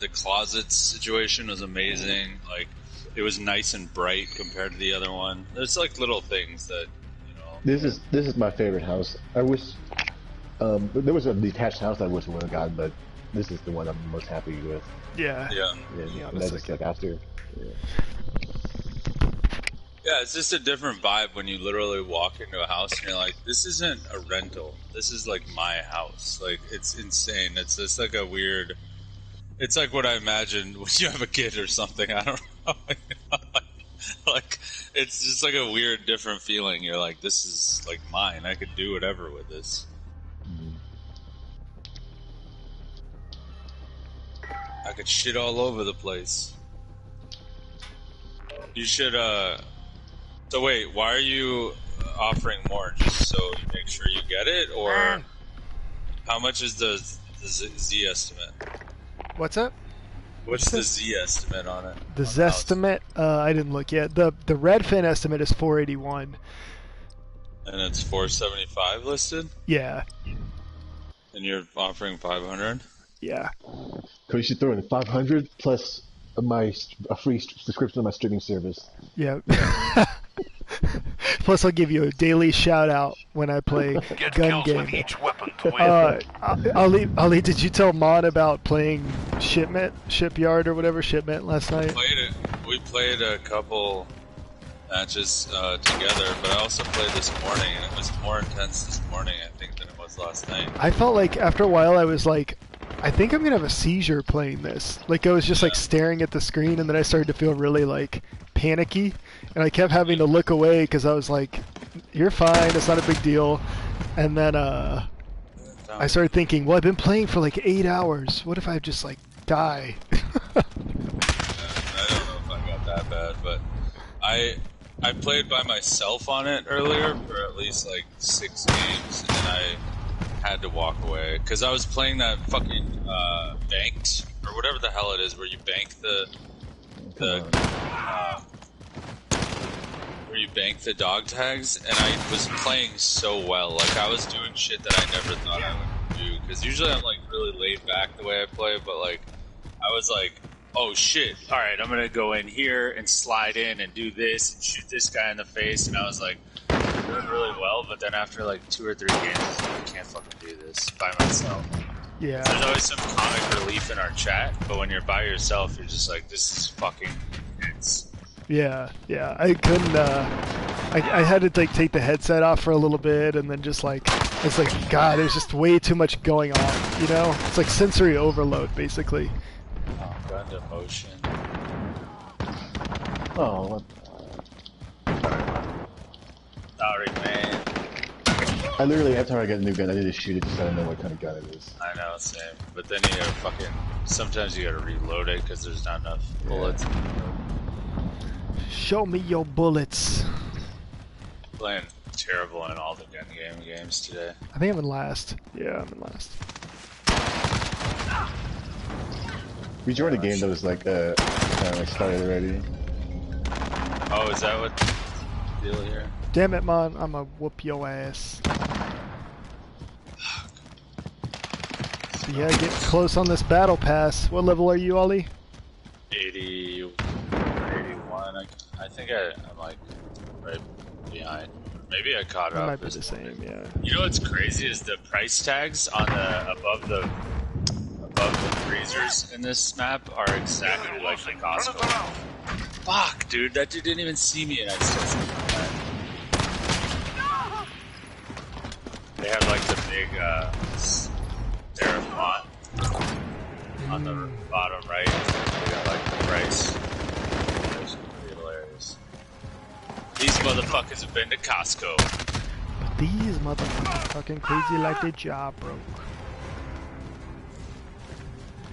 The closet situation was amazing. Like, it was nice and bright compared to the other one. There's like little things that, you know. This is my favorite house. I wish there was a detached house I wish I would have gotten, but this is the one I'm most happy with. Yeah. Yeah, that's just like after. Yeah. Yeah, it's just a different vibe when you literally walk into a house and you're like, this isn't a rental. This is like my house. Like, it's insane. It's just like a weird... It's like what I imagined when you have a kid or something. I don't know. Like, it's just like a weird, different feeling. You're like, this is like mine. I could do whatever with this. I could shit all over the place. You should, So wait, why are you offering more? Just so you make sure you get it? Or how much is the Z estimate? What's up? What's the Z estimate on it? The Z estimate? I didn't look yet. The Redfin estimate is 481. And it's 475 listed? Yeah. And you're offering 500? Yeah. So you should throw in 500 plus a free subscription to my streaming service. Yeah. Plus, I'll give you a daily shout out when I play gun game. With each weapon to win. Ali, did you tell Mon about playing Shipyard or whatever Shipment last night? We played a couple matches together, but I also played this morning, and it was more intense this morning, I think, than it was last night. I felt like after a while I was like, I think I'm gonna have a seizure playing this. Like, I was just like staring at the screen, and then I started to feel really like panicky, and I kept having to look away because I was like, you're fine, it's not a big deal. And then I started thinking, well, I've been playing for like 8 hours. What if I just like die? I don't know if I got that bad, but I played by myself on it earlier for at least like 6 games, and I had to walk away because I was playing that fucking banked or whatever the hell it is, where you bank the dog tags, and I was playing so well. Like, I was doing shit that I never thought I would do, because usually I'm like really laid back the way I play, but like I was like, oh shit, alright, I'm gonna go in here and slide in and do this and shoot this guy in the face, and I was like doing really well, but then after like 2 or 3 games, I can't fucking do this by myself. Yeah. There's always some comic relief in our chat, but when you're by yourself, you're just like, this is fucking intense. Yeah, I couldn't, I had to like take the headset off for a little bit, and then just like, it's like, God, there's just way too much going on, you know? It's like sensory overload, basically. Oh, gun emotion. Oh, what? Sorry, man. I literally, every time I get a new gun, I need to shoot it just so I know what kind of gun it is. I know, same. But then you gotta sometimes you gotta reload it because there's not enough bullets. Show me your bullets. Playing terrible in all the gun games today. I think I'm in last. Yeah, I'm in last. We joined a game that was like, kind of like started already. Oh, is that what the deal here? Damn it, man, I'ma whoop your ass. So yeah, get close on this battle pass. What level are you, Ollie? 80, 81. I think I'm like right behind. Maybe I caught up. It might be the same, yeah. You know what's crazy is the price tags on the above the freezers in this map are exactly like the Costco. Fuck, dude, that dude didn't even see me, and I still see that. They have like the big tariff font on the bottom right. They got like the price. That's pretty hilarious. These motherfuckers have been to Costco. These motherfuckers fucking crazy like their job broke.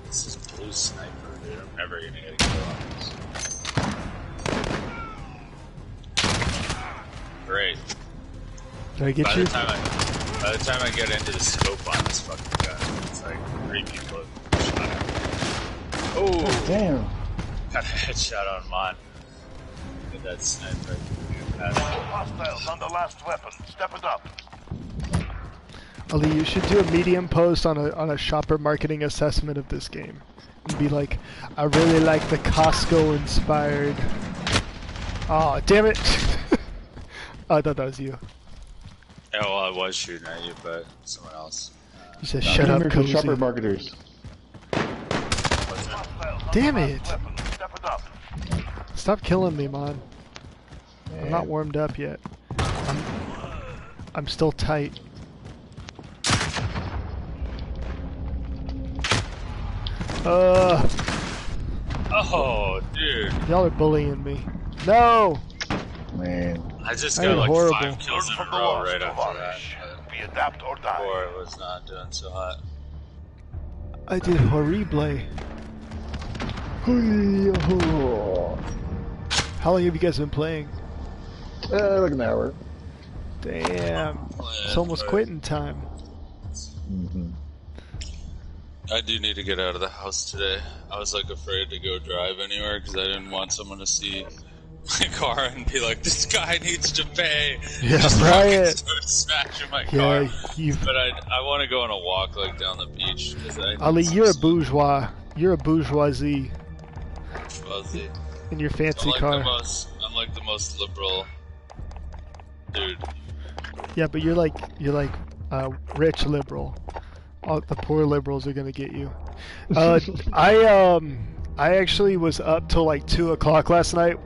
This is blue sniper, dude. I'm never gonna get a kill on this. Great. Did I get you? By the time I get into the scope on this fucking gun, it's like 3 people have shot at me. Oh, damn. Got a headshot on Mon. Get that sniper. Hostiles on the last weapon. Step it up. Ali, you should do a medium post on a shopper marketing assessment of this game. and be like, I really like the Costco inspired. Oh, damn it! Oh, I thought that was you. Yeah, well, I was shooting at you, but someone else. You said, shut up, Cozy. Shopper marketers. Damn it! Weapon. Step it up. Stop killing me, man. I'm not warmed up yet. I'm still tight. Oh, dude. Y'all are bullying me. No! Man. I just I got am like horrible. 5 kills in a row right after that. But We adapt or die. before it was not doing so hot. I did horrible. How long have you guys been playing? Like an hour. Damn. It's almost quitting time. Mm-hmm. I do need to get out of the house today. I was like afraid to go drive anywhere because I didn't want someone to see my car and be like, "This guy needs to pay." Yeah, Just right. fucking start smashing my car. Yeah, But I want to go on a walk like down the beach because Ali, you're a bourgeois. You're a bourgeoisie fuzzy. in your fancy I'm car. like the most liberal dude. Yeah, but you're like rich liberal. All the poor liberals are gonna get you. I actually was up till like 2 o'clock last night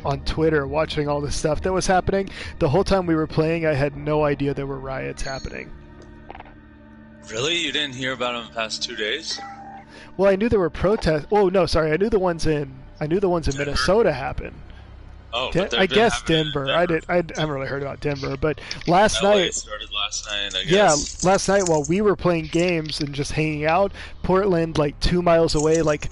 on Twitter watching all the stuff that was happening. The whole time we were playing, I had no idea there were riots happening. Really? You didn't hear about them the past 2 days? Well, I knew there were protests. Oh no, sorry, I knew the ones in Minnesota happened. Oh, but they've I been guess happening in Denver. I haven't really heard about Denver, but last LA night. started last night, I Yeah, guess. last night while we were playing games and just hanging out, Portland, like 2 miles away, like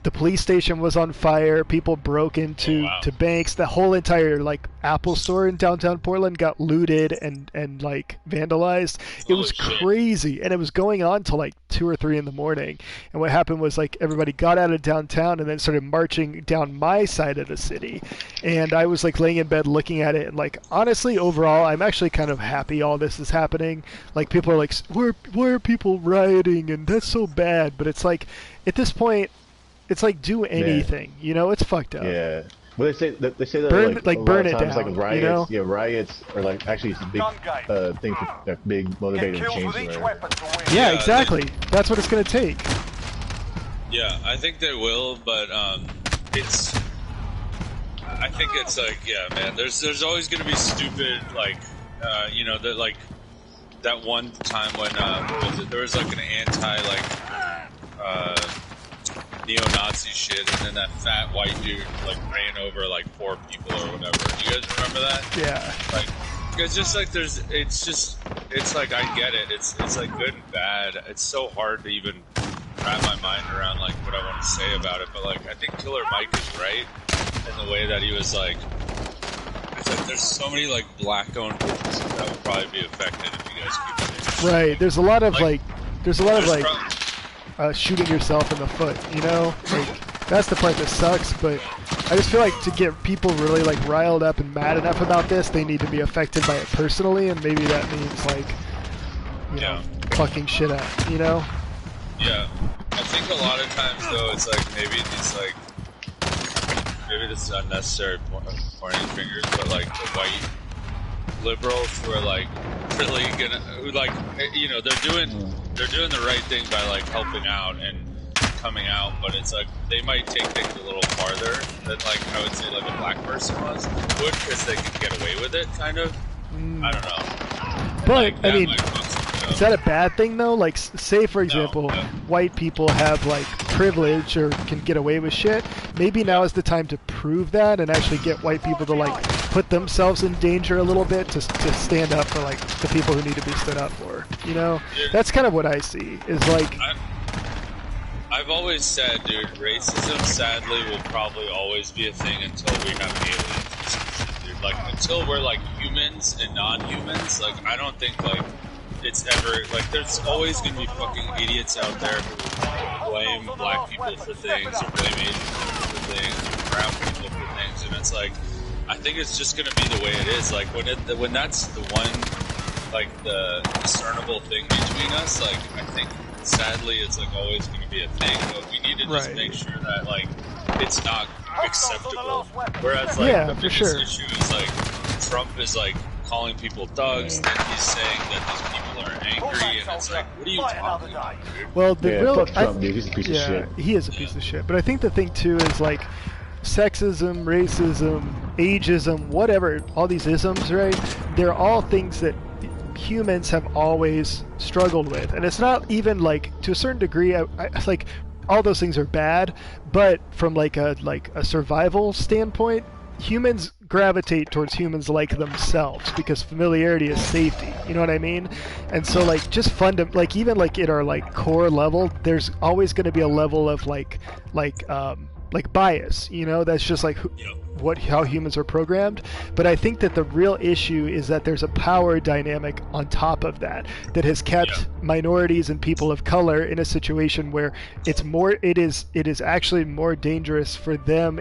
the police station was on fire. People broke into to banks. The whole entire like Apple store in downtown Portland got looted and like vandalized. It was crazy, and it was going on till like 2 or 3 in the morning. And what happened was like everybody got out of downtown and then started marching down my side of the city. And I was like laying in bed looking at it, and like honestly, overall, I'm actually kind of happy all this is happening. Like people are like, why are people rioting? And that's so bad. But it's like at this point, it's like do anything, you know? It's fucked up. Yeah. Well, they say that burn, like burn a it lot of times, down. like riots. You know? Yeah, riots are like actually it's a big thing, a big motivator to change the right. Yeah, exactly. That's what it's gonna take. Yeah, I think they will, but it's. I think it's like, yeah, man. There's always gonna be stupid, like, you know, that like that one time when there was like an anti neo-Nazi shit, and then that fat white dude like ran over like 4 people or whatever. You guys remember that? Yeah. Like, it's just like it's like I get it. It's like good and bad. It's so hard to even wrap my mind around like what I want to say about it. But like, I think Killer Mike is right in the way that he was like, it's like there's so many like black-owned businesses that will probably be affected if you guys keep doing it. Right. There's a lot of There's shooting yourself in the foot, you know? Like, that's the part that sucks, but I just feel like to get people really, like, riled up and mad enough about this, they need to be affected by it personally, and maybe that means, like, you know, fucking shit up, you know? Yeah. I think a lot of times, though, it's like, maybe this is unnecessary pointing fingers, but, like, the white liberals who are, like, really gonna, who, like, you know, they're doing the right thing by like helping out and coming out, but it's like they might take things a little farther than like I would say like a black person would because they can get away with it, kind of. I don't know. But like, I mean, is that a bad thing though? Like, say for example, white people have like privilege or can get away with shit. Maybe now is the time to prove that and actually get white people to like put themselves in danger a little bit to stand up for like the people who need to be stood up for. You know, that's kind of what I see. Is like. I've always said, dude, racism sadly will probably always be a thing until we have aliens. Dude, like until we're like humans and non-humans, like I don't think like it's ever like there's always gonna be fucking idiots out there who blame black people for things or blame Asian people for things or brown people for things, and it's like I think it's just gonna be the way it is. Like when that's the one like the discernible thing between us, like I think sadly, it's like always going to be a thing. But we need to just make sure that like it's not acceptable. Whereas like the biggest issue is like Trump is like calling people thugs, and he's saying that these people are angry, and it's like, what are you talking about, dude? Well, the real fuck Trump, dude. He's a piece of shit. He is a piece of shit. But I think the thing too is like sexism, racism, ageism, whatever, all these isms, right? They're all things that humans have always struggled with, and it's not even like, to a certain degree, I like all those things are bad, but from like a survival standpoint, humans gravitate towards humans like themselves because familiarity is safety. You know what I mean? And so like just like even like in our like core level, there's always going to be a level of like bias. You know, that's just like how humans are programmed. But I think that the real issue is that there's a power dynamic on top of that has kept minorities and people of color in a situation where it is actually more dangerous for them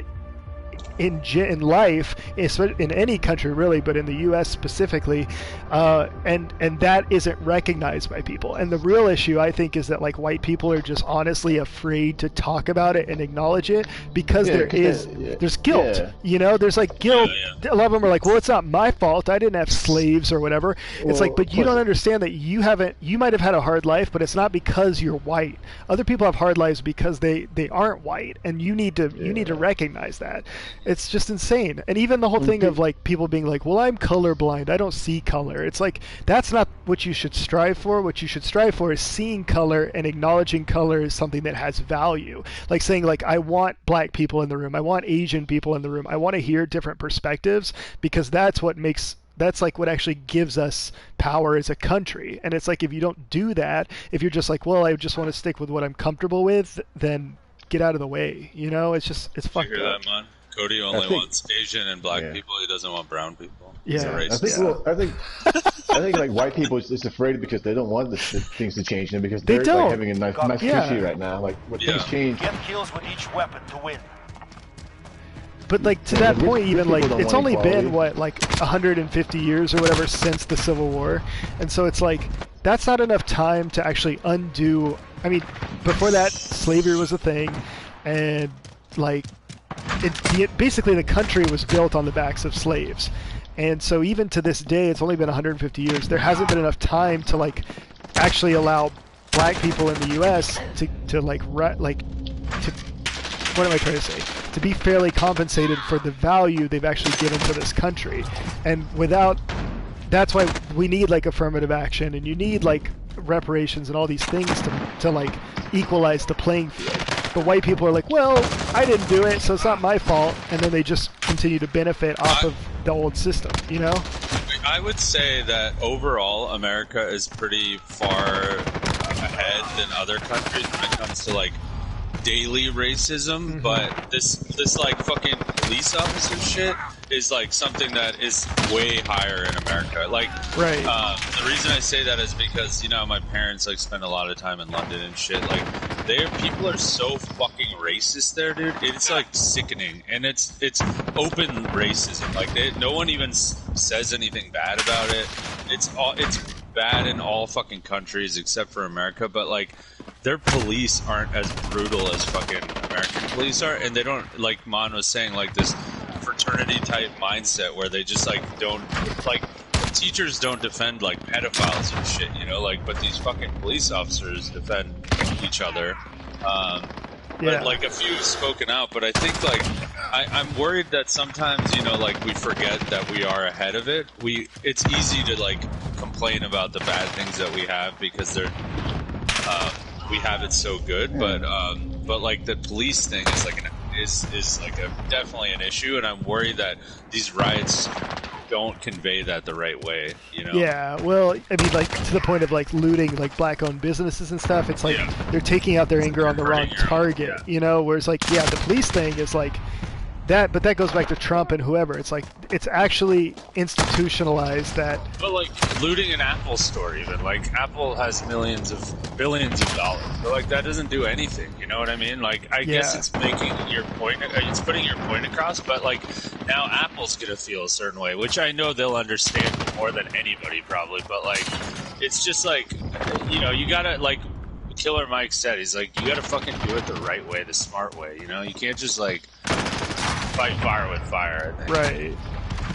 in life, in any country really, but in the U.S. specifically, and that isn't recognized by people. And the real issue, I think, is that like white people are just honestly afraid to talk about it and acknowledge it because there's guilt. You know, there's like guilt. A lot of them are like, well, it's not my fault. I didn't have slaves or whatever. It's like, but you don't understand that you might have had a hard life, but it's not because you're white. Other people have hard lives because they aren't white, and you need to recognize that. It's just insane. And even the whole thing of like people being like, well, I'm colorblind, I don't see color. It's like, that's not what you should strive for. What you should strive for is seeing color and acknowledging color as something that has value. Like saying like, I want black people in the room, I want Asian people in the room, I want to hear different perspectives, because that's like what actually gives us power as a country. And it's like, if you don't do that, if you're just like, well, I just want to stick with what I'm comfortable with, then get out of the way. You know, it's fucked up. You hear that, man? Cody only wants Asian and black people. He doesn't want brown people. Yeah, I think like white people is just afraid because they don't want things to change, and because they're like having a nice cushy right now. Like when things change, Get kills with each weapon to win. But like to that point, even like it's only been what, like 150 years or whatever since the Civil War, and so it's like that's not enough time to actually undo. I mean, before that, slavery was a thing, and like basically the country was built on the backs of slaves, and so even to this day, it's only been 150 years. There hasn't been enough time to like actually allow black people in the U.S. to what am I trying to say? To be fairly compensated for the value they've actually given to this country. And that's why we need like affirmative action, and you need like reparations and all these things to like equalize the playing field. But white people are like, well, I didn't do it, so it's not my fault, and then they just continue to benefit off of the old system, you know? I would say that overall America is pretty far ahead than other countries when it comes to like daily racism, but this like fucking police officer shit is like something that is way higher in America. Like, the reason I say that is because, you know, my parents like spend a lot of time in London and shit. Like, people are so fucking racist there, dude. It's like sickening, and it's open racism. Like, no one even says anything bad about it. It's bad in all fucking countries except for America, but like their police aren't as brutal as fucking American police are, and they don't, like Mon was saying, like this fraternity type mindset where they just like don't, like, teachers don't defend like pedophiles and shit, you know, like, but these fucking police officers defend each other. But like a few have spoken out, but I think like I'm worried that sometimes, you know, like we forget that we are ahead of it. It's easy to like complain about the bad things that we have because we have it so good, but like the police thing is like is like definitely an issue, and I'm worried that these riots don't convey that the right way, you know? Yeah, well, I mean, like, to the point of, like, looting, like, black-owned businesses and stuff, it's like, they're taking out their anger on the wrong target, you know? Whereas, like, yeah, the police thing is, like, that, but that goes back to Trump and whoever. It's like, it's actually institutionalized that... But, like, looting an Apple store, even. Like, Apple has billions of dollars. But, like, that doesn't do anything, you know what I mean? Like, I guess it's making your point, it's putting your point across, but, like, now Apple's gonna feel a certain way, which I know they'll understand more than anybody, probably, but, like, it's just, like, you know, you gotta, like, Killer Mike said, he's like, you gotta fucking do it the right way, the smart way, you know? You can't just, like, fight fire with fire, I think. Right.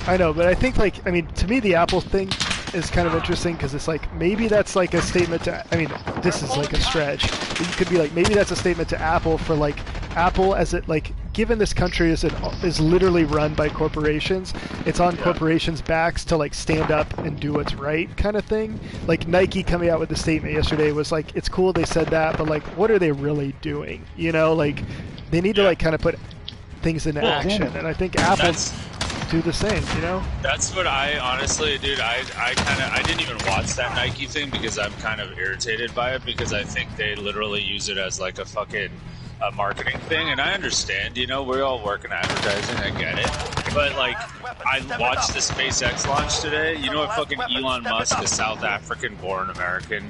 I know, but I think, like, I mean, to me, the Apple thing is kind of interesting because it's like, maybe that's like a statement to, I mean, this is like a stretch, but you could be like, maybe that's a statement to Apple for, like, Apple as it, like, given this country is literally run by corporations, it's on corporations' backs to, like, stand up and do what's right kind of thing. Like, Nike coming out with a statement yesterday was like, it's cool they said that, but, like, what are they really doing? You know, like, they need to, like, kind of put things into action, and I think Apple do the same, you know? That's what I honestly, dude, I didn't even watch that Nike thing because I'm kind of irritated by it because I think they literally use it as like a fucking marketing thing, and I understand, you know, we all work in advertising, I get it, but like, I watched the SpaceX launch today, you know what fucking Elon Musk, a South African born American,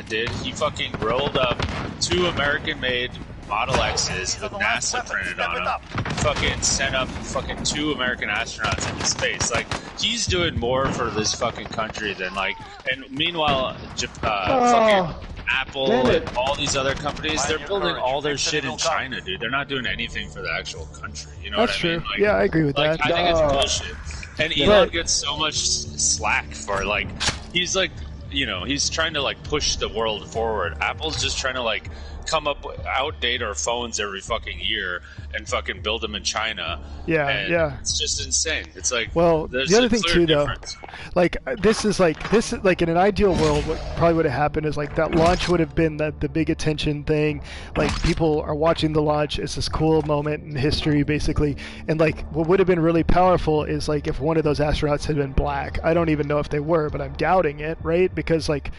did? He fucking rolled up 2 American-made Model X's with NASA printed on them, fucking sent up fucking 2 American astronauts into space. Like, he's doing more for this fucking country than, like, and meanwhile, fucking Apple and all these other companies, they're building all their shit in China, dude. They're not doing anything for the actual country. You know That's what I mean? true. Like, yeah, I agree with that. I think it's bullshit. And Elon gets so much slack for, like, he's like, you know, he's trying to, like, push the world forward. Apple's just trying to, like, outdate our phones every fucking year and fucking build them in China. Yeah. It's just insane. It's like, well, there's the other a thing clear too, difference. though, like this is like in an ideal world, what probably would have happened is like that launch would have been the big attention thing. Like, people are watching the launch. It's this cool moment in history, basically. And like, what would have been really powerful is like if one of those astronauts had been black. I don't even know if they were, but I'm doubting it, right? Because like,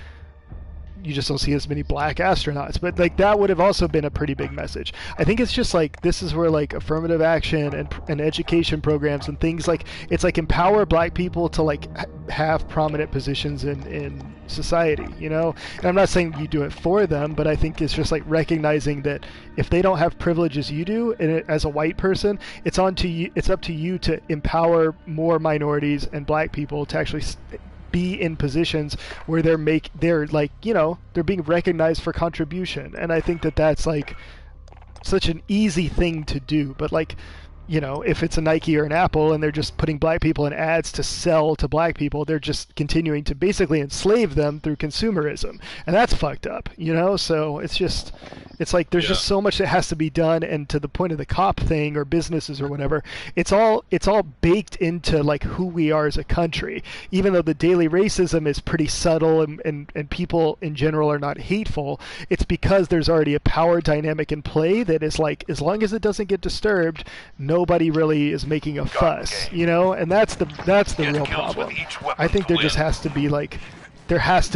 you just don't see as many black astronauts, but like that would have also been a pretty big message. I think it's just like, this is where like affirmative action and education programs and things, like, it's like empower black people to like have prominent positions in society, you know? And I'm not saying you do it for them, but I think it's just like recognizing that if they don't have privilege as you do, and as a white person, it's up to you to empower more minorities and black people to actually be in positions where they're like, you know, they're being recognized for contribution. And I think that's like such an easy thing to do. But like, you know, if it's a Nike or an Apple and they're just putting black people in ads to sell to black people, they're just continuing to basically enslave them through consumerism. And that's fucked up, you know? So it's like there's just so much that has to be done, and to the point of the cop thing or businesses or whatever, it's all baked into like who we are as a country. Even though the daily racism is pretty subtle and people in general are not hateful, it's because there's already a power dynamic in play that is like, as long as it doesn't get disturbed, nobody really is making a fuss, you know? And that's the real problem. I think there has to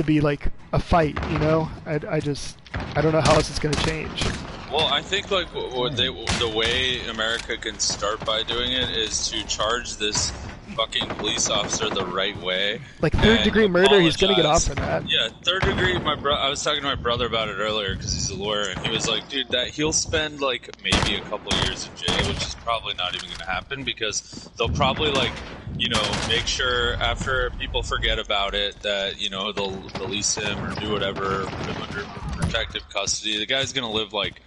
be like a fight, you know? I don't know how else it's going to change. Well, I think like the way America can start by doing it is to charge this fucking police officer the right way. Like third-degree murder, he's gonna get off for that. Yeah, third degree. I was talking to my brother about it earlier because he's a lawyer, and he was like, "Dude, that he'll spend like maybe a couple years in jail, which is probably not even gonna happen because they'll probably like, you know, make sure after people forget about it that, you know, they'll release him or do whatever, put him under protective custody. The guy's gonna live like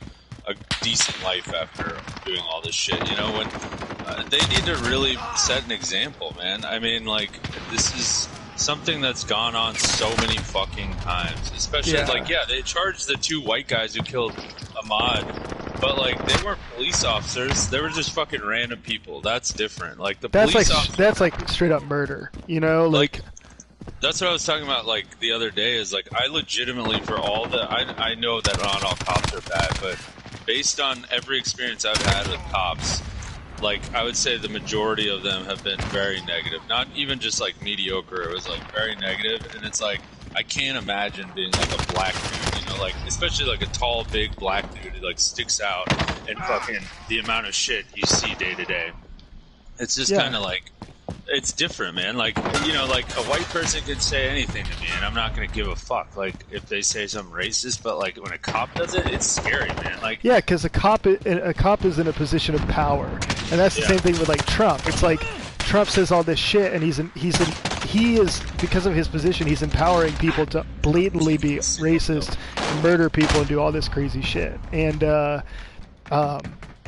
a decent life after doing all this shit, you know? When they need to really set an example, man. I mean, like, this is something that's gone on so many fucking times. Especially, they charged the 2 white guys who killed Ahmad, but, like, they weren't police officers. They were just fucking random people. That's different. Like, that's like straight up murder, you know? Like that's what I was talking about, like, the other day, is, like, I legitimately, for all the... I know that not all cops are bad, but based on every experience I've had with cops, like, I would say the majority of them have been very negative. Not even just, like, mediocre. It was, like, very negative, and it's, like, I can't imagine being, like, a black dude, you know, like, especially, like, a tall, big black dude who, like, sticks out and fucking the amount of shit you see day to day. It's just kind of, like... It's different, man. Like, you know, like, a white person could say anything to me, and I'm not going to give a fuck, like, if they say something racist, but, like, when a cop does it, it's scary, man. Like, yeah, because a cop is in a position of power, and that's the same thing with, like, Trump. It's like, Trump says all this shit, and he is, because of his position, he's empowering people to blatantly be racist, and murder people, and do all this crazy shit. And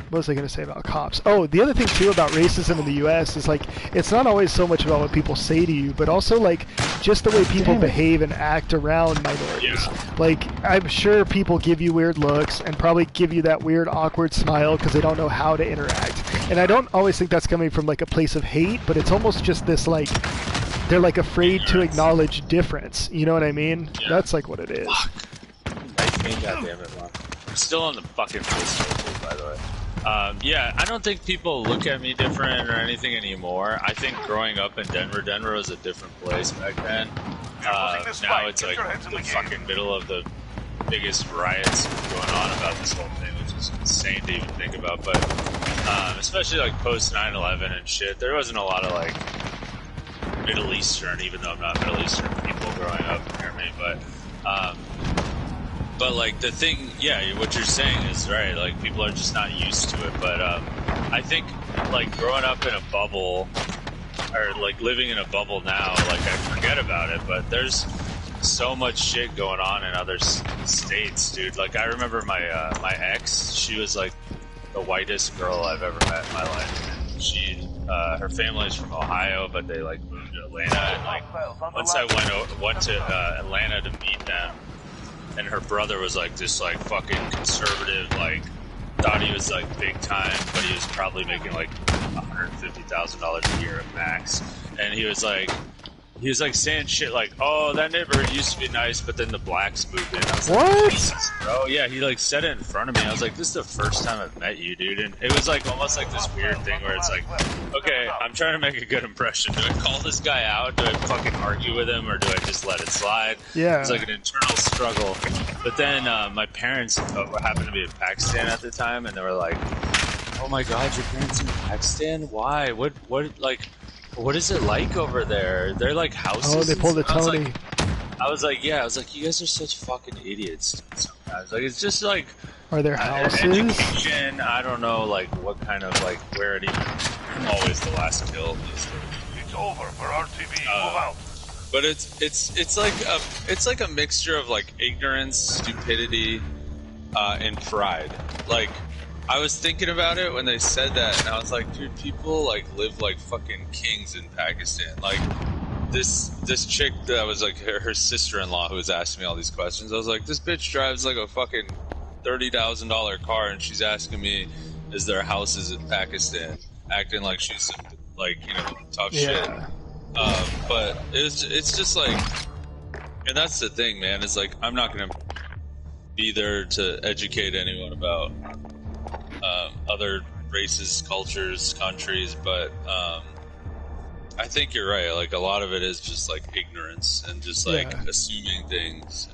what was I going to say about cops? Oh, the other thing too about racism in the U.S. is like it's not always so much about what people say to you, but also like just the way people behave and act around minorities. Yeah. Like I'm sure people give you weird looks and probably give you that weird awkward smile because they don't know how to interact. And I don't always think that's coming from like a place of hate, but it's almost just this like they're like afraid to acknowledge difference. You know what I mean? Yeah. That's like what it is. Nice game, goddammit, man. I'm still on the fucking face, by the way. Yeah, I don't think people look at me different or anything anymore. I think growing up in Denver was a different place back then. Now it's like the fucking middle of the biggest riots going on about this whole thing, which is insane to even think about. But especially like post 9/11 and shit, there wasn't a lot of like Middle Eastern, even though I'm not Middle Eastern people growing up near me, but like the thing, yeah, what you're saying is right. Like people are just not used to it. But I think like growing up in a bubble, or like living in a bubble now, like I forget about it. But there's so much shit going on in other states, dude. Like I remember my my ex. She was like the whitest girl I've ever met in my life. And she, her family's from Ohio, but they like moved to Atlanta. And like once I went to Atlanta to meet them. And her brother was like this like fucking conservative, like thought he was like big time, but he was probably making like $150,000 a year at max. And he was like saying shit like, "Oh, that neighborhood used to be nice, but then the blacks moved in." I was like, what? Jesus, bro. Yeah, he like said it in front of me. I was like, "This is the first time I've met you, dude." And it was like almost like this weird thing where it's like, okay, I'm trying to make a good impression. Do I call this guy out? Do I fucking argue with him, or do I just let it slide? Yeah. It's like an internal struggle. But then my parents happened to be in Pakistan at the time, and they were like, "Oh my God, your parents in Pakistan? Why? What is it like over there? They're like houses." Oh, they pulled a Tony. I was like, yeah. I was like, you guys are such fucking idiots sometimes. Like, it's just like, are there houses? Education. I don't know, like what kind of like where it even. Always the last kill. It's over for RTV. Move out. But it's like a mixture of like ignorance, stupidity, and pride. Like. I was thinking about it when they said that, and I was like, dude, people like live like fucking kings in Pakistan. Like this chick that was like her sister-in-law who was asking me all these questions. I was like, this bitch drives like a fucking $30,000 car, and she's asking me, is there houses in Pakistan? Acting like she's some, like, you know, tough shit. But it's just like, and that's the thing, man. It's like I'm not gonna be there to educate anyone about other races, cultures, countries, but I think you're right. Like a lot of it is just like ignorance and just like assuming things.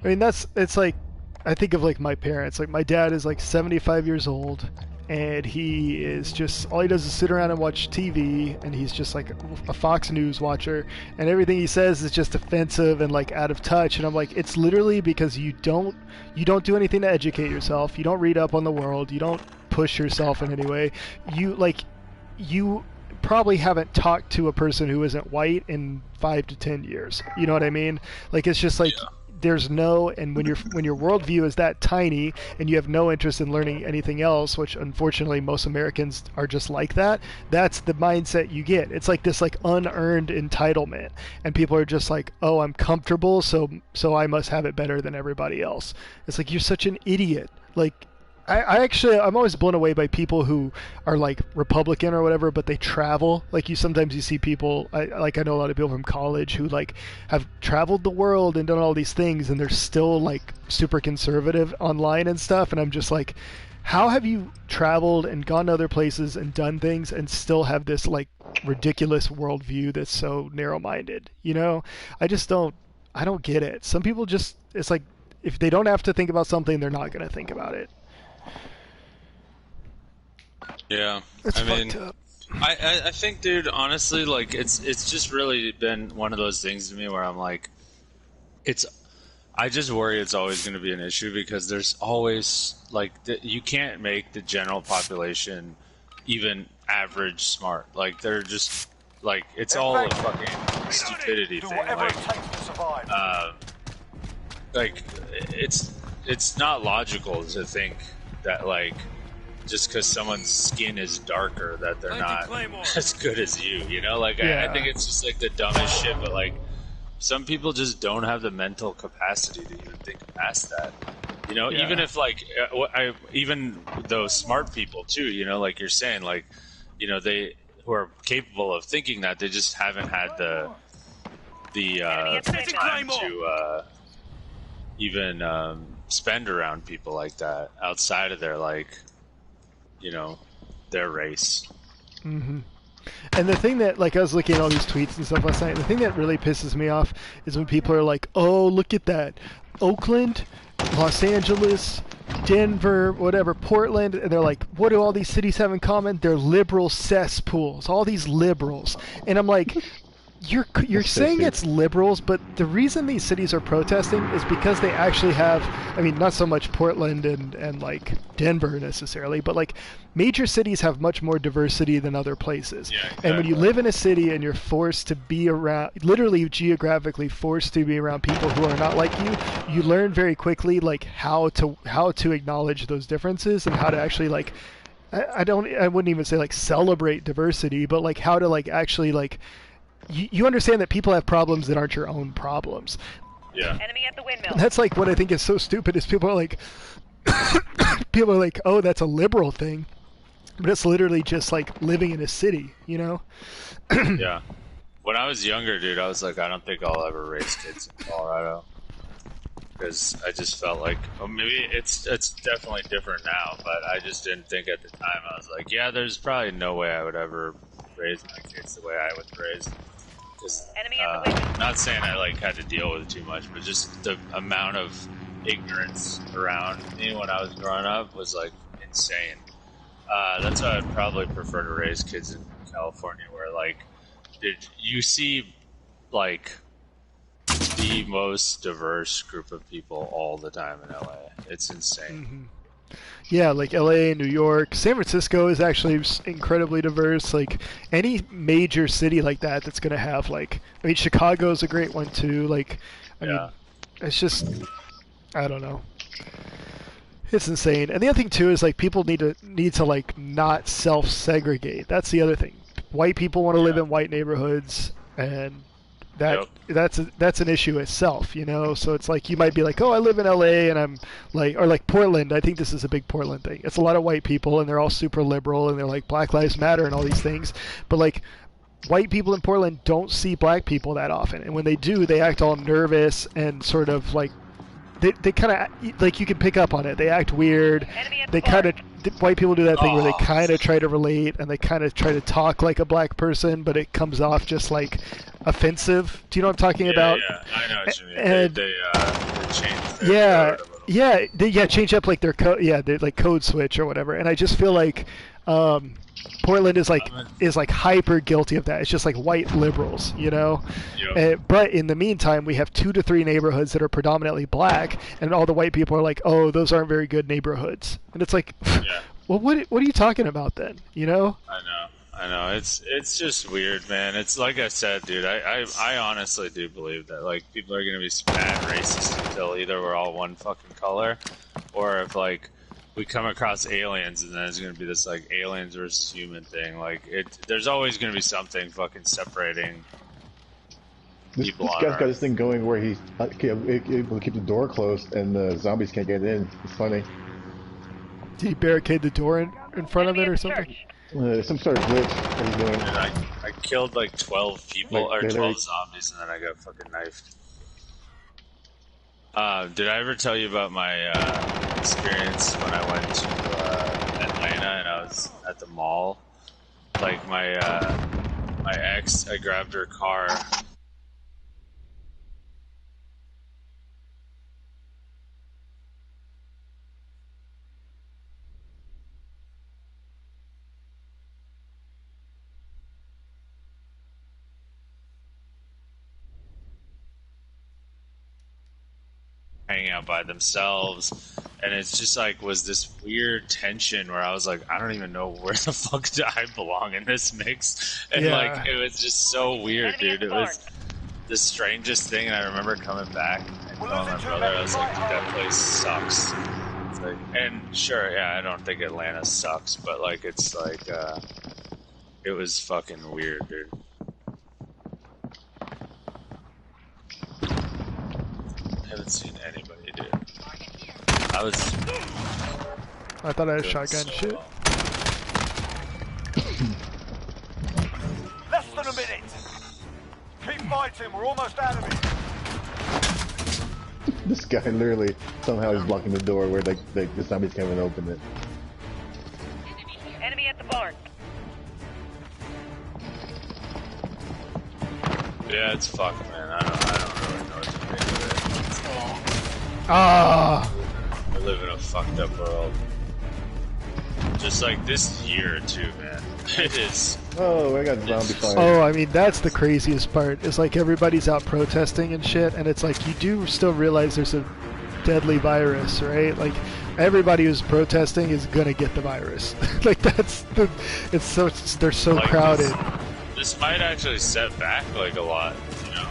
I mean, it's like I think of like my parents. Like my dad is like 75 years old, and he is just all he does is sit around and watch TV, and he's just like a Fox News watcher, and everything he says is just offensive and like out of touch. And I'm like, it's literally because you don't do anything to educate yourself. You don't read up on the world. You don't push yourself in any way. You probably haven't talked to a person who isn't white in 5 to 10 years. You know what I mean? Like it's just like there's no, and when your worldview is that tiny and you have no interest in learning anything else, which unfortunately most Americans are just like that, that's the mindset you get. It's like this like unearned entitlement, and people are just like, oh, I'm comfortable, so I must have it better than everybody else. It's like, you're such an idiot. Like I'm always blown away by people who are like Republican or whatever, but they travel. Like sometimes you see people, I know a lot of people from college who like have traveled the world and done all these things, and they're still like super conservative online and stuff. And I'm just like, how have you traveled and gone to other places and done things and still have this like ridiculous worldview that's so narrow-minded? You know, I don't get it. Some people just, it's like if they don't have to think about something, they're not going to think about it. Yeah, It's I mean, fucked up. I think, dude, honestly, like it's just really been one of those things to me where I'm like, I just worry it's always going to be an issue because there's always like you can't make the general population even average smart. Like they're just like it's all a fucking stupidity thing. Like it's not logical to think that like just because someone's skin is darker that they're not as good as you. You know, like I think it's just like the dumbest shit. But like some people just don't have the mental capacity to even think past that. You know, even if like even those smart people too. You know, like you're saying, like you know they who are capable of thinking that they just haven't had the time to even spend around people like that outside of their like you know their race. Mm-hmm. And the thing that, like, I was looking at all these tweets and stuff last night, and the thing that really pisses me off is when people are like, oh, look at that. Oakland, Los Angeles, Denver, whatever, Portland, and they're like, what do all these cities have in common? They're liberal cesspools, all these liberals. And I'm like, you're saying it's liberals, but the reason these cities are protesting is because they actually have, I mean, not so much Portland and like Denver necessarily, but like major cities have much more diversity than other places. Yeah, exactly. And when you live in a city and you're forced to be around, literally geographically forced to be around people who are not like you learn very quickly like how to acknowledge those differences and how to actually like I wouldn't even say like celebrate diversity, but like how to like actually like you understand that people have problems that aren't your own problems. Yeah. Enemy at the windmill. And that's like what I think is so stupid is people are like, oh, that's a liberal thing, but it's literally just like living in a city, you know? Yeah. When I was younger, dude, I was like, I don't think I'll ever raise kids in Colorado because I just felt like, well, maybe it's definitely different now, but I just didn't think at the time. I was like, yeah, there's probably no way I would ever raise my kids the way I was raised. Not saying I like had to deal with it too much, but just the amount of ignorance around me when I was growing up was like insane. That's why I'd probably prefer to raise kids in California, where like you see like the most diverse group of people all the time in LA. It's insane. Mm-hmm. Yeah, like LA, New York, San Francisco is actually incredibly diverse. Like any major city like that that's going to have like, I mean, Chicago's a great one too. Like, I mean, it's just, I don't know. It's insane. And the other thing too is like people need to like not self-segregate. That's the other thing. White people want to live in white neighborhoods, and that's an issue itself, you know. So it's like you might be like, oh, I live in LA and I'm like, or like Portland. I think this is a big Portland thing. It's a lot of white people and they're all super liberal and they're like Black Lives Matter and all these things. But like white people in Portland don't see black people that often, and when they do, they act all nervous and sort of like they kind of like you can pick up on it. They act weird. They kind of white people do that thing where they kind of try to relate and they kind of try to talk like a black person, but it comes off just like offensive. Do you know what I'm talking about? Yeah, I know what you mean. And they change their change up like their code. Yeah, they like code switch or whatever. And I just feel like Portland is like hyper guilty of that. It's just like white liberals, you know. Yep. But in the meantime, we have 2 to 3 neighborhoods that are predominantly black, and all the white people are like, "Oh, those aren't very good neighborhoods." And it's like, well, what are you talking about then? You know? I know. It's just weird, man. It's like I said, dude. I honestly do believe that like people are gonna be mad racist until either we're all one fucking color, or if like we come across aliens and then it's going to be this like aliens versus human thing. Like there's always going to be something fucking separating people. This guy's got this thing going where he's able to keep the door closed and the zombies can't get in. It's funny. Did he barricade the door in front of it or something? Some sort of glitch that he's doing. And I killed like 12 people or 12 zombies and then I got fucking knifed. Did I ever tell you about my experience when I went to Atlanta and I was at the mall? Like my ex, I grabbed her car. hanging out by themselves, and it's just like was this weird tension where I was like, I don't even know where the fuck do I belong in this mix, and like it was just so weird, dude. It was the strangest thing, and I remember coming back and telling my brother, I was like, dude, that place sucks. It's like, and sure, yeah, I don't think Atlanta sucks, but like it's like it was fucking weird, dude. I haven't seen anybody, dude. I thought I had a shotgun shit. Less than a minute. Keep fighting, we're almost out of it. This guy literally somehow is blocking the door where the zombies can't even open it. Enemy at the barn. Yeah, it's fucked, man. I don't really know what to make of it. Ah! I live in a fucked up world. Just like this year, too, man. It is. Oh, I got zombie fire. Oh, I mean, that's the craziest part. Is like everybody's out protesting and shit, and it's like you do still realize there's a deadly virus, right? Like everybody who's protesting is gonna get the virus. Like that's the. It's so they're so like crowded. This might actually set back like a lot, you know.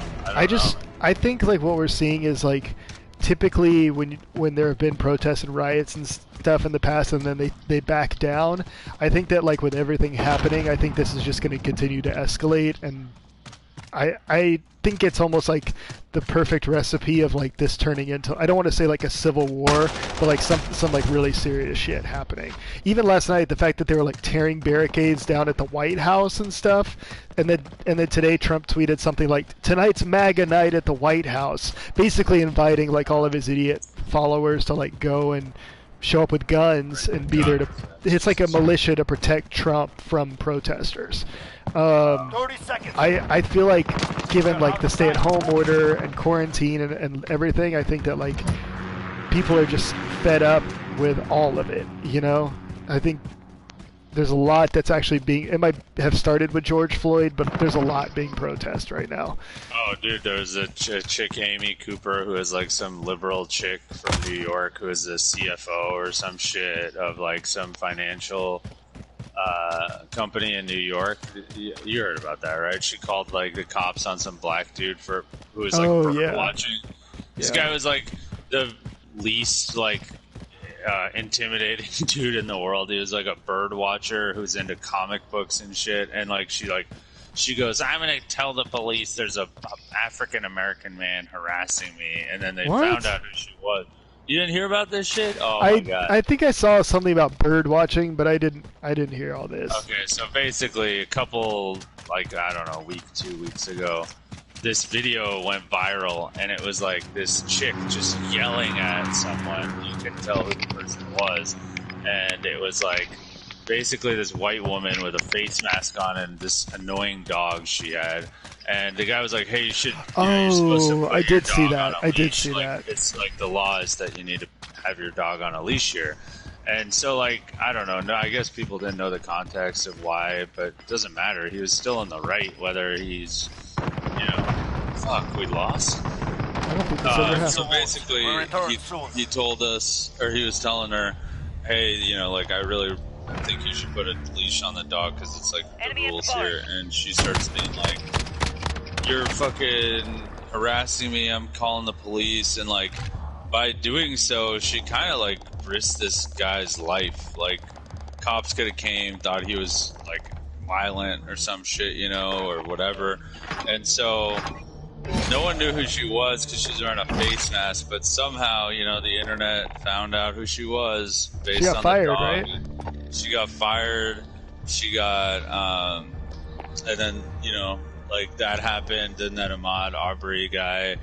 I think like what we're seeing is like typically when there have been protests and riots and stuff in the past and then they back down, I think that like with everything happening, I think this is just going to continue to escalate, and I think it's almost like the perfect recipe of like this turning into, I don't want to say like a civil war, but like some like really serious shit happening. Even last night, the fact that they were like tearing barricades down at the White House and stuff, and then today Trump tweeted something like, tonight's MAGA night at the White House, basically inviting like all of his idiot followers to like go and show up with guns and be there to, it's like a militia to protect Trump from protesters. 30 seconds. I feel like given like the stay-at-home order and quarantine and everything, I think that like people are just fed up with all of it, you know? I think there's a lot that's actually being, it might have started with George Floyd, but there's a lot being protested right now. Oh, dude, there's a chick, Amy Cooper, who is like some liberal chick from New York who is a CFO or some shit of like some financial company in New York. You heard about that, right? She called like the cops on some black dude who was like bird watching. This guy was like the least like intimidating dude in the world. He was like a bird watcher who's into comic books and shit. And like she goes, I'm gonna tell the police there's a African American man harassing me. And then they found out who she was. You didn't hear about this shit? Oh my god! I think I saw something about bird watching, but I didn't hear all this. Okay, so basically, a couple, like I don't know, 2 weeks ago, this video went viral, and it was like this chick just yelling at someone. You can tell who the person was, and it was like basically this white woman with a face mask on and this annoying dog she had. And the guy was like, "Hey, you should." You're supposed to put I did see your dog that. on a I did leash. see like, that. It's like the law is that you need to have your dog on a leash here. And so, like, I don't know. No, I guess people didn't know the context of why, but it doesn't matter. He was still in the right, whether he's, you know, fuck, we lost. I don't think this ever happened. So basically, he told us, or he was telling her, "Hey, you know, like, I think you should put a leash on the dog because it's like the rules here." And she starts being like, "You're fucking harassing me, I'm calling the police," and like by doing so she kind of like risked this guy's life. Like cops could have came, thought he was like violent or some shit, you know, or whatever, and so no one knew who she was because she's wearing a face mask, but somehow, you know, the internet found out who she was based on fired, the dog. right? She got fired, she got and then, you know, like that happened, then that Ahmaud Arbery guy,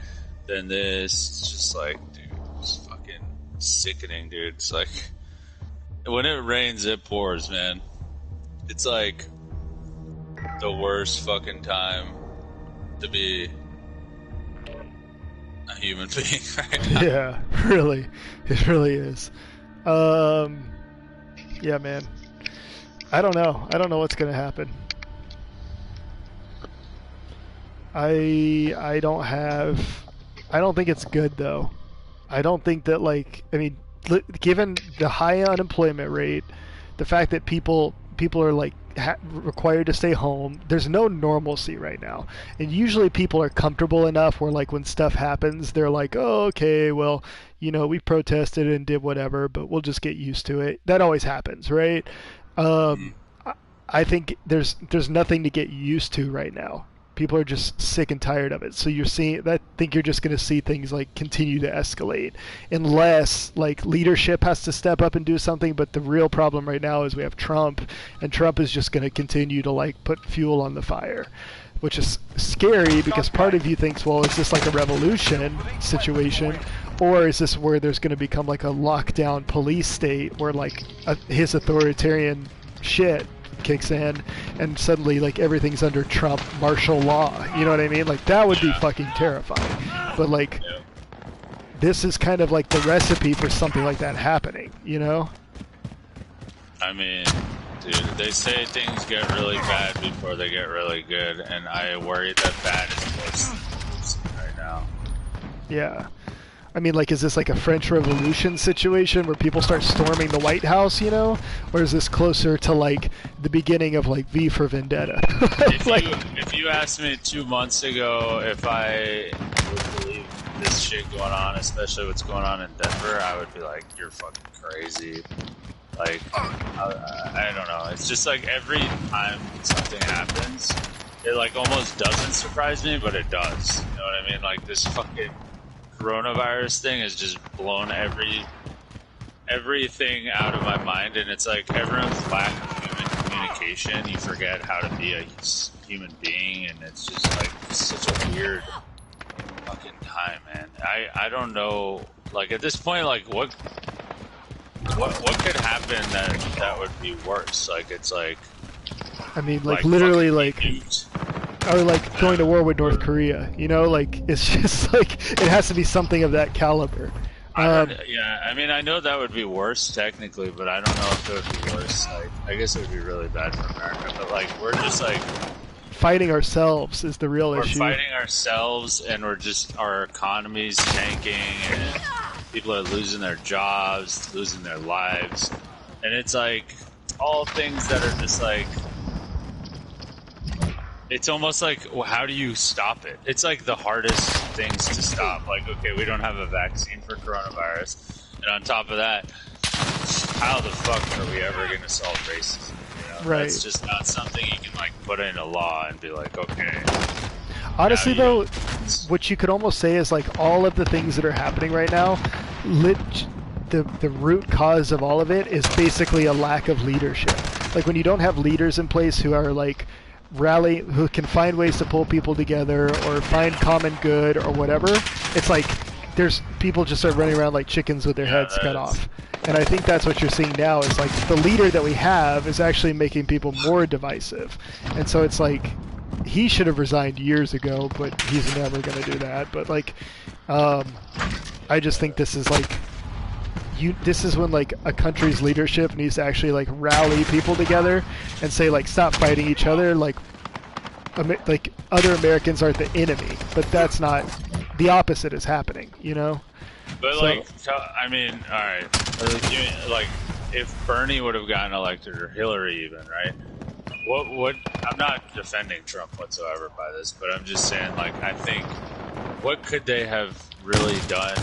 then this. It's just like, dude, it's fucking sickening, dude. It's like when it rains, it pours, man. It's like the worst fucking time to be a human being right now. Yeah, really, it really is. Yeah, man. I don't know what's gonna happen. I don't think it's good though. I don't think that, like, I mean, given the high unemployment rate, the fact that people are like required to stay home, there's no normalcy right now. And usually people are comfortable enough where, like, when stuff happens, they're like, oh, okay, well, you know, we protested and did whatever, but we'll just get used to it. That always happens, right? I think there's nothing to get used to right now. People are just sick and tired of it. So I think you're just going to see things like continue to escalate unless like leadership has to step up and do something. But the real problem right now is we have Trump, and Trump is just going to continue to like put fuel on the fire, which is scary because part of you thinks, well, is this like a revolution situation, or is this where there's going to become like a lockdown police state where like his authoritarian shit kicks in and suddenly like everything's under Trump martial law, you know what I mean? Like that would be fucking terrifying. But like this is kind of like the recipe for something like that happening, you know? I mean, dude, they say things get really bad before they get really good, and I worry that bad is worse right now. Yeah. I mean, like, is this like a French Revolution situation where people start storming the White House, you know? Or is this closer to, like, the beginning of, like, V for Vendetta? If you asked me 2 months ago if I would believe this shit going on, especially what's going on in Denver, I would be like, you're fucking crazy. Like, I don't know. It's just like every time something happens, it, like, almost doesn't surprise me, but it does. You know what I mean? Like, this fucking coronavirus thing has just blown everything out of my mind, and it's like everyone's lack of human communication. You forget how to be a human being, and it's just like such a weird fucking time, man. I don't know. Like at this point, like what could happen that would be worse? Like it's like. I mean, like literally, like. Or like going to war with North Korea, you know, like it's just like it has to be something of that caliber. Yeah, I mean, I know that would be worse technically, but I don't know if it would be worse. Like, I guess it would be really bad for America, but like we're just like fighting ourselves is the real issue. We're fighting ourselves, and we're just our economy's tanking, and people are losing their jobs, losing their lives, and it's like all things that are just like. It's almost like, well, how do you stop it? It's like the hardest things to stop. Like, okay, we don't have a vaccine for coronavirus. And on top of that, how the fuck are we ever going to solve racism? You know? Right. It's just not something you can, like, put in a law and be like, okay. Honestly, though, what you could almost say is, like, all of the things that are happening right now, the root cause of all of it is basically a lack of leadership. Like, when you don't have leaders in place who are, like, who can find ways to pull people together or find common good or whatever, it's like there's people just are running around like chickens with their heads cut off. And I think that's what you're seeing now is like the leader that we have is actually making people more divisive. And so it's like he should have resigned years ago, but he's never going to do that. But like I just think this is like this is when like a country's leadership needs to actually like rally people together and say like stop fighting each other, like other Americans aren't the enemy, but that's not the opposite is happening, you know. But like I mean, all right, like if Bernie would have gotten elected or Hillary even, right? What I'm not defending Trump whatsoever by this, but I'm just saying like I think what could they have really done?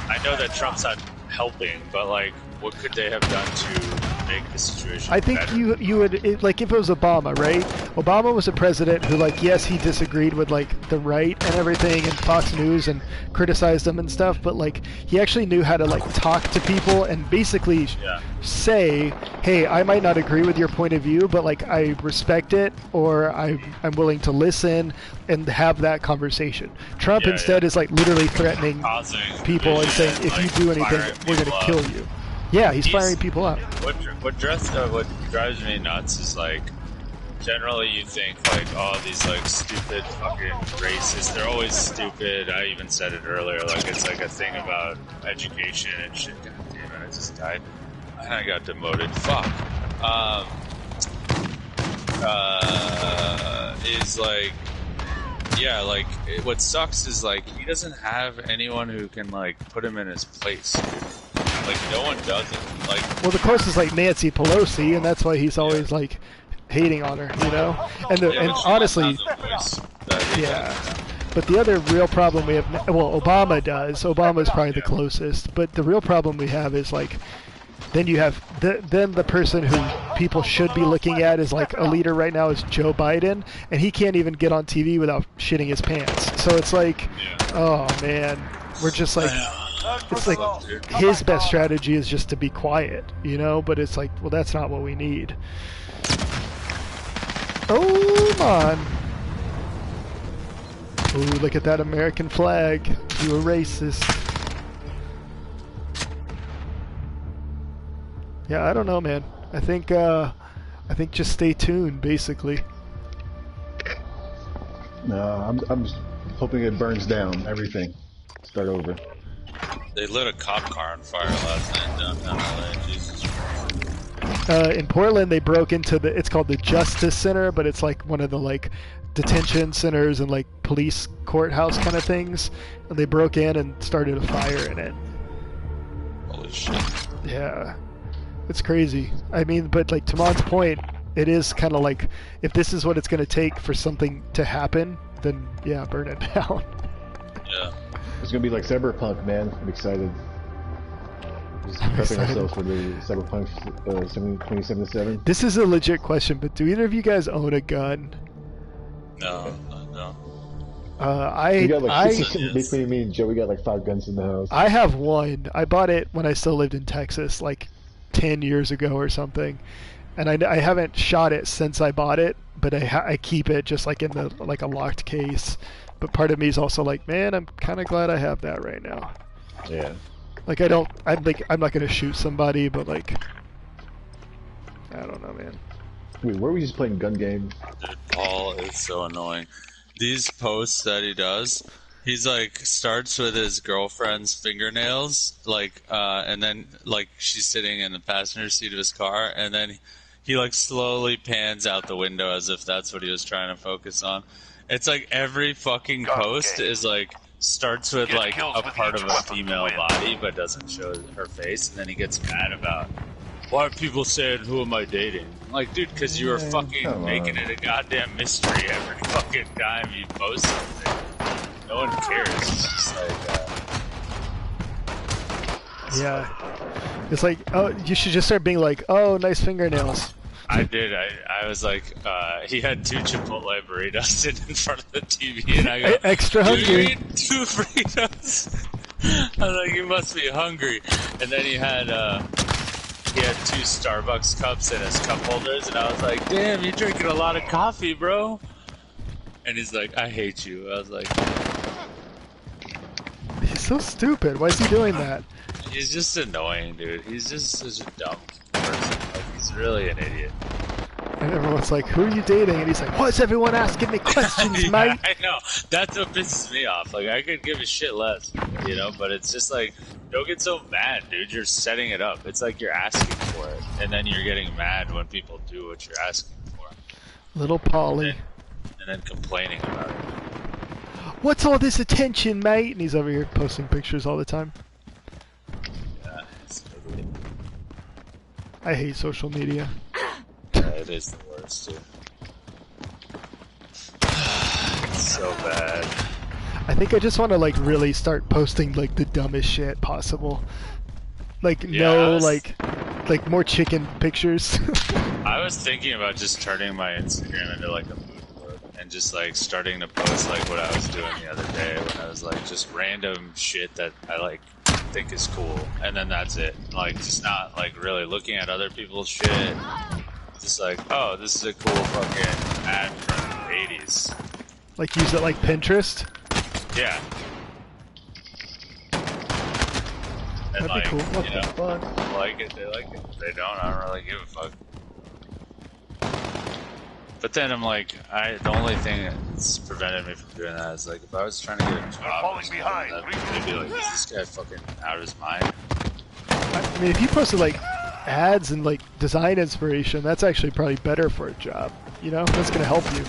I know that Trump's not helping, but like, what could they have done to make the situation I think better? you would, like, if it was Obama, right? Obama was a president who, like, yes, he disagreed with, like, the right and everything and Fox News and criticized them and stuff, but, like, he actually knew how to, like, talk to people and basically say, hey, I might not agree with your point of view, but, like, I respect it, or I'm willing to listen and have that conversation. Trump instead is, like, literally threatening people and saying, if you do anything, we're going to kill you. Yeah, he's firing people up. What drives me nuts is like, generally you think like, oh, these like stupid fucking racists, they're always stupid. I even said it earlier, like it's like a thing about education and shit. God damn it, I just died. And I got demoted. Fuck. Is like, Yeah, like what sucks is like he doesn't have anyone who can like put him in his place. Like no one does it. Like, well, the closest is like Nancy Pelosi, and that's why he's always like hating on her, you know. And and honestly, yeah. But the other real problem we have, well, Obama does. Obama's probably the closest. But the real problem we have is like, then you have then the person who people should be looking at is like a leader right now is Joe Biden, and he can't even get on TV without shitting his pants. So it's like, oh man, we're just like, it's like his best strategy is just to be quiet, you know. But it's like, well, that's not what we need. Oh man. Ooh, look at that American flag. You a racist. Yeah, I don't know, man. I think just stay tuned, basically. No, I'm just hoping it burns down everything. Start over. They lit a cop car on fire last night in downtown LA. Jesus Christ. In Portland, they broke into it's called the Justice Center, but it's like one of the like detention centers and like police courthouse kind of things. And they broke in and started a fire in it. Holy shit. Yeah. It's crazy. I mean, but like Tamon's point, it is kind of like, if this is what it's going to take for something to happen, then yeah, burn it down. Yeah. It's going to be like Cyberpunk, man. I'm excited. Just prepping ourselves for the Cyberpunk 2077. This is a legit question, but do either of you guys own a gun? No. We got like between me and Joe, we got like 5 guns in the house. I have one. I bought it when I still lived in Texas, like 10 years ago or something, and I haven't shot it since I bought it, but I keep it just like in the like a locked case. But part of me is also like, man, I'm kind of glad I have that right now. Yeah. Like I'm not gonna shoot somebody, but like, I don't know, man. Wait, were we just playing gun games? Dude, Paul is so annoying. These posts that he does, he's like starts with his girlfriend's fingernails, like, and then like she's sitting in the passenger seat of his car, and then he like slowly pans out the window as if that's what he was trying to focus on. It's like every fucking post is like starts with like a part of a female body but doesn't show her face, and then he gets mad about why are people saying who am I dating? I'm like, dude, because you were fucking making it a goddamn mystery every fucking time you post something. No one cares. It's just like, It's like, oh, you should just start being like, oh, nice fingernails. I did. I was like, he had 2 Chipotle burritos sitting in front of the TV, and I go, extra hungry. You eat 2 burritos? I was like, you must be hungry. And then he had 2 Starbucks cups in his cup holders, and I was like, damn, you're drinking a lot of coffee, bro. And he's like, I hate you. I was like, he's so stupid. Why is he doing that? He's just annoying, dude. He's just such a dumb person. Like, he's really an idiot. And everyone's like, who are you dating? And he's like, what's everyone asking me questions, yeah, mate? I know. That's what pisses me off. Like, I could give a shit less, you know? But it's just like, don't get so mad, dude. You're setting it up. It's like you're asking for it. And then you're getting mad when people do what you're asking for. Little Polly. And then complaining about it. What's all this attention, mate? And he's over here posting pictures all the time. Yeah, it's ugly. I hate social media. Yeah, it is the worst, dude. It's so bad. I think I just want to like really start posting like the dumbest shit possible. Like like more chicken pictures. I was thinking about just turning my Instagram into like a mood board and just like starting to post like what I was doing the other day when I was like just random shit that I like think is cool, and then that's it. Like just not like really looking at other people's shit. Just like, oh, this is a cool fucking ad from the 80s. Like use it like Pinterest? Yeah. And That'd like, be cool. What you the know, fuck? people like it, they like it. If they don't, I don't really give a fuck. But then I'm like, the only thing that's prevented me from doing that is like, if I was trying to get a job, or something, they'd be like, is this guy fucking out of his mind? I mean, if you posted like ads and like design inspiration, that's actually probably better for a job. You know, that's gonna help you.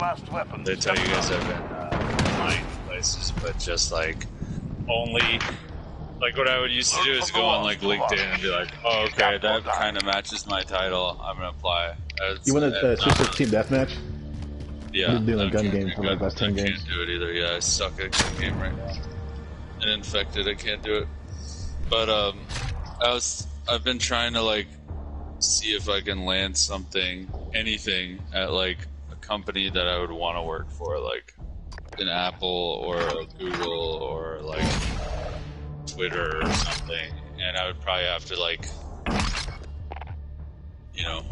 last weapon. They tell you guys I've been flying places, but just like only like what I would used to do is go on like LinkedIn and be like, oh, okay, that kind of matches my title. I'm gonna apply. You want to switch to team deathmatch? Yeah, I've been doing a gun game for like last 10 games. I can't do it either. Yeah, I suck at gun game right now. And infected, I can't do it. But I've been trying to like see if I can land something, anything at like a company that I would want to work for, like an Apple or a Google or like Twitter or something. And I would probably have to like, you know,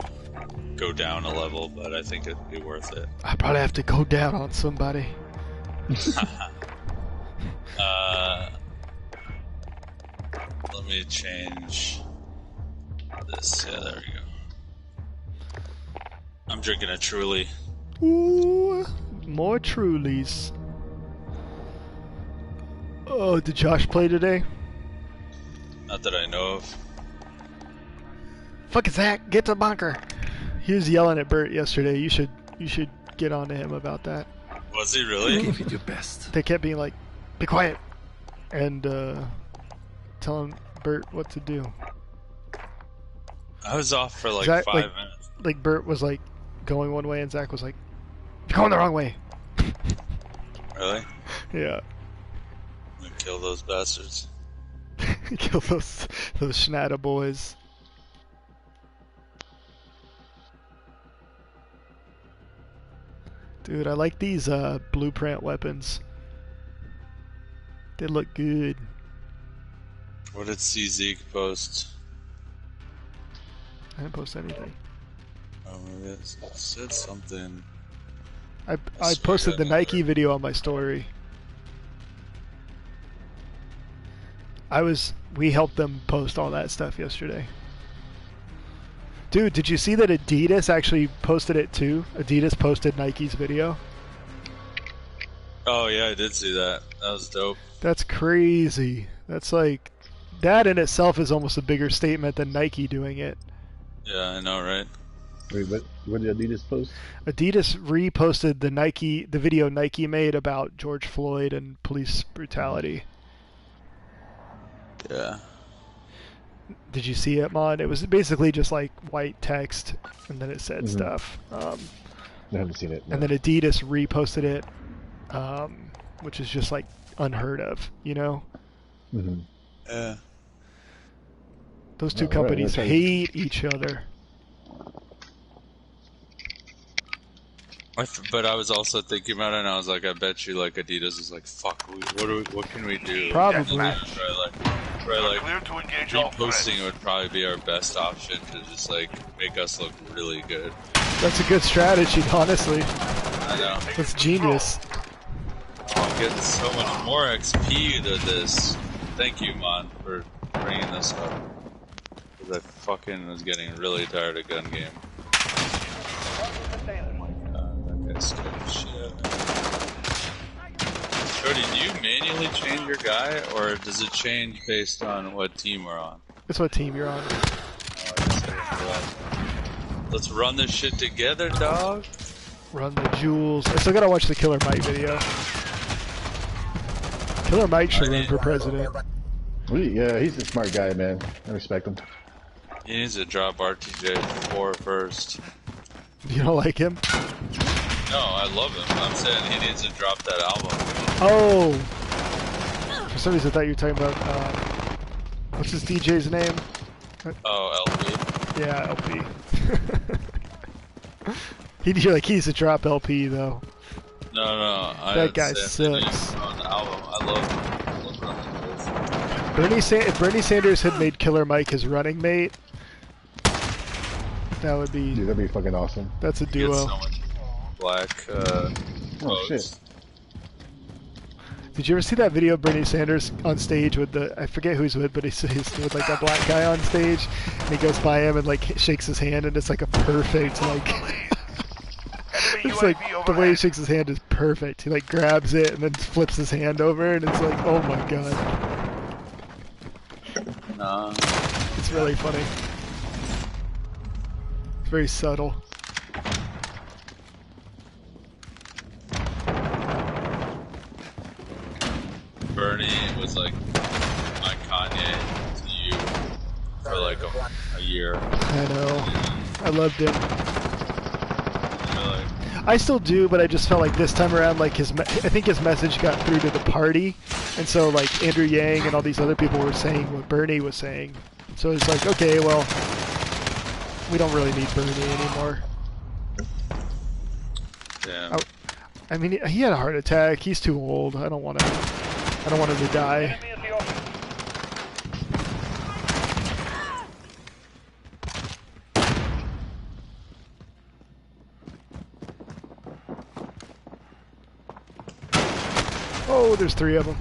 go down a level, but I think it'd be worth it. I probably have to go down on somebody. Let me change this. Yeah, there we go. I'm drinking a Truly. Ooh, more Trulies. Oh, did Josh play today? Not that I know of. Fucking Zach, get to the bunker. He was yelling at Bert yesterday. You should get on to him about that. Was he really? Give it your best. They kept being like, be quiet, and telling Bert what to do. I was off for like Zach, 5 minutes. Like Bert was like going one way, and Zach was like, you're going the wrong way. Really? Yeah. I'm gonna kill those bastards. Kill those schnatter boys. Dude, I like these blueprint weapons. They look good. What did Zeke post? I didn't post anything. Oh, it said something. I posted the Nike video on my story. We helped them post all that stuff yesterday. Dude, did you see that Adidas actually posted it too? Adidas posted Nike's video. Oh yeah, I did see that. That was dope. That's crazy. That's like, that in itself is almost a bigger statement than Nike doing it. Yeah, I know, right? Wait, what did Adidas post? Adidas reposted the video Nike made about George Floyd and police brutality. Yeah. Did you see it, Mon? It was basically just like white text, and then it said stuff. I haven't seen it. No. And then Adidas reposted it, which is just like unheard of, you know? Mm-hmm. Yeah. Those two companies hate each other. But I was also thinking about it, and I was like, I bet you like Adidas is like, fuck, what can we do? Probably. Reposting it would probably be our best option to just like make us look really good. That's a good strategy, honestly. I know. That's genius. Oh, I'm getting so much more XP to this. Thank you, Mon, for bringing this up. Because I fucking was getting really tired of gun game. That guy's scared of shit. Cody, do you manually change your guy, or does it change based on what team we're on? That's what team you're on. Let's run this shit together, dog. Run the jewels. I still gotta watch the Killer Mike video. Killer Mike should run for president. Yeah, he's a smart guy, man. I respect him. He needs to drop RTJ4 first. You don't like him? No, I love him. I'm saying he needs to drop that album. Oh! For some reason I thought you were talking about, what's his DJ's name? Oh, LP. Yeah, LP. He needs to drop LP though. No. That guy sucks. On the album. I love If Bernie Sanders had made Killer Mike his running mate, that would be... Dude, that'd be fucking awesome. That's a duo. So much black oh shit. Did you ever see that video of Bernie Sanders on stage with I forget who he's with, but he's with like a black guy on stage, and he goes by him and like shakes his hand, and it's like a perfect like... It's like, the way he shakes his hand is perfect. He like grabs it and then flips his hand over, and it's like, oh my god. No. It's really funny. It's very subtle. Bernie was like my Kanye to you for like a year. I know. I loved him. Really? I still do, but I just felt like this time around, like I think his message got through to the party, and so like Andrew Yang and all these other people were saying what Bernie was saying. So it's like, okay, well, we don't really need Bernie anymore. Damn. I mean, he had a heart attack. He's too old. I don't want him to die. Oh, there's 3 of them.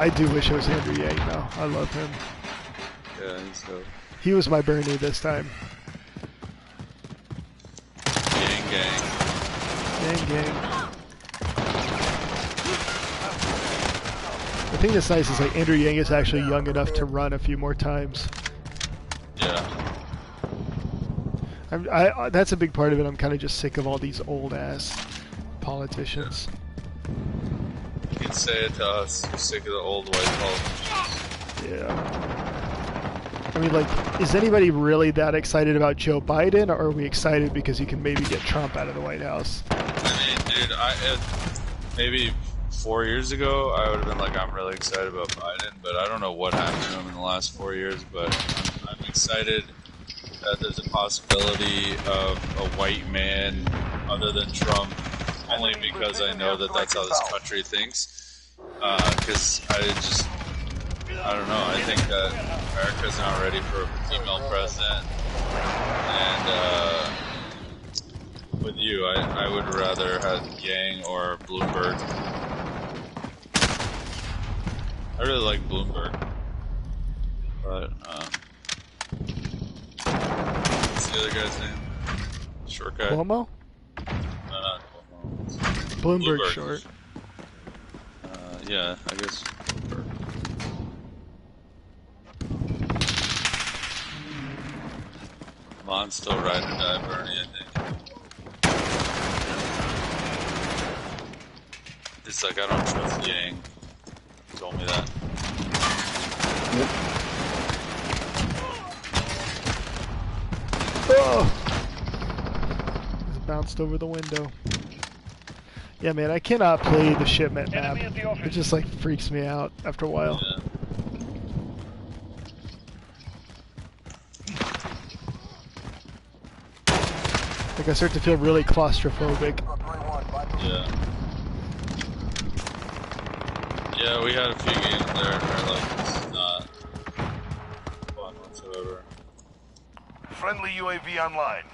I do wish it was Andrew Yang, though. I love him. Yeah, he's dope. He was my Bernie this time. Gang, gang. Gang, gang. The thing that's nice is like Andrew Yang is actually young enough to run a few more times. Yeah. That's a big part of it. I'm kind of just sick of all these old-ass politicians. You can say it to us. You're sick of the old white politicians. Yeah. I mean, like, is anybody really that excited about Joe Biden, or are we excited because he can maybe get Trump out of the White House? I mean, dude, maybe 4 years ago, I would have been like, I'm really excited about Biden, but I don't know what happened to him in the last 4 years, but I'm excited that there's a possibility of a white man other than Trump, only because I know that that's how this country thinks. Because I don't know, I think that America's not ready for a female president. And with you, I would rather have Yang or Bloomberg. I really like Bloomberg. But, what's the other guy's name? Short guy? Cuomo? No, not Cuomo. Bloomberg short. Yeah, I guess Bloomberg. Come on, still ride or die, Bernie, I think. It's like, I don't trust Yang. He told me that. Yep. Oh! It bounced over the window. Yeah, man, I cannot play the shipment map. It just, like, freaks me out after a while. Yeah. Like, I start to feel really claustrophobic. Yeah. Yeah, we had a few games there and we're like, this is not fun whatsoever. Friendly UAV online.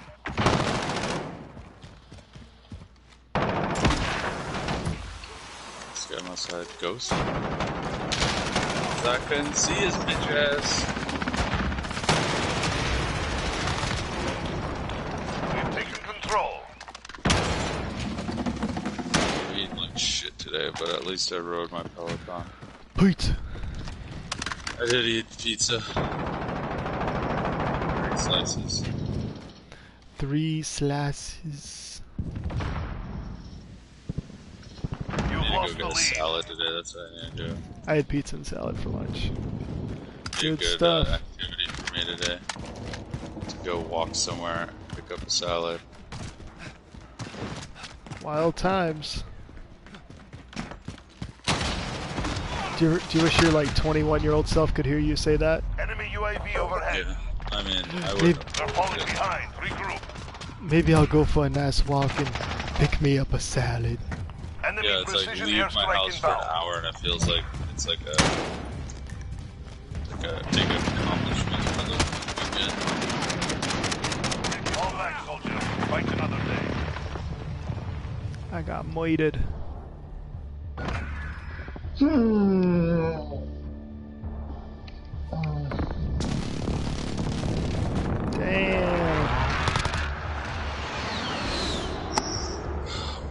This guy must have had ghosts. I couldn't see his bitch ass. We've taken control. I'm eating like shit today, but at least I rode my Peloton. Pizza. I did eat pizza. 3 slices. 3 slices. You've I need lost to the go get a lead. salad today, that's what I need to do. I had pizza and salad for lunch. Be a Good good stuff. activity for me today. To go walk somewhere, pick up a salad. Wild times. Do you wish your like 21-year-old self could hear you say that? Enemy UAV overhead. Yeah, I mean, I Maybe- would. They're falling behind. Regroup. Maybe I'll go for a nice walk and pick me up a salad. Enemy Yeah, it's like precision leave my airstrike house for an inbound. hour, and it feels like it's like a big accomplishment for the weekend. Fall back, soldier. Fight another day. I got moited. Damn.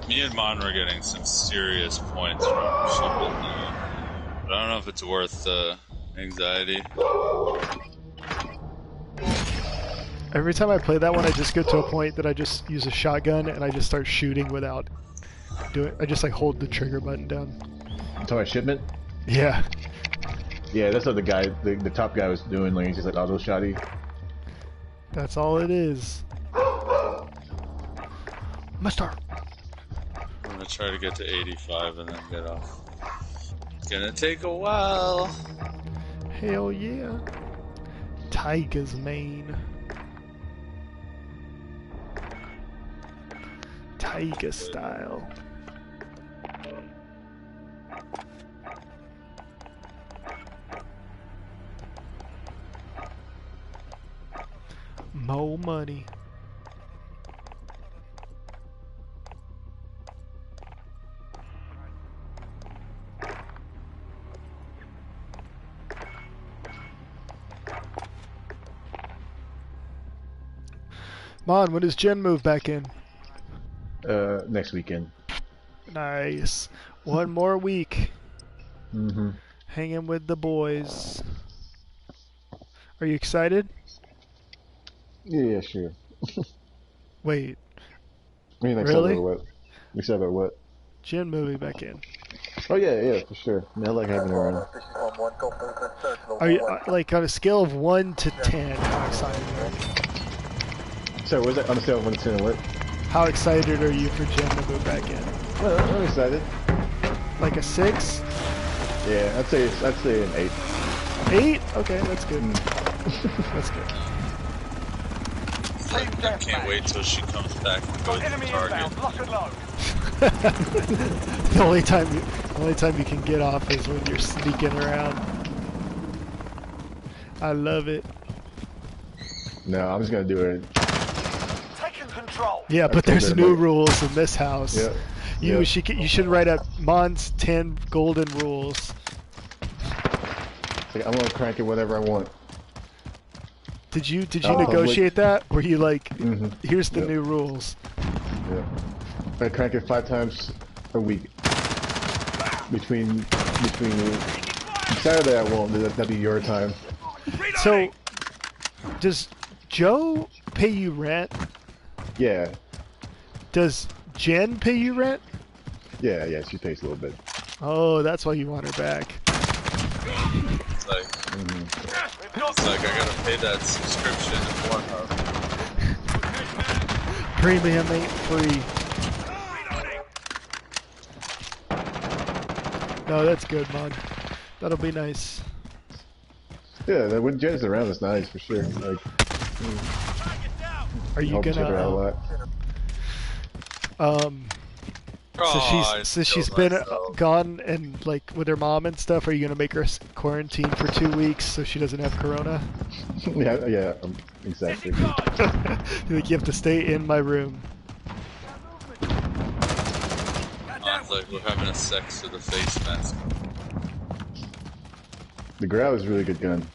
Me and Mon were getting some serious points from shipment now. But I don't know if it's worth the anxiety. Every time I play that one, I just get to a point that I just use a shotgun and I just start shooting without doing. I just like hold the trigger button down. You talking about shipment? Yeah. Yeah, that's what the guy, the top guy was doing. Like he's just like auto shotty. That's all it is. Mister. I'm gonna try to get to 85 and then get off. It's gonna take a while. Hell yeah. Tiger's mane. Tiger style. More money. Mon, when does Jen move back in? Next weekend. Nice. One more week. Mm-hmm. Hanging with the boys. Are you excited? Yeah, sure. Wait. I mean, Really? excited or what? Excited or what? Jen moving back in. Oh yeah, for sure. I mean, I like having her around. Are you like on a scale of 1 to 10? How excited are you? So, what's that on the scale of 1 to 10? What? How excited are you for Jen to move back in? Well, I'm excited. Like a 6? Yeah, I'd say an 8. 8? Okay, that's good. That's good. I can't wait till she comes back and goes to Target. The only time you can get off is when you're sneaking around. I love it. No, I'm just gonna do it. Taking control. Yeah, but there's new rules in this house. Yeah. You should write up Mon's 10 golden rules. Like, I'm gonna crank it whenever I want. Did you negotiate that? Were you like, here's the Yep. new rules? Yeah. I crank it 5 times a week. Between Saturday I won't. That'd be your time. So, does Joe pay you rent? Yeah. Does Jen pay you rent? Yeah. She pays a little bit. Oh, that's why you want her back. It's like, it's like I gotta pay that subscription to Pornhub. Premium ain't free. No, that's good, Mon. That'll be nice. Yeah, when Jen's around, it's nice for sure. Like, are you help each other out a gonna? lot. So she's been gone and like with her mom and stuff. Are you gonna make her quarantine for 2 weeks so she doesn't have corona? yeah, exactly. Like you have to stay in my room. It's like we're having a sex to the face mask. The Grau is a really good gun.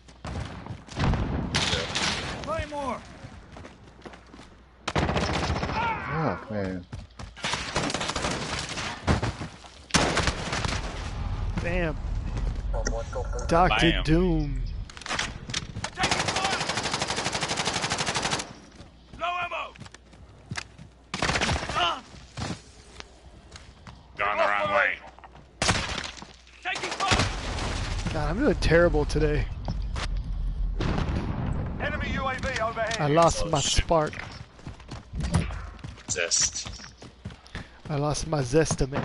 Play more. Oh man. Damn. Dr. Bam. Doom. No ammo. Gone the wrong way. Taking fire. God, I'm doing terrible today. Enemy UAV overhead. I lost Oh, my shit. spark. Zest. I lost my zestimate.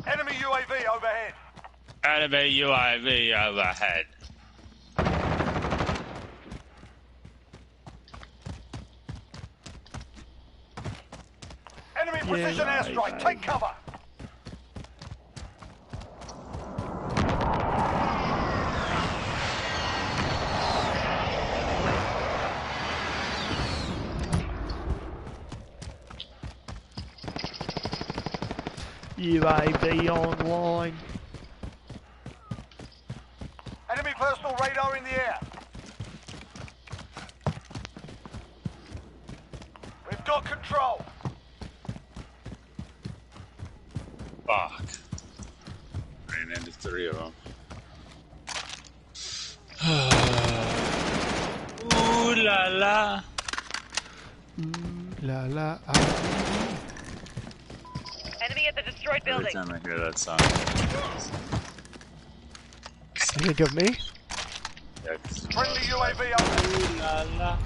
Enemy UAV overhead. Enemy UAV overhead. Enemy precision right, airstrike. right. Take cover. UAV online. Enemy personal radar in the air. We've got control. Fuck. Ran into 3 of them. la la. Ooh la la. Enemy at the destroyed building. Every time I hear that song. You think of me? Yeah, Friendly UAV over. la la.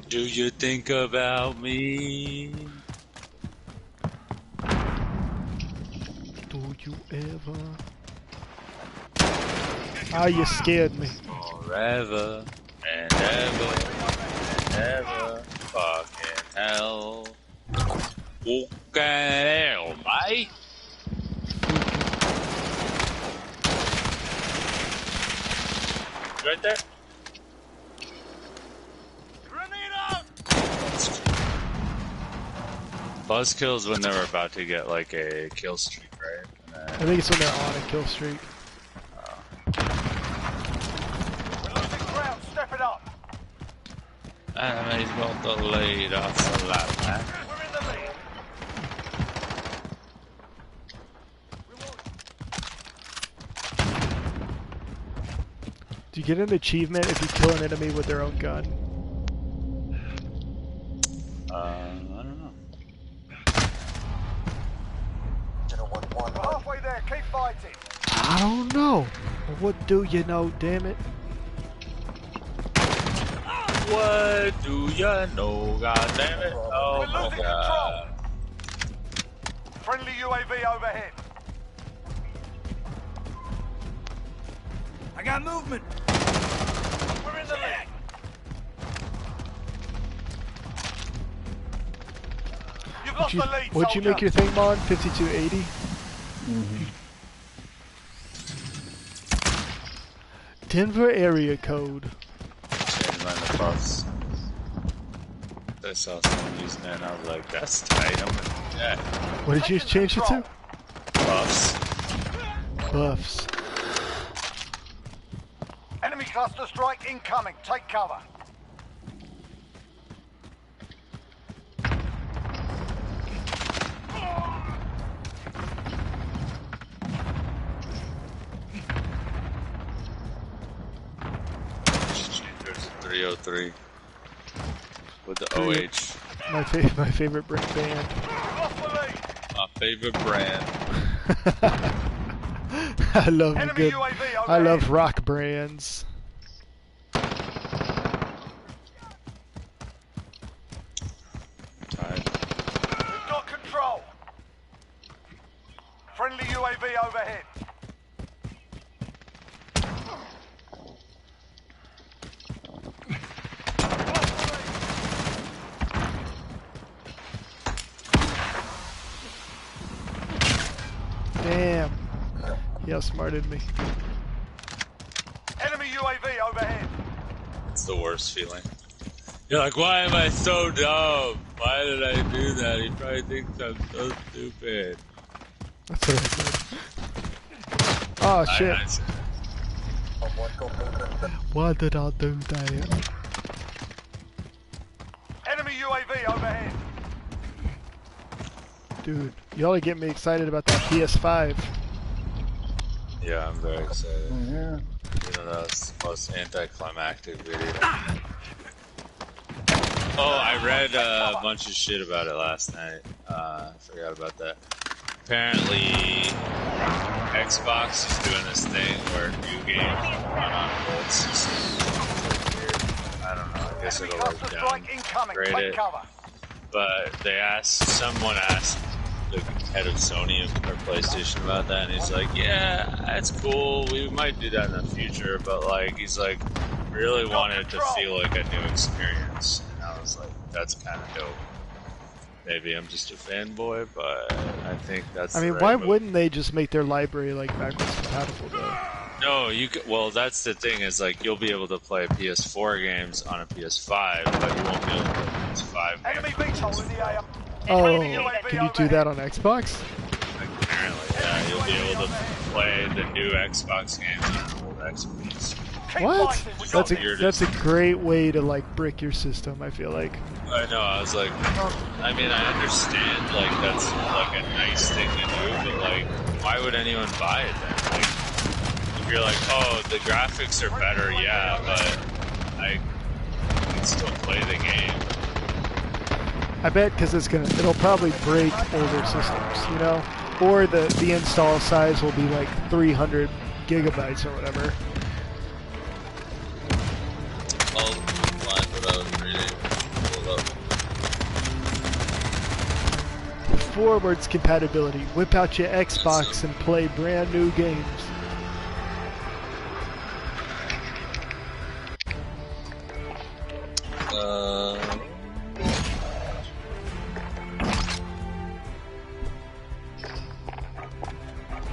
Do you think about me? Do you ever? Ah, you scared me. Forever and ever and ever. Fucking hell. Fucking hell, mate. Right there. Buzz kills when they were about to get like a kill streak, right? I think it's when they're on a kill streak. We're losing ground. Step it up. Enemy's got the lead off the lap, man. We're in the lead. Do you get an achievement if you kill an enemy with their own gun? I don't know. We're halfway there. Keep fighting. I don't know. What do you know, damn it? What do you know? God damn it! Oh We're my losing god! control. Friendly UAV overhead. I got movement. We're in the lead. You've lost the lead, What'd you make your thing, Mon? 5280? Mm-hmm. Denver area code. Change my buffs. I saw someone using that and I was like, that's tight, I'm gonna do that. What did you change it to? Buffs. Buffs. Enemy cluster strike incoming. Take cover. There's a 303 with the OH. My favorite band. Lost the lead. My favorite brand. I love Enemy good. UAV overhead. I love rock brands. Tight. We've got control. Friendly UAV overhead. Damn. He outsmarted me. Enemy UAV overhead. It's the worst feeling. You're like, why am I so dumb? Why did I do that? He probably thinks I'm so stupid. That's what I said. Oh shit. Why did I do that? Enemy UAV overhead. Dude, y'all are getting me excited about that PS5. Yeah, I'm very excited. Yeah. Even though it's the most anticlimactic video. Oh, I read a bunch of shit about it last night. I forgot about that. Apparently, Xbox is doing this thing where new games run on old systems. It's weird. I don't know. I guess Enemy it'll work cluster down. strike incoming. Grade Take it. cover. But someone asked the head of Sony or PlayStation about that, and he's like, yeah, that's cool, we might do that in the future, but like, he's like, really wanted it to feel like a new experience, and I was like, that's kind of dope. Maybe I'm just a fanboy, but I think that's I mean, the right why move. wouldn't they just make their library like backwards compatible though? No, you could, well, that's the thing, is like, you'll be able to play PS4 games on a PS5, but you won't be able to play PS5 Enemy games. VTOL in the AM. Oh, UAV can you do that on Xbox? Apparently, yeah, you'll be able to play the new Xbox games on an old Xbox. Keep What? fighting. We got That's a great way to like brick your system, I feel like. I know, I was like, I mean, I understand, like, that's, like, a nice thing to do, but, like, why would anyone buy it then? Like, you're like, oh, the graphics are better, yeah, but I can still play the game. I bet because it'll probably break older systems, you know, or the install size will be like 300 gigabytes or whatever. I'll find what I was reading. Pull it up. Forwards compatibility. Whip out your Xbox and play brand new games.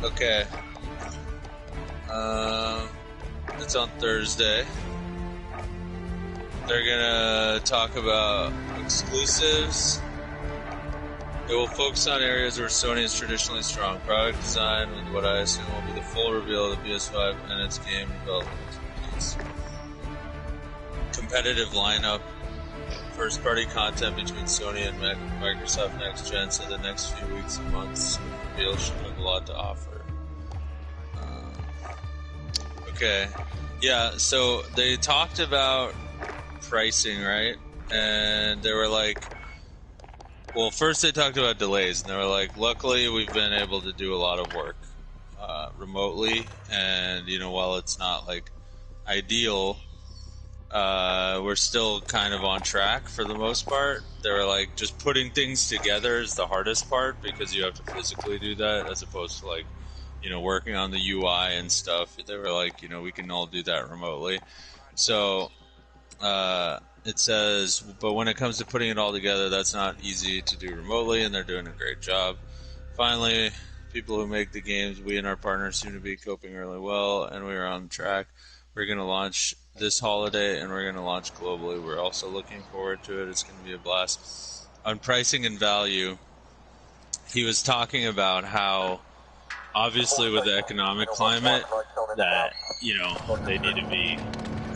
Okay. It's on Thursday. They're gonna talk about exclusives. It will focus on areas where Sony is traditionally strong. Product design with what I assume will be the full reveal of the PS5 and its game development expertise. Competitive lineup. First-party content between Sony and Microsoft Next Gen, so the next few weeks and months reveal should have a lot to offer. Okay. Yeah, so they talked about pricing, right? And they were like, well, first they talked about delays, and they were like, luckily we've been able to do a lot of work remotely, and, you know, while it's not, like, ideal, we're still kind of on track for the most part. They were like, just putting things together is the hardest part, because you have to physically do that, as opposed to, like, you know, working on the UI and stuff. They were like, you know, we can all do that remotely. So, it says, but when it comes to putting it all together, that's not easy to do remotely, and they're doing a great job. Finally, people who make the games, we and our partners seem to be coping really well, and we are on track. We're going to launch this holiday, and we're going to launch globally. We're also looking forward to it. It's going to be a blast. On pricing and value, he was talking about how, obviously with the economic climate, that, you know, they need to be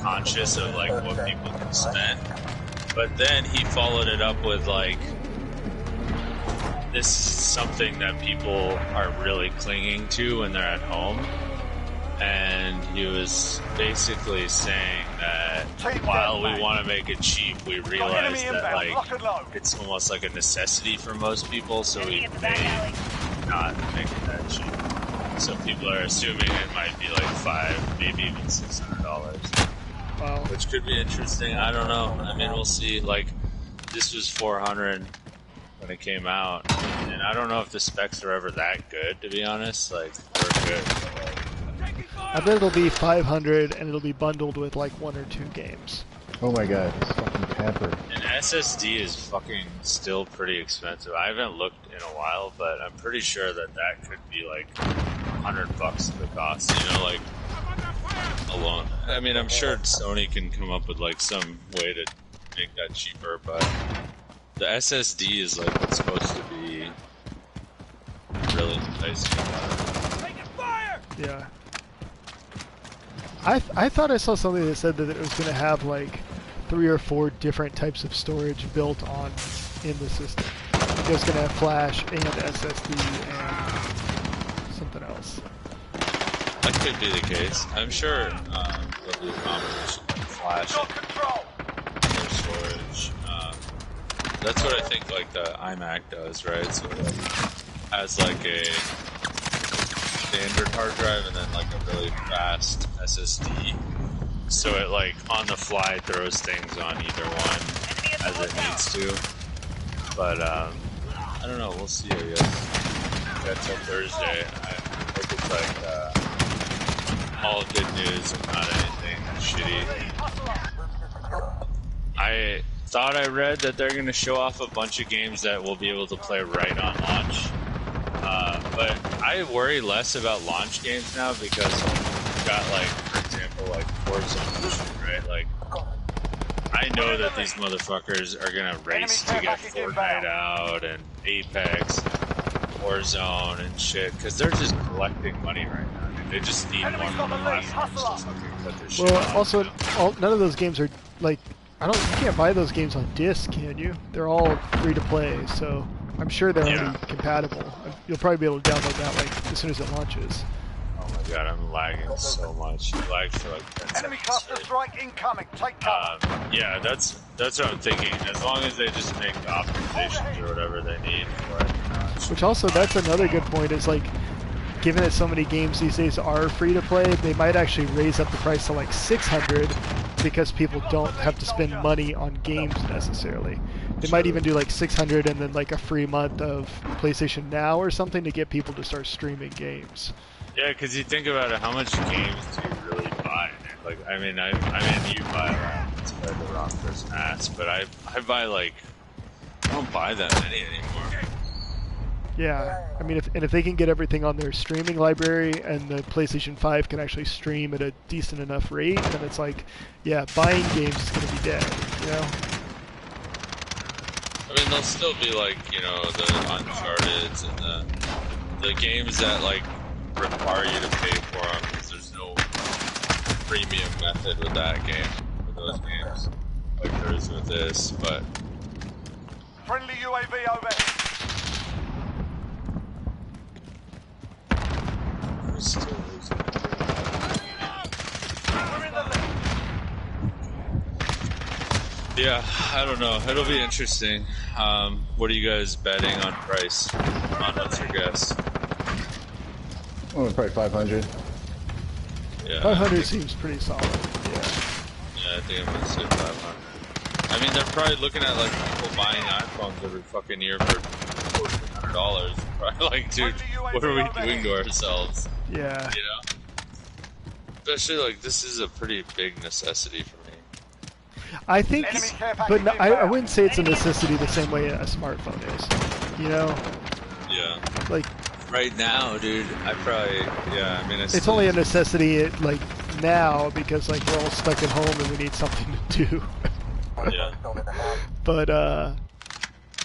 conscious of, like, what people can spend. But then he followed it up with, like, this is something that people are really clinging to when they're at home. And he was basically saying that while we want to make it cheap, we realize that, like, it's almost like a necessity for most people, so we may not make it that cheap. So people are assuming it might be like $500, maybe even $600. Wow. Which could be interesting. I don't know. I mean, we'll see. Like, this was $400 when it came out, and I don't know if the specs are ever that good, to be honest. Like, they're good. But, like, I bet it'll be $500 and it'll be bundled with like 1 or 2 games. Oh my god, it's fucking pampered. an SSD is fucking still pretty expensive. I haven't looked in a while, but I'm pretty sure that could be like $100 the cost, you know, like alone. I mean, I'm sure Sony can come up with like some way to make that cheaper, but the SSD is like what's supposed to be really enticing. Yeah. I thought I saw something that said that it was going to have like 3 or 4 different types of storage built on in the system. It was going to have flash and SSD and something else. That could be the case. I'm sure there'll be a combination of flash and storage. That's what I think like the iMac does, right? So it has like a standard hard drive and then like a really fast SSD. So it like on the fly throws things on either one as it needs to. But I don't know, we'll see, I guess. That's till Thursday. I hope it's like all good news and not anything shitty. I thought I read that they're going to show off a bunch of games that we'll be able to play right on launch. But I worry less about launch games now because we've got, like, for example, like Warzone, right? Like, I know that these motherfuckers are gonna race to get Fortnite out and Apex, Warzone and shit, because they're just collecting money right now. I mean, they just need more platforms to fucking put their shit on. Well, also, none of those games are, like, you can't buy those games on disc, can you? They're all free to play, so I'm sure they're already compatible. You'll probably be able to download that like as soon as it launches. god, I'm lagging so much. I lagged for like 10 Enemy seconds cluster straight. strike incoming. Take cover. Yeah, that's what I'm thinking. As long as they just make the optimizations or whatever they need for it. Which also, that's another good point, is like, given that so many games these days are free to play, they might actually raise up the price to like 600 because people don't have to spend money on games necessarily. They might even do like 600 and then like a free month of PlayStation Now or something to get people to start streaming games. Yeah, because you think about it, how much games do you really buy? Like, I mean, you buy a lot. It's like the wrong person asked, but I buy like, I don't buy that many anymore. Yeah, I mean, if they can get everything on their streaming library and the PlayStation 5 can actually stream at a decent enough rate, then it's like, yeah, buying games is going to be dead, you know? I mean, they'll still be like, you know, the Uncharted's and the games that like require you to pay for them because there's no premium method with that game, with those games, like there is with this, but... Friendly UAV overhead. We're still losing. We're in the lead. Yeah, I don't know. It'll be interesting. What are you guys betting on price? Come on, what's your guess? Oh, probably 500. Yeah, 500 seems pretty solid. Yeah, I think I'm gonna say 500. I mean, they're probably looking at like people buying iPhones every fucking year for $1,400. Probably like, dude, what are we doing to ourselves? Yeah. You know? Especially like this is a pretty big necessity for me. I think, but no, I wouldn't say it's a necessity the same way a smartphone is. You know? Yeah. Like right now, dude, I probably I mean it's only a necessity like now because like we're all stuck at home and we need something to do. Yeah. But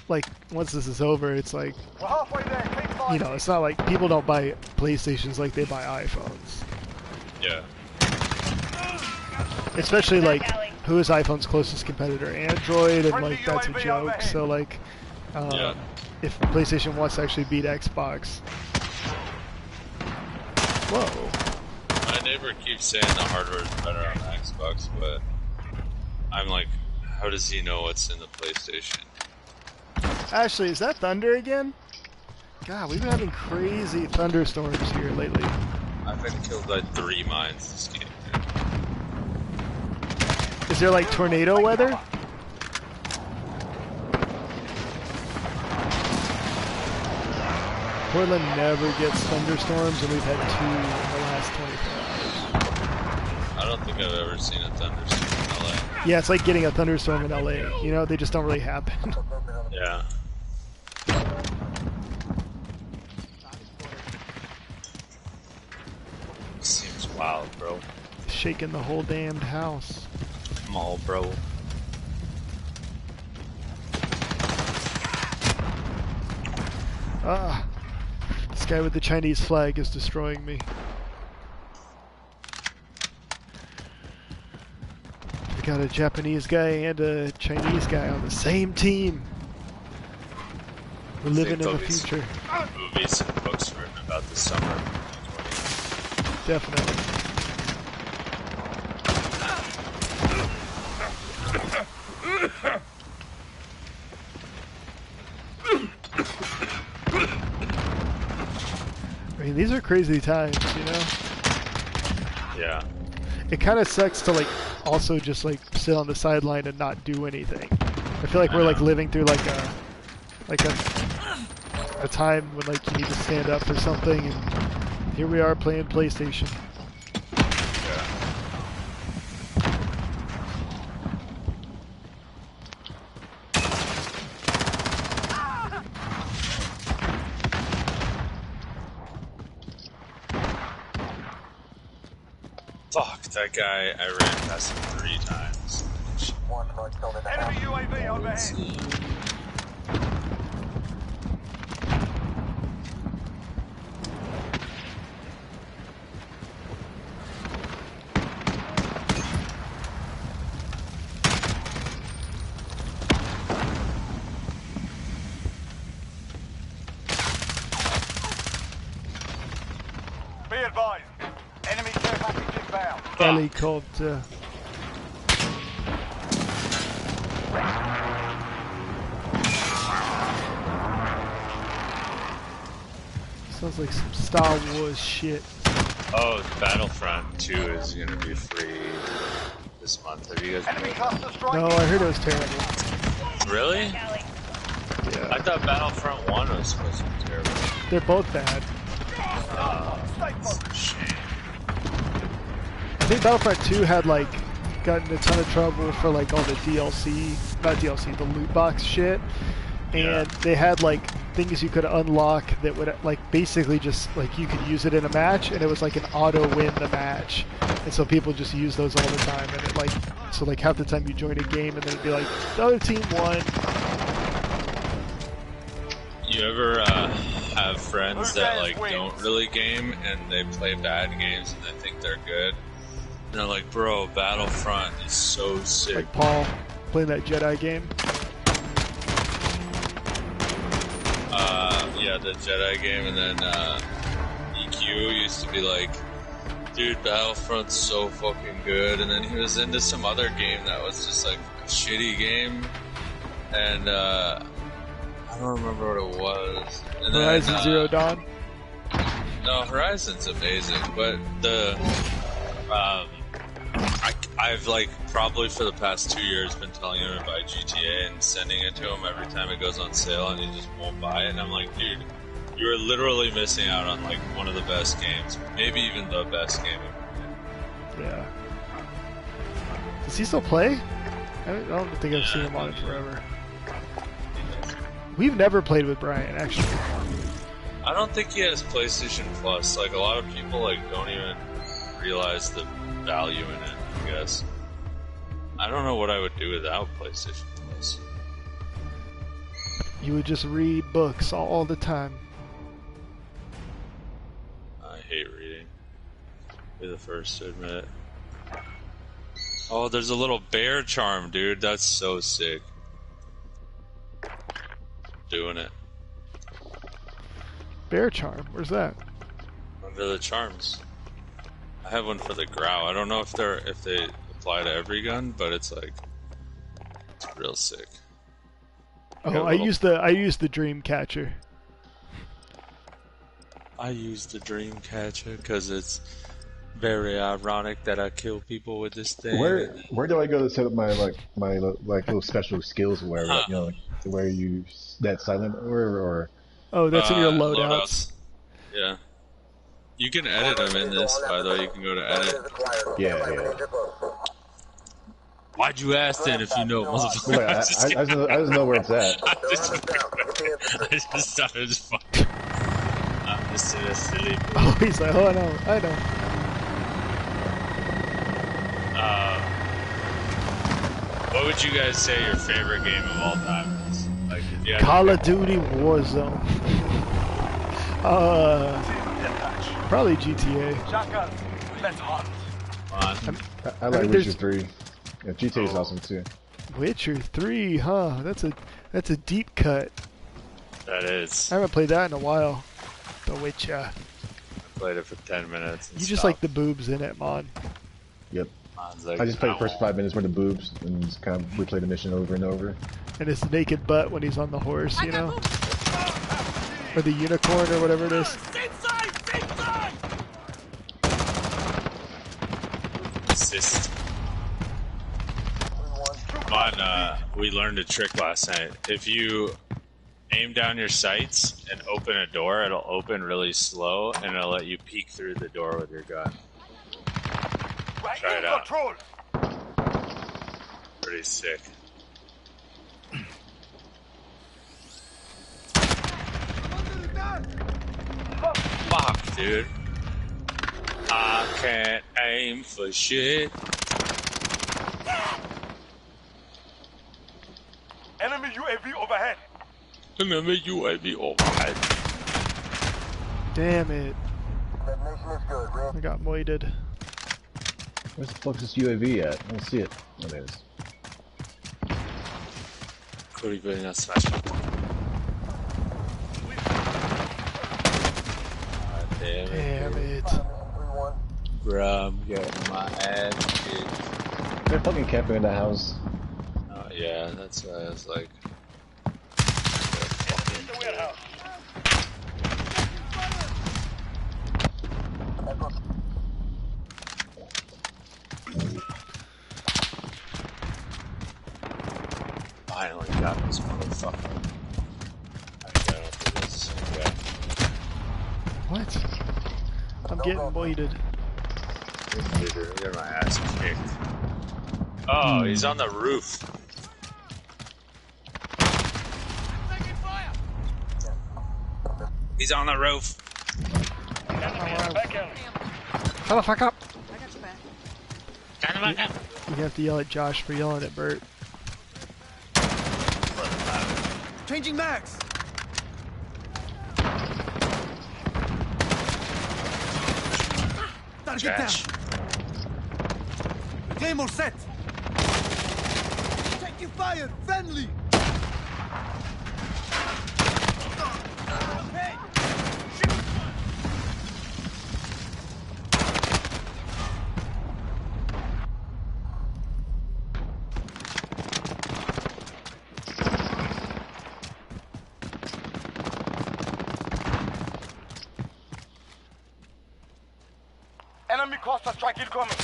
like once this is over, it's like We're halfway there. Keep fighting. you know, it's not like people don't buy PlayStations like they buy iPhones. Yeah. Especially like who is iPhone's closest competitor? Android, and like that's a joke. So like, if PlayStation wants to actually beat Xbox, whoa. My neighbor keeps saying the hardware is better on the Xbox, but I'm like, how does he know what's in the PlayStation? Ashley, is that thunder again? God, we've been having crazy thunderstorms here lately. I've been killed by 3 mines this game. Is there like tornado weather? Portland never gets thunderstorms, and we've had 2 in the last 24 hours. I don't think I've ever seen a thunderstorm in LA. Yeah, it's like getting a thunderstorm in LA. You know, they just don't really happen. Yeah. Seems wild, bro. Shaking the whole damned house. Come on, bro. Ah, this guy with the Chinese flag is destroying me. I got a Japanese guy and a Chinese guy on the same team. We're living in the future. Movies and books written about the summer. Definitely. I mean, these are crazy times, you know? Yeah. It kind of sucks to, like, also just, like, sit on the sideline and not do anything. I feel like we're, like, living through, like, a time when, like, you need to stand up for something, and here we are playing PlayStation. Fuck, that guy, I ran past him 3 times. Enemy UAV overhead. Be advised, Helicopter. Sounds like some Star Wars shit. Oh, Battlefront 2 is gonna be free this month. Have you guys played it? No, I heard it was terrible. Really? Yeah. I thought Battlefront 1 was supposed to be terrible. They're both bad. That's a shame. I think Battlefront 2 had like gotten a ton of trouble for like all the DLC, not DLC, the loot box shit. And they had like things you could unlock that would like basically just like you could use it in a match and it was like an auto win the match. And so people just use those all the time and it like so like half the time you join a game and then it'd be like the other team won. You ever have friends that like don't really game and they play bad games and they think they're good? And they're like, bro, Battlefront is so sick. Like Paul playing that Jedi game. Yeah, the Jedi game, and then EQ used to be like, dude, Battlefront's so fucking good, and then he was into some other game that was just like a shitty game, and I don't remember what it was. And Horizon then, Zero Dawn? No, Horizon's amazing, but the I've like probably for the past 2 years been telling him to buy GTA and sending it to him every time it goes on sale, and he just won't buy it. And I'm like, dude, you're literally missing out on like one of the best games, maybe even the best game ever. Yeah. Does he still play? I don't think I've seen him on it forever. We've never played with Brian, actually. I don't think he has PlayStation Plus. Like a lot of people like don't even realize the value in it, I guess. I don't know what I would do without PlayStation Plus. You would just read books all the time. I hate reading. Be the first to admit it. Oh, there's a little bear charm, dude. That's so sick. Doing it. Bear charm? Where's that? Under the charms. I have one for the Grow. I don't know if they apply to every gun, but it's like it's real sick. Oh, I use the dream catcher. I use the dream catcher because it's very ironic that I kill people with this thing. Where do I go to set up my little special skills or whatever? Huh. You know, like where you that silent or Oh, that's in your loadouts. Yeah. You can edit them in this, by the way. You can go to edit. Yeah. Why'd you ask then if you know, motherfucker? Wait, I just know where it's at. I just thought it was funny. I'm just a silly. Oh, he's like, oh, I know. What would you guys say your favorite game of all time is? Like, if you had Call of Duty Warzone. Probably GTA. Shotgun, let's hunt. I like Witcher 3. Yeah, GTA is awesome too. Witcher 3, huh? That's a deep cut. That is. I haven't played that in a while. The Witcher. I played it for 10 minutes. You just like the boobs in it, Mon. Yep. Like, I just played the first 5 minutes worth of boobs and just kind of replay the mission over and over. And his naked butt when he's on the horse, you know? Or the unicorn or whatever it is. Assist. We learned a trick last night. If you aim down your sights and open a door, it'll open really slow and it'll let you peek through the door with your gun. Try it out. Pretty sick. Fuck, dude. I can't aim for shit. Enemy UAV overhead. Enemy UAV overhead. Damn it. I got moited. Where's the fuck is this UAV at? I don't see it. Oh, there it is. Could have been a smash. Damn it. Bruh, I'm getting my ass kicked. They're fucking camping in the house. Oh, yeah, that's why I was like. In the warehouse. Finally got this motherfucker. I got up this. Okay. What? I'm getting voided. Get my ass kicked. Oh, he's on the roof. He's on the roof. Shut the fuck up! I got your back. Shut the fuck up. You have to yell at Josh for yelling at Bert. Changing mags. Target down. Trash. Claymore set. Taking fire. Friendly. Hey. Enemy cluster strike incoming.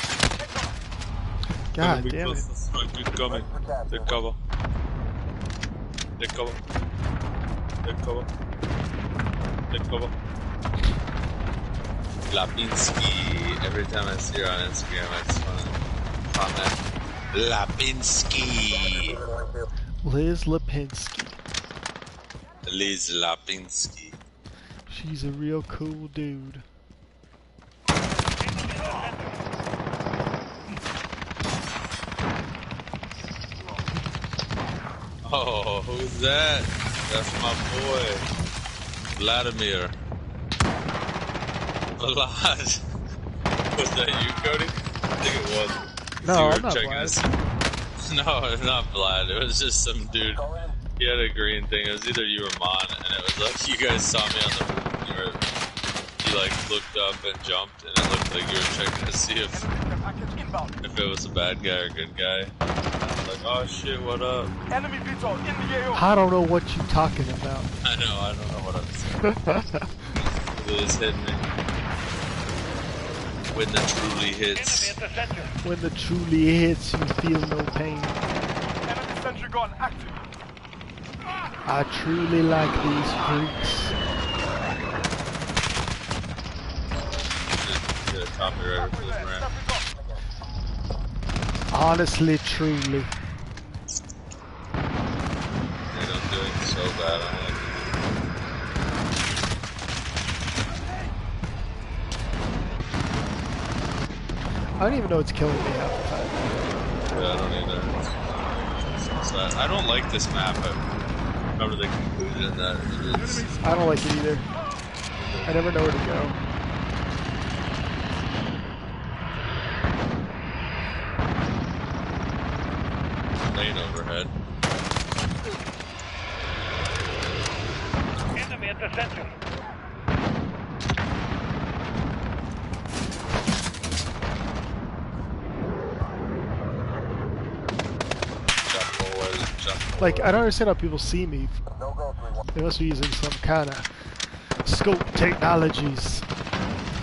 God damn it. Good coming. Good cover. Good cover. Good cover. Good cover. Lapinski. Every time I see her on Instagram, I just want to comment. Lapinski. Liz Lipinski. Liz Lapinski. She's a real cool dude. Oh, who's that? That's my boy, Vladimir. Vlad. Was that you, Cody? I think it was. No, You I'm not checking Vlad. us. No, it's not Vlad. It was just some dude. He had a green thing. It was either you or Mon, and it was like you guys saw me on the roof. You like looked up and jumped, and it looked like you were checking to see if it was a bad guy or a good guy. Like, oh shit, what up? Enemy veto in the AO. I don't know what you're talking about. I don't know what I'm saying. It is hitting me. When the truly hits. Enemy at the center. When the truly hits, you feel no pain. Enemy sentry gun active. I truly like these freaks. Get a copyright for this rant. Honestly, truly. I'm doing so bad. I like I don't even know what's killing me half the time. Yeah, I don't either. It's sad. I don't like this map. I remember they concluded in that it is. I don't like it either. I never know where to go. Lane overhead. Enemy at the center. Like, I don't understand how people see me. They must be using some kind of scope technologies.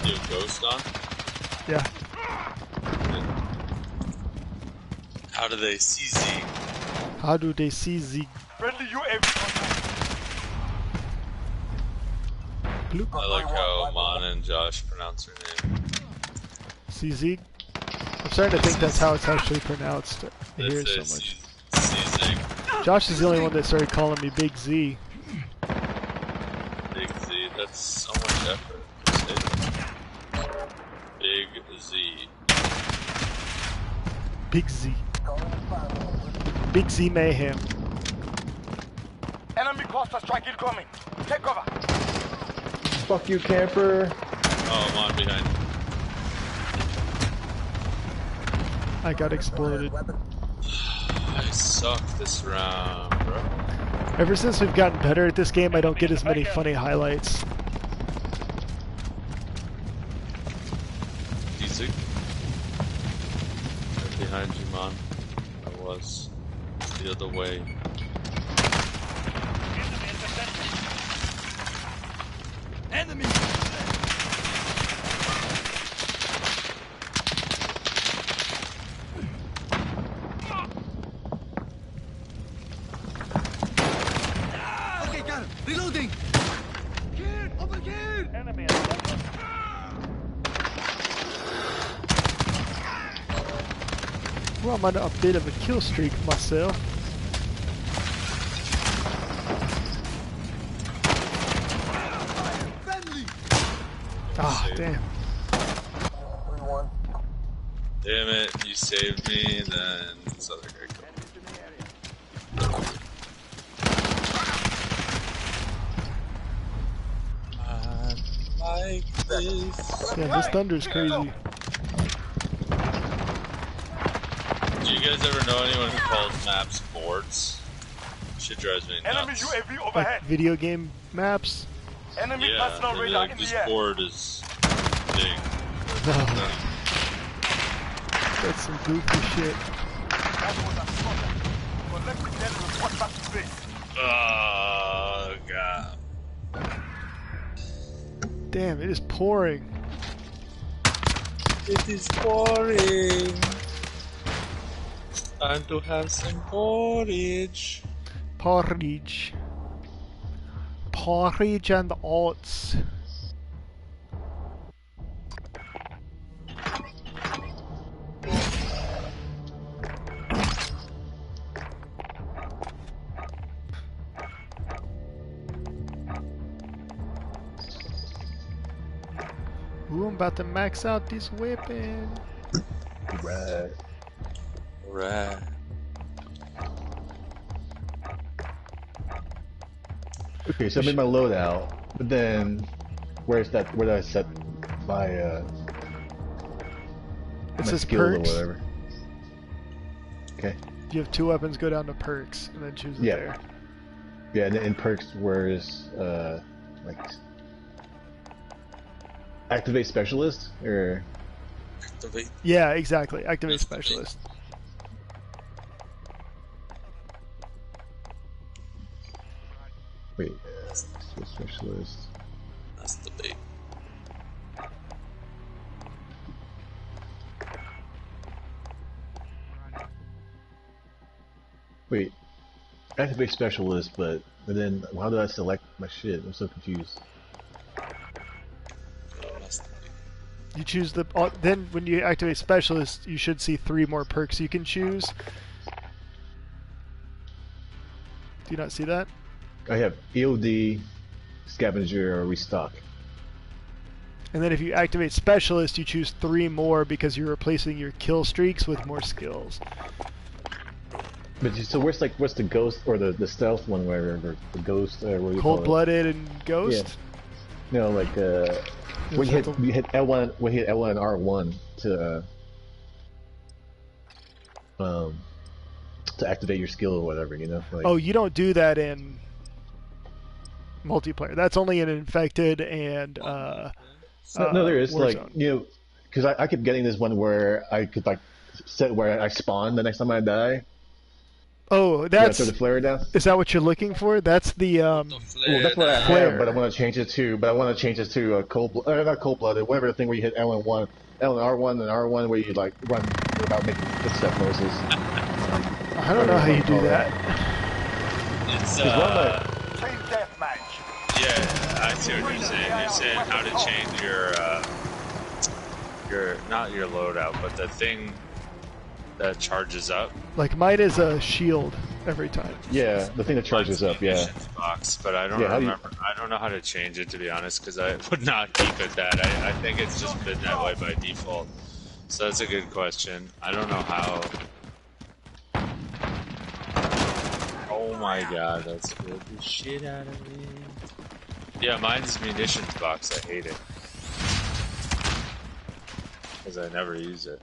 You have Ghost on? Yeah. How do they see Z? How do they see Z? Friendly UAV. Bloop. I like how Mon and Josh pronounce her name. CZ? I'm starting to think that's how it's actually pronounced. I hear it so much. C-Zig. Josh is the only one that started calling me Big Z. Big Z, that's so much effort to say that. Big Z. Big Z. Big Z Mayhem. Enemy cluster strike incoming. Take cover. Fuck you, camper. Oh, I'm on behind. I got exploded. I suck this round, bro. Ever since we've gotten better at this game, I don't get as many funny highlights. D-Zig. was. It's the other way. Enemy! Okay, got him. Reloading! Here! Over here! Enemy Well, I'm on a bit of a kill streak myself. Friendly! Ah, damn. Damn it, you saved me, and then this other guy killed me. Like this. Yeah, this thunder's crazy. Do you guys ever know anyone who calls maps boards? Shit drives me Enemy nuts. UAV Like overhead. video game maps. Enemy Yeah, personal they'd be radar like, in this the air. board is big. No, that's some goofy shit. That was a slaughter. Collect the dead and report back to base. Oh, God. Damn, it is pouring. It is boring. Time to have some porridge. Porridge. Porridge and oats. Ooh, I'm about to max out this weapon. Right. Right. Okay, so I made my loadout, but then where's that? Where did I set my It my says skill or perks. whatever? Okay. You have two weapons, go down to perks, and then choose it Yeah. there. Yeah, and in perks, where's like activate specialist or Activate. Yeah, exactly. Activate specialist. wait, activate specialist. That's the bait. Wait, activate specialist, but then how do I select my shit? I'm so confused. That's the bait. You choose the then when you activate specialist, you should see 3 more perks you can choose. Do you not see that? I have EOD, scavenger, or restock. And then if you activate specialist, you choose 3 more because you're replacing your kill streaks with more skills. But so where's the ghost or the stealth one, whatever, the ghost, what do you call it? Cold-blooded and ghost. No, like when you hit L1, when you hit L1 and R1 to activate your skill or whatever, you know. Like, Oh, you don't do that in multiplayer. That's only in infected and no, there is like Warzone. because I kept getting this one where I could like set where I spawn the next time I die. Oh, Yeah, that's throw the flare down. is that what you're looking for? That's the Well, that's what I Flare. have, but I want to change it to. But I want to change it to a not cold-blooded, whatever the thing where you hit L and R1 and R1 where you like run without making footstep noises. I don't know how you do that. It's There's one that Team deathmatch. yeah, I see what you're saying. You're saying how to change your not your loadout, but the thing that charges up. Like mine is a shield every time. yeah, the thing that charges up, yeah. Munitions box, but I don't Yeah, how do you- remember. I don't know how to change it, to be honest, because I would not keep it that. I think it's just been that way by default. So that's a good question. I don't know how. Oh my god, that scared the shit out of me. Yeah, mine's munitions box. I hate it because I never use it.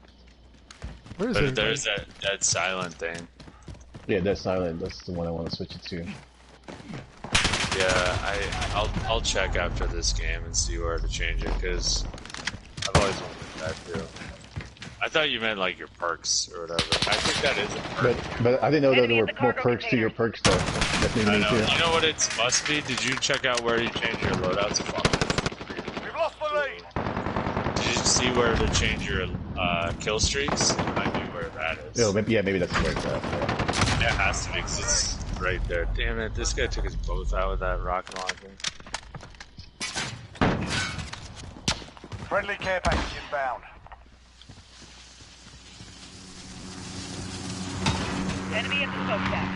Where is But it? there's that silent thing. Yeah, that's silent. That's the one I want to switch it to. Yeah, I'll check after this game and see where to change it because I've always wanted that too. I thought you meant like your perks or whatever. I think that is a perk. But I didn't know that there were more perks to your perks though. That's new to me too. You know what it must be? Did you check out where you change your loadouts? We've lost the lead. Did you see where to change your kill streaks? It might be where that is. Oh, maybe, yeah, maybe that's where it's at. Yeah. It has to be because it's right there. Damn it, this guy took us both out with that rocket launcher. Friendly care package inbound. Enemy at the smokestack.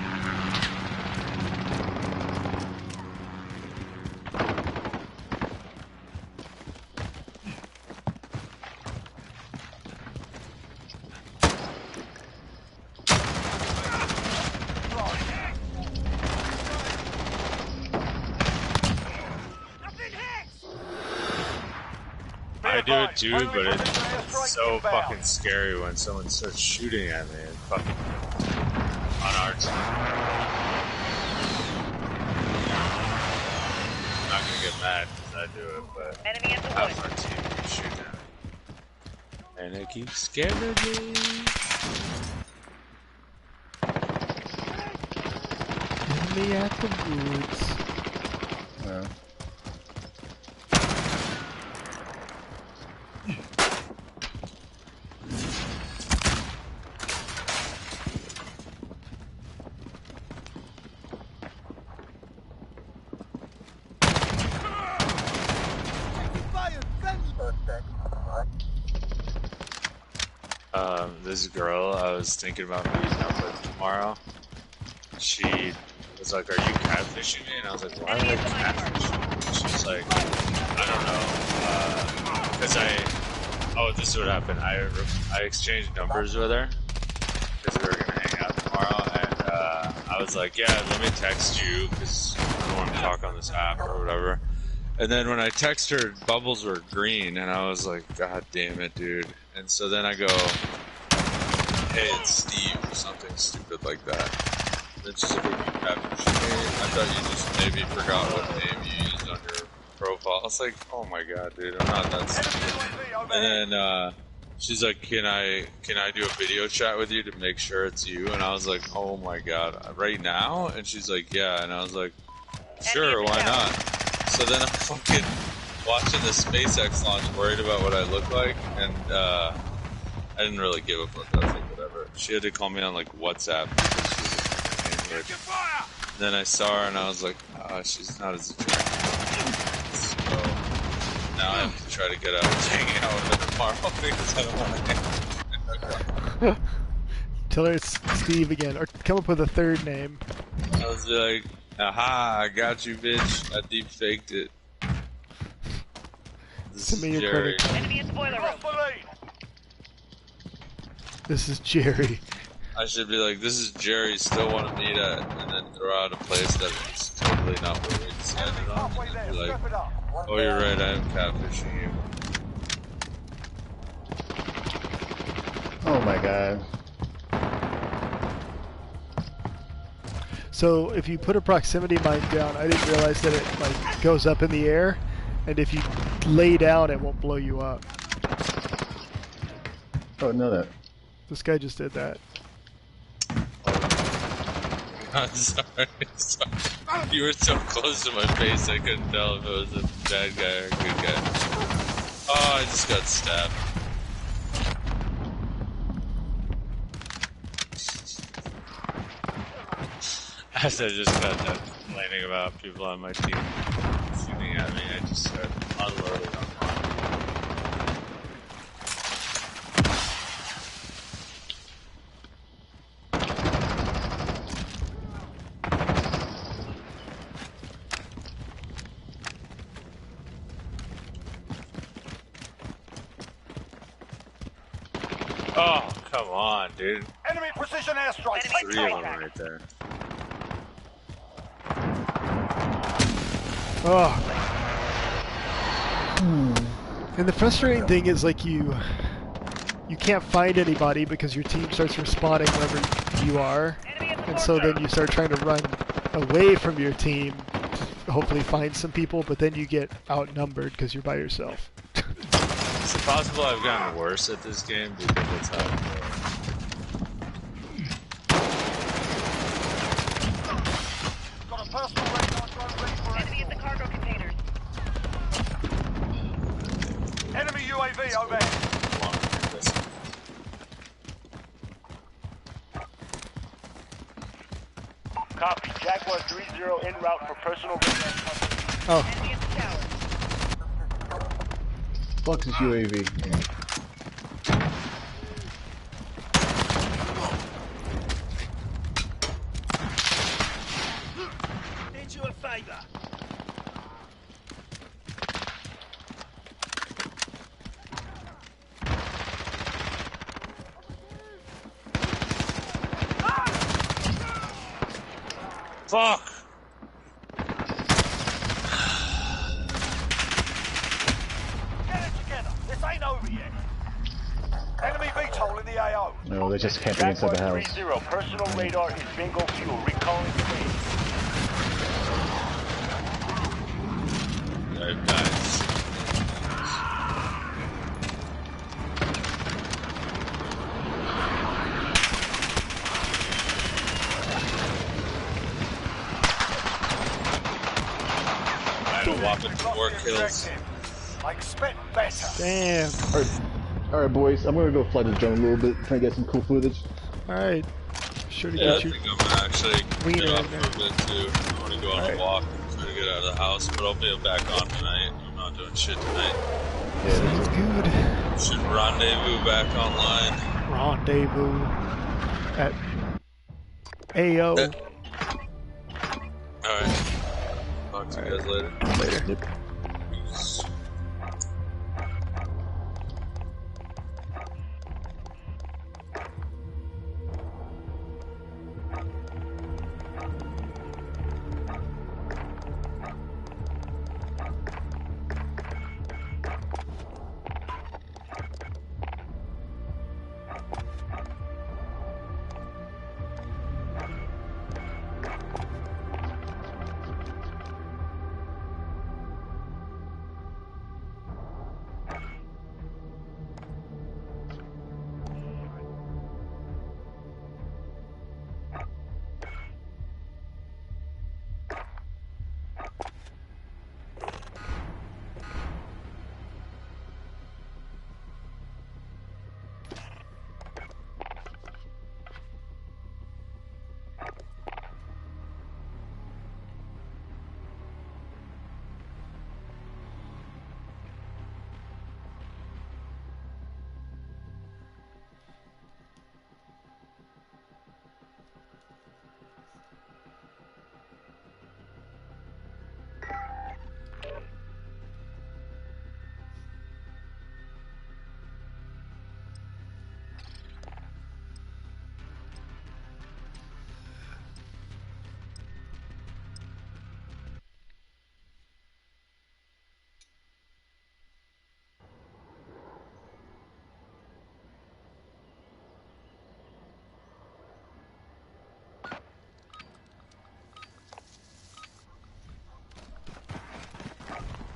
I do it too, but it's so fucking scary when someone starts shooting at me and fucking on our team. I'm not gonna get mad because I do it, but Enemy at the half wood. our team keeps shooting at me. And it keeps scaring me. Enemy at the woods. Yeah. This girl I was thinking about meeting up with tomorrow, she was like, "Are you catfishing me?" And I was like, "Why would I catfish you?" She's like, "I don't know, because oh, this is what happened. I exchanged numbers with her because we were gonna hang out tomorrow, and I was like, "Yeah, let me text you because I don't want to talk on this app or whatever." And then when I text her, bubbles were green, and I was like, "God damn it, dude!" And so then I go, "Hey, it's Steve," or something stupid like that. And it's just like, I thought you just maybe forgot what name you used on your profile. I was like, "Oh my god, dude, I'm not that stupid." And then she's like, "Can I do a video chat with you to make sure it's you?" And I was like, "Oh my god, right now?" And she's like, "Yeah." And I was like, "Sure, why not?" So then I'm fucking watching the SpaceX launch, worried about what I look like, and I didn't really give a fuck. I was like, whatever. She had to call me on like WhatsApp because she was like, then I saw her and I was like, oh, she's not as attractive. So now I have to try to get out and hang out with her tomorrow because I don't want to. Tell her it's Steve again, or come up with a third name. I was like, aha, I got you, bitch. I deep faked it. This Send me is your Jerry. credit. Enemy at the boiler room. Lost the lead. This is Jerry. I should be like, this is Jerry, still want to meet at, and then throw out a place that is totally not what we decided on. Halfway there. And be like, Step it up. oh, you're right, I am catfishing you. Oh my god. So if you put a proximity mine down, I didn't realize that it like goes up in the air, and if you lay down, it won't blow you up. Oh, I know that. This guy just did that. I'm sorry, sorry. You were so close to my face, I couldn't tell if it was a bad guy or a good guy. Oh, I just got stabbed. As I just got done complaining about people on my team shooting at me, I just started unloading on them. Oh, come on, dude. Enemy precision airstrike. Enemy Take Three of them cover. right there. Oh. And the frustrating thing is like you can't find anybody because your team starts respawning wherever you are, and so then you start trying to run away from your team to hopefully find some people, but then you get outnumbered because you're by yourself. possible I've gotten worse at this game because that's how I'm doing. Got a personal radar drone ready for Enemy in the cargo containers. enemy UAV overhead. Copy. Jaguar 3-0 en route for personal radar coverage. Oh. Enemy in the tower. Fuck this UAV. Did you a favor? Fuck! Get it together. This ain't over yet. Enemy VTOL in the AO. No, they're just camping inside the Jaguar house. 3-0. Personal radar is bingo fuel. Recalling the base. Alright, guys. I had a whopping 4 kills. I expect better. Damn. Alright, boys, I'm gonna go fly the drone a little bit, try to get some cool footage. Alright. Sure to Yeah, I get you. think I'm gonna actually Wiener get off in for a bit too. I wanna go on Alright. a walk, try to get out of the house, but I'll be back on tonight. I'm not doing shit tonight. Sounds good. Should rendezvous back online. Rendezvous at AO. Alright. Talk to you guys later. Later. Yep. Peace.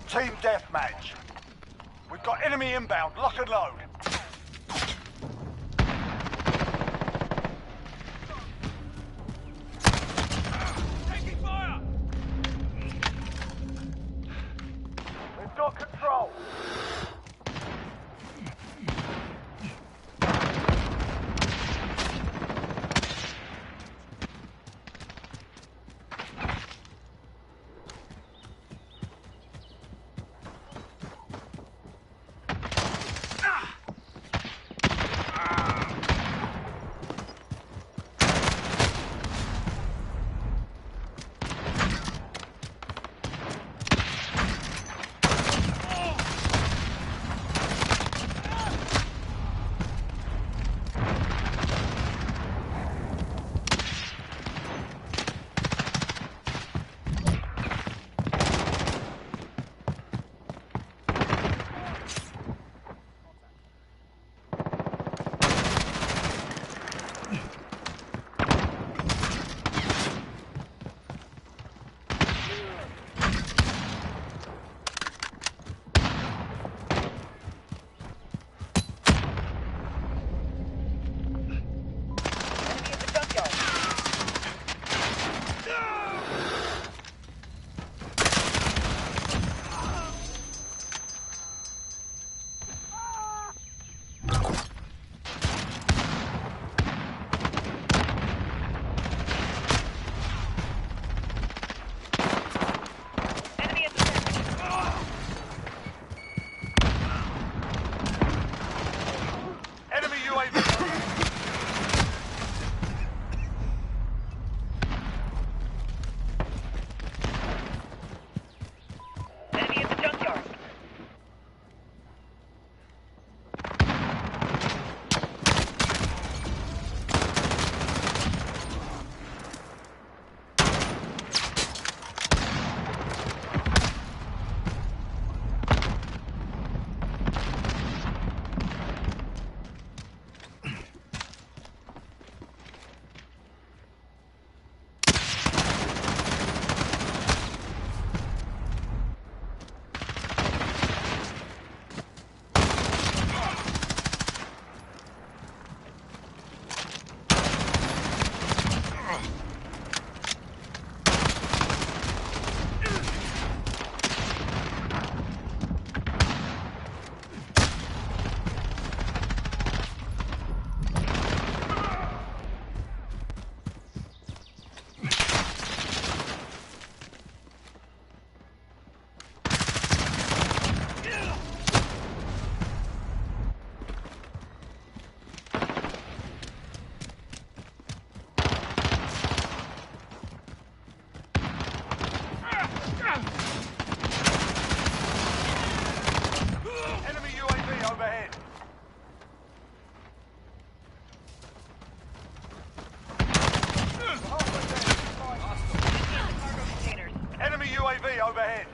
Team deathmatch. We've got enemy inbound. Lock and load. Taking fire! We've got control. UAV overhead.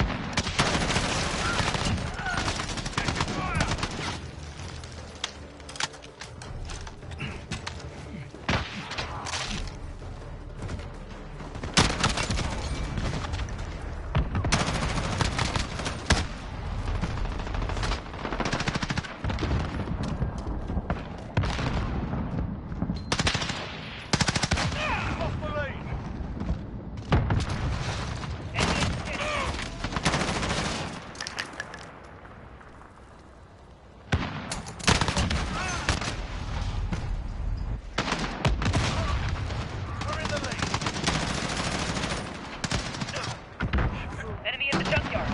Enemy in the junkyard.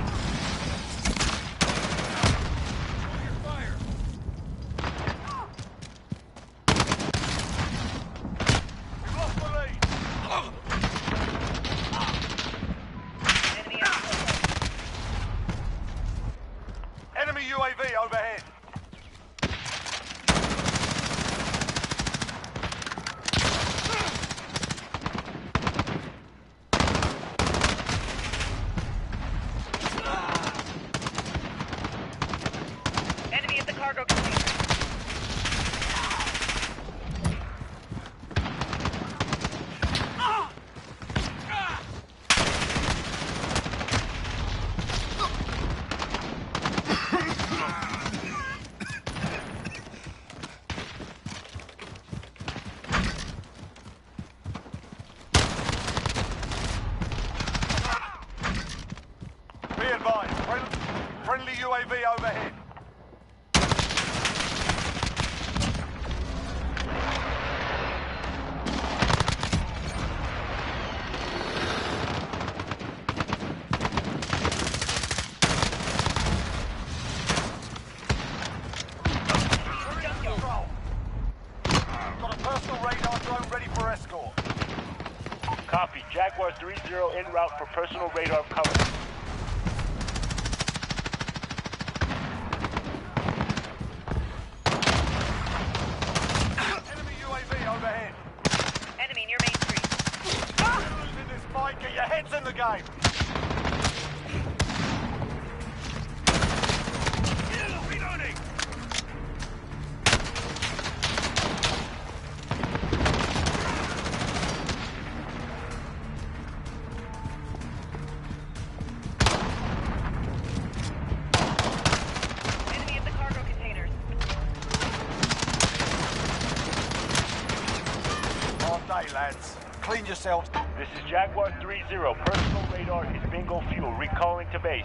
We've lost the lead. Enemy in the Enemy UAV overhead. enemy at the cargo container. Be advised, friendly UAV overhead. We're in control. Got a personal radar drone ready for escort. Copy. Jaguar 3-0 en route for personal radar cover. Enemy UAV overhead. Enemy near Main Street. You're losing this fight, get your heads in the game. Reloading! Enemy at the cargo containers. All day, lads. Clean yourselves. This is Jaguar 3-0. Personal radar is bingo fuel. Recalling to base.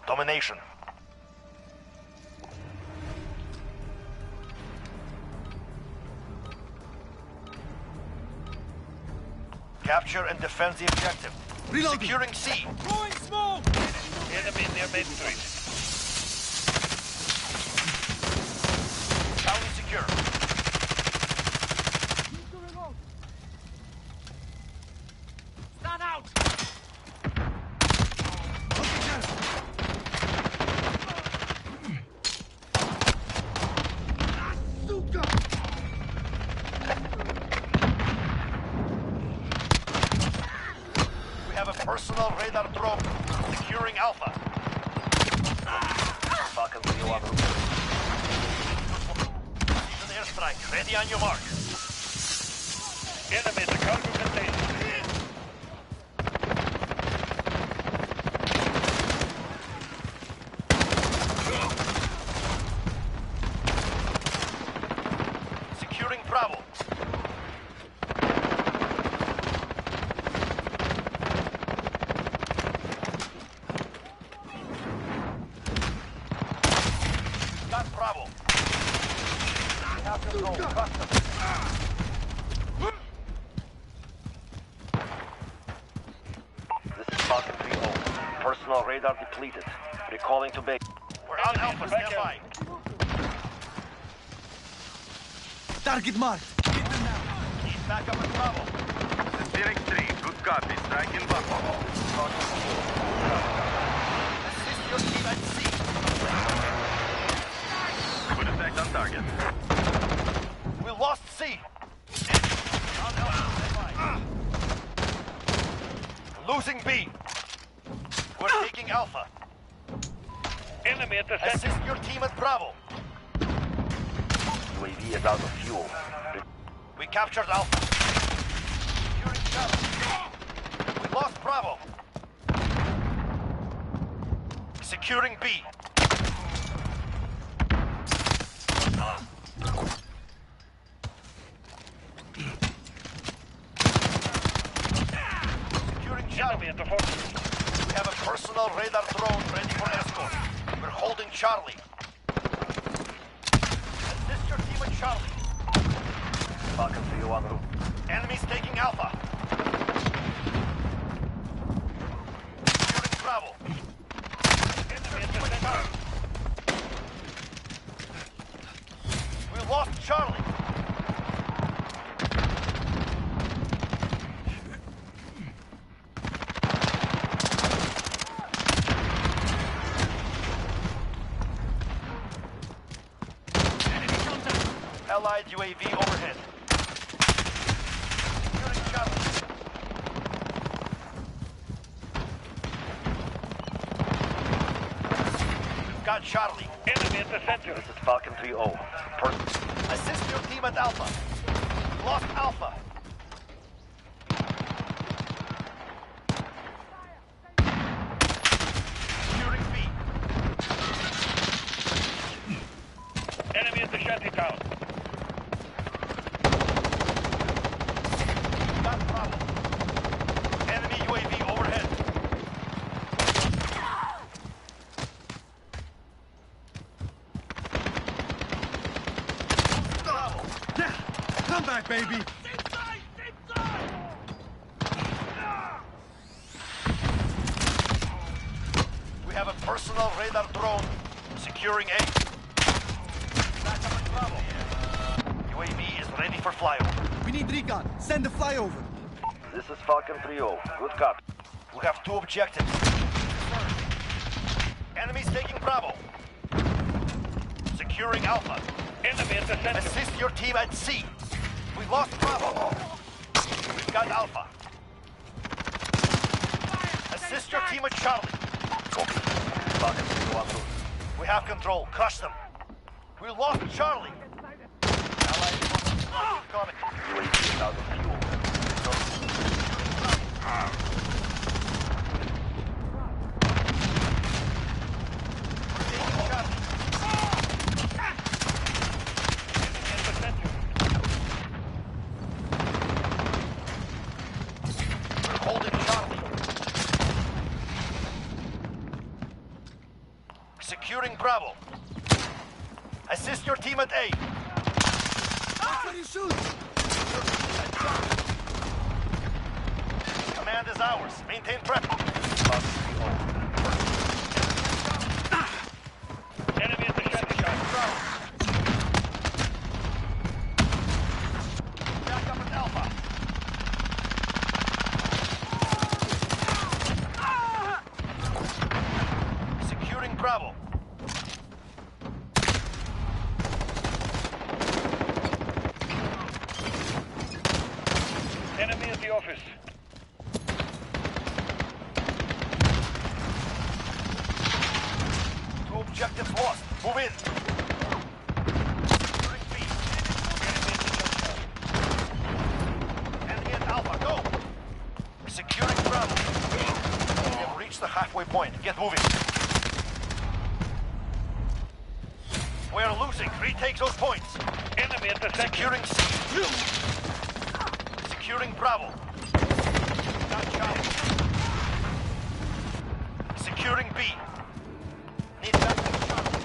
Domination. Capture and defend the objective. Securing C. Throwing smoke! Enemy near Main Street. Charlie secure. Stand out! strike. Ready on your mark. Enemy at the cargo container. Securing Bravo. Got Bravo. We have control. Custom. This is Falcon 3-0. Personal radar depleted. Recalling to base. We're on Alpha. Stand by. Target marked. Hit them now. Keep back up at Bravo. Direct 3, good copy. Strike in Buffalo. Assist your team at sea. Good effect on target. We lost C. On Alpha. Stand by. Losing B. We're taking Alpha. Enemy at the center. Assist your team at Bravo. UAV is out of fuel. We captured Alpha. Securing Charlie. We lost Bravo. Securing B. Securing Charlie at the fortress. We have a personal radar drone ready for escort. We're holding Charlie. Assist your team at Charlie. Falcon 3 en route. Enemies taking Alpha. Securing Bravo. Enemy at the center. We lost Charlie. Allied UAV overhead. Securing Charlie. We've got Charlie. Enemy at the center. This is Falcon 3-0. Assist your team at Alpha. Lost Alpha. Securing B. Enemy at the shanty town. Got Bravo. Enemy UAV overhead. Bravo. Come back, baby. We have a personal radar drone securing A. Back up at Bravo. UAV is ready for flyover. We need recon. Send the flyover. This is Falcon 3-0. Good copy. We have two objectives. Enemies taking Bravo. Securing Alpha. Enemy at the center. Assist your team at C. We lost Bravo. We've got Alpha. Assist your team at Charlie. Copy. Falcon 3-0 en route. We have control. Crush them. We lost Charlie. Allied forces incoming. UAV is out of fuel. We're holding Charlie. Securing Bravo. Assist your team at A. That's where you shoot. Command is ours. Maintain prep. Enemy at the shanty town. Back up at Alpha. Securing Bravo. Enemy at the office. Two objectives lost. Move in. Securing B. point. Get moving. We're losing. Retake those points. Enemy at the Securing C. Securing Bravo. Got Charlie. Securing B. Need back to Charlie.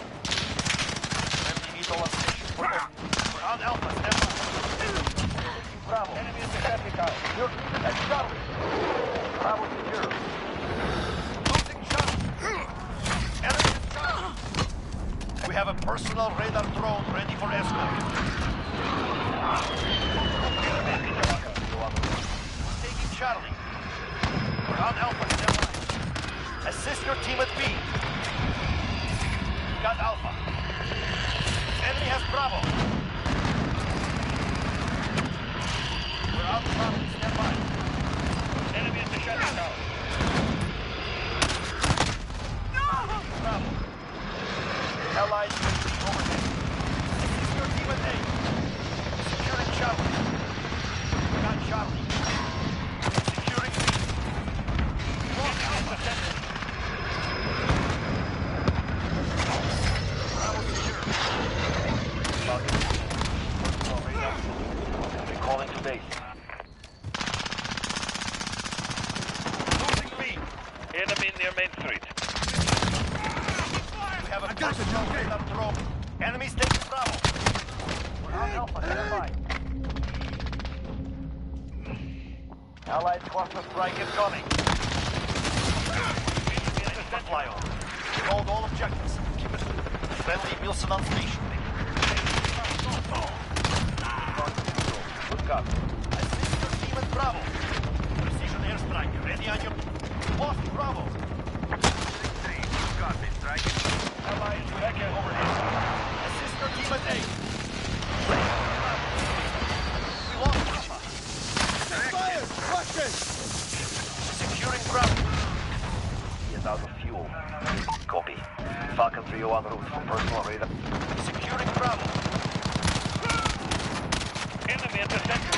Empty needle on station. We're on Alpha. Step up. Bravo. Enemy at the traffic car. You're at Charlie. Bravo secure. Losing Charlie. Enemy at Charlie. We have a personal radar drone ready for escort. Taking Charlie. We're on Alpha. Step up. Assist your team at B. Got Alpha. Enemy has Bravo. We're on Bravo. Stand by. Enemy at the shuttle tower. Bravo. Allied UAV overhead. Assist your team at A. Securing Charlie. Got Charlie. Securing B. Lost Alpha. Bravo secure. Recalling to base. Losing B. Enemy near Main Street. We have a personal radar drone. Enemies taking Bravo. We're on Alpha. Stand by. Allied cluster strike incoming. Flyover. Hold all objectives. Keep it friendly. Wilson on station. Look up. Assist your team at Bravo. Precision airstrike. Ready on your... Lost Bravo. Got me, strike. Allied Rebecca overhead. Assist your team at A. We lost Alpha. Fire! Watch this! Securing Bravo. He is out of fuel. Copy. Falcon 3 en route for personal radar. Securing Bravo. Enemy at the center.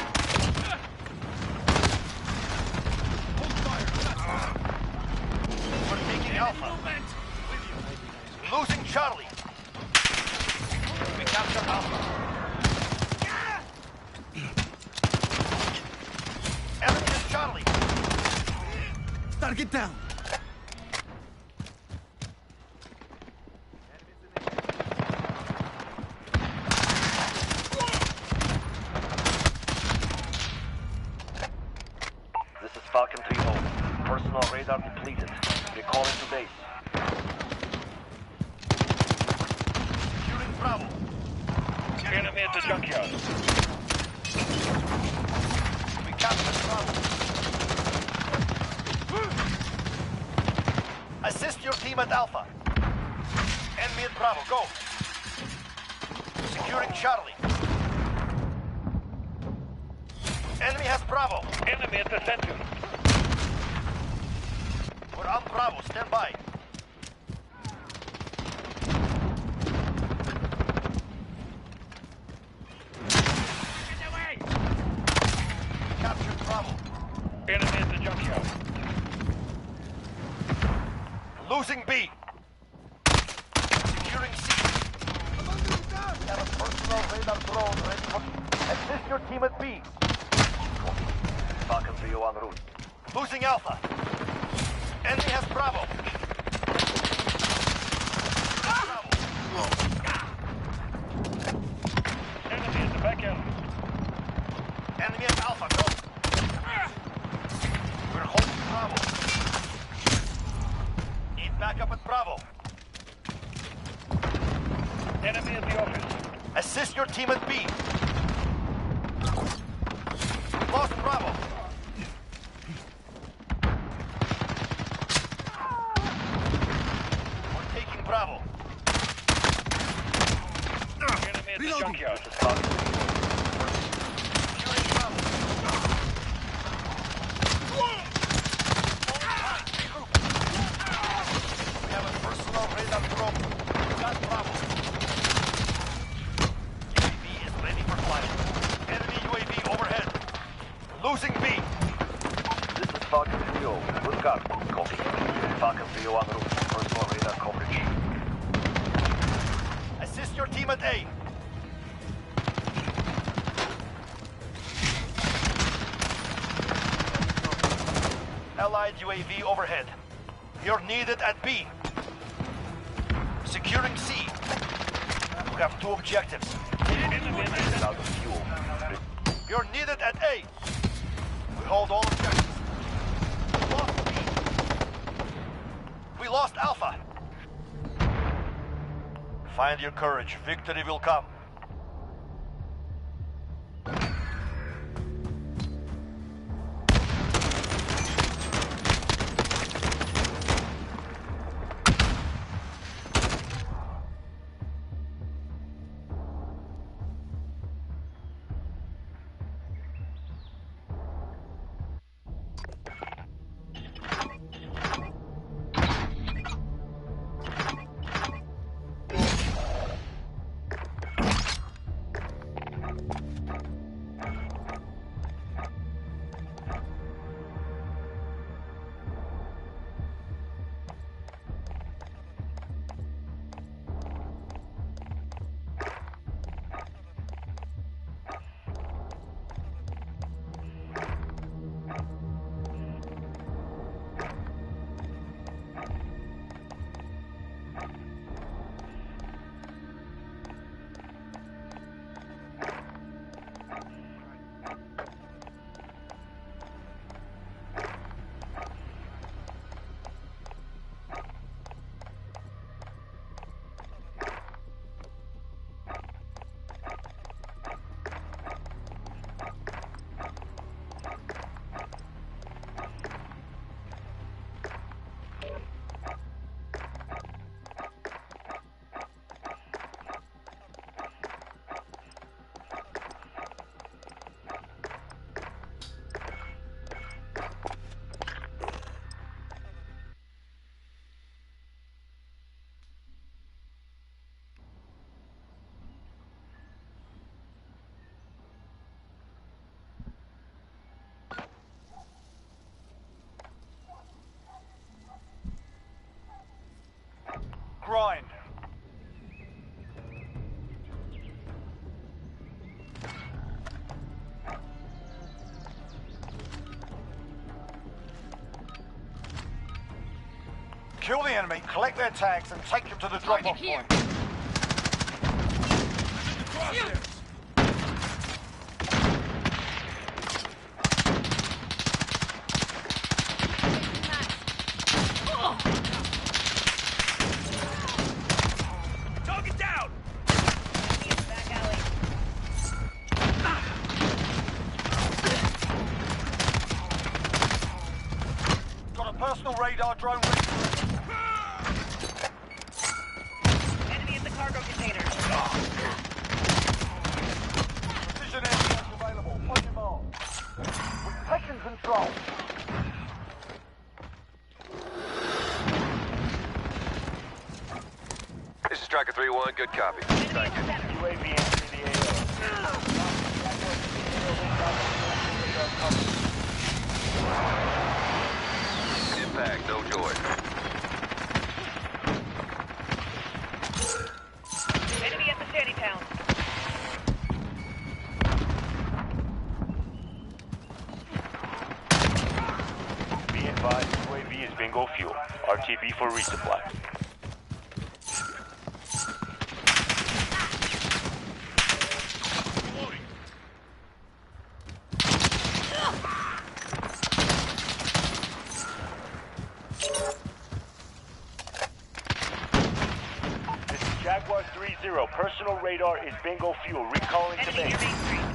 We're taking Alpha. Losing Charlie. We captured Alpha. Enemy is Charlie. Target down! This is Falcon 3 home. Personal radar depleted. Recalling to base. Securing Bravo. Enemy at the junkyard. We captured Bravo. Assist your team at Alpha. Enemy at Bravo. Go. Securing Charlie. Enemy has Bravo. Enemy at the center. We're on Bravo. Stand by. Captured Bravo. Enemy at the junkyard. Losing B. Securing C. Have a personal radar drone ready for... Assist your team at B. Falcon 3 en route. Losing Alpha. Enemy has Bravo. Bravo. Enemy at the back end. Enemy at Alpha. Go. We're holding Bravo. Need backup at Bravo. Enemy at the office. Assist your team at B. Lost Bravo. We're taking Bravo. Enemy at the Reloading. junkyard. Securing Bravo. We have a personal radar drone. Got Bravo. UAV is ready for flight. Enemy UAV overhead. Losing B. This is Falcon 3. Good copy. Falcon 3 en route. team at A. Allied UAV overhead. You're needed at B. Securing C. We have 2 objectives. Without the fuel. You're needed at A. We hold all objectives. We lost B. We lost Alpha. Find your courage. Victory will come. Grind. Kill the enemy, collect their tags, and take them to the drop-off point. Target down! Back alley. Got a personal radar drone ready. Enemy at the cargo container. Precision aircraft available. Point them all. We've taken control. This is Striker 3-1, good copy. Thank you. UAV entering the Impact, no joy. Enemy at the shanty town. Be advised, UAV is bingo fuel. RTB for resupply. This is Jaguar 3-0. Personal radar is bingo fuel. Recalling to Enemy base. near Main Street.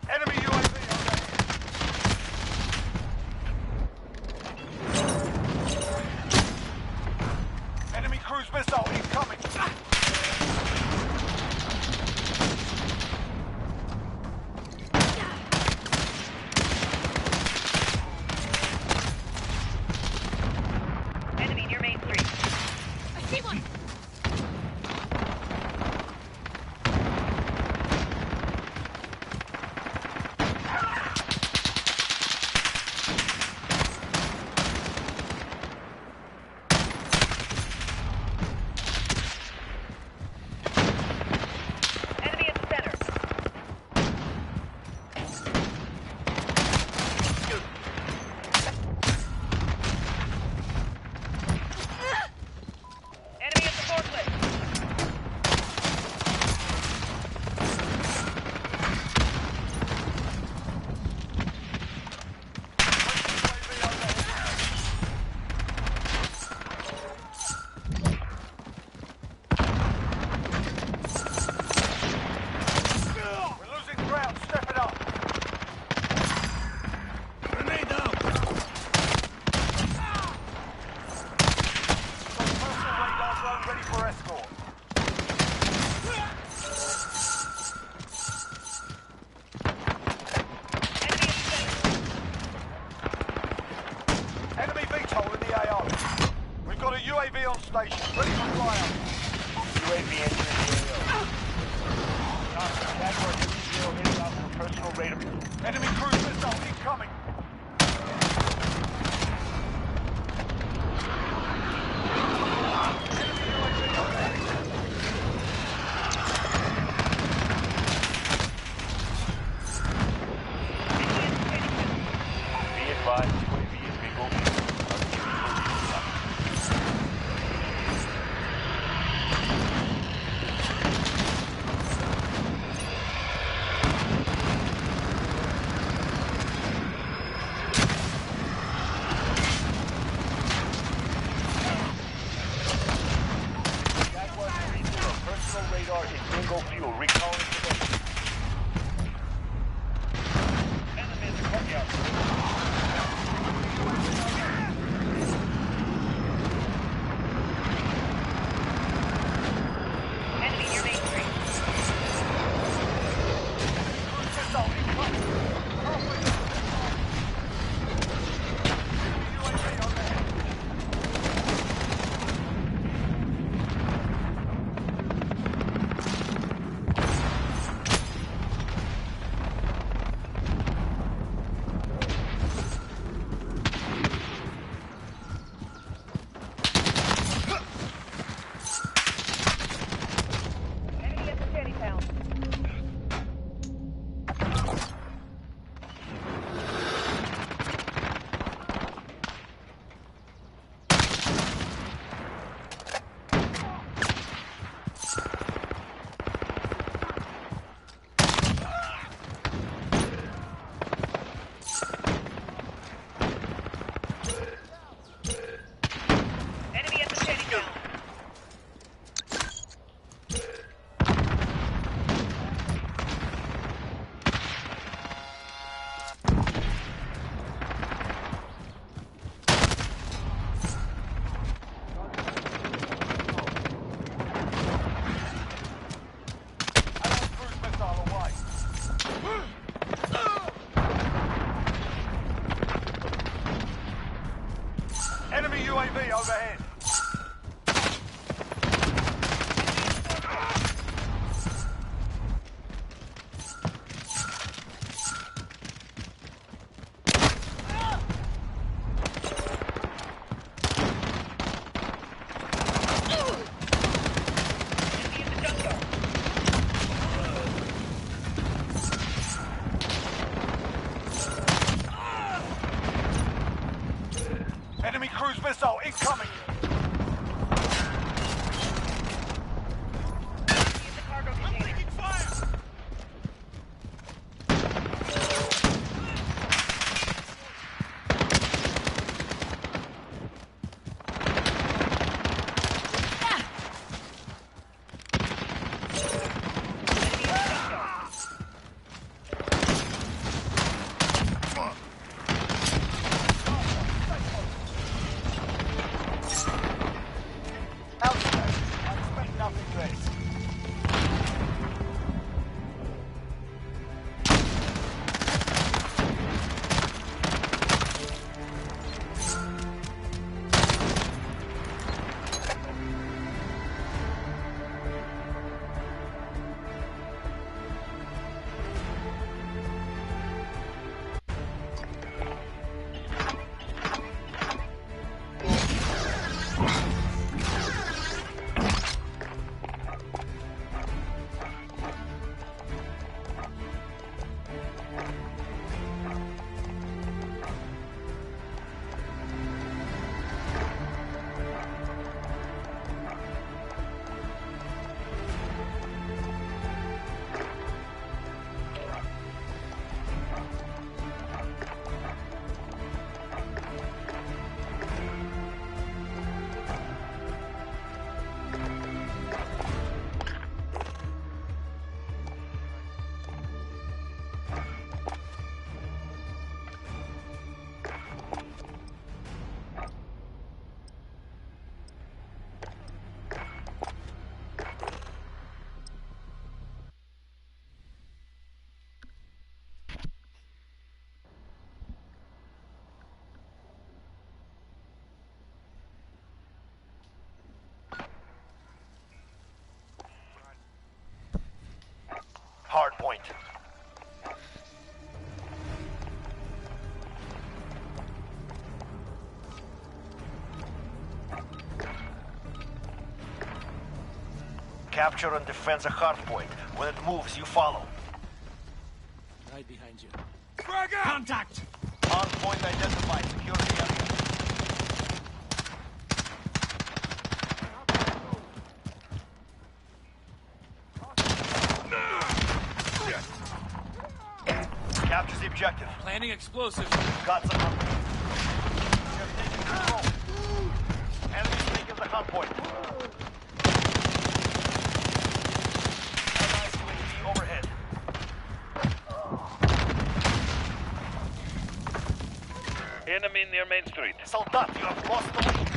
Enemy UAV overhead. Enemy cruise missile incoming. Enemy near Main Street. I see one! ready for escort. Enemy VTOL in the AO. We've got a UAV on station, ready for flyout. UAV entering the AO. Jaguar 3-0 inbound for personal radar. Enemy cruise missile incoming. Be advised, UAV is visual. Jaguar 3-0, personal radar is single fuel. Recalling position. Enemy in the courtyard. Enemy near Main Street. Cruise missile incoming. Halfway there. UAV overhead. Enemy at the shanty town. Enemy at the shanty town. Allied cruise missile away. Enemy UAV overhead. Enemy in the jungle. Enemy cruise missile incoming. Enemy in the cargo container. Enemy in the jungle. Capture and defend the hard point. When it moves, you follow. Right behind you. Contact! Hard point identified. Secure the area. Capture the objective. Planning explosives. Got some hard point. We have taken control. Enemies taking the hard point. Allied UAV overhead. Enemy near Main Street. Soldat, you have lost the lead.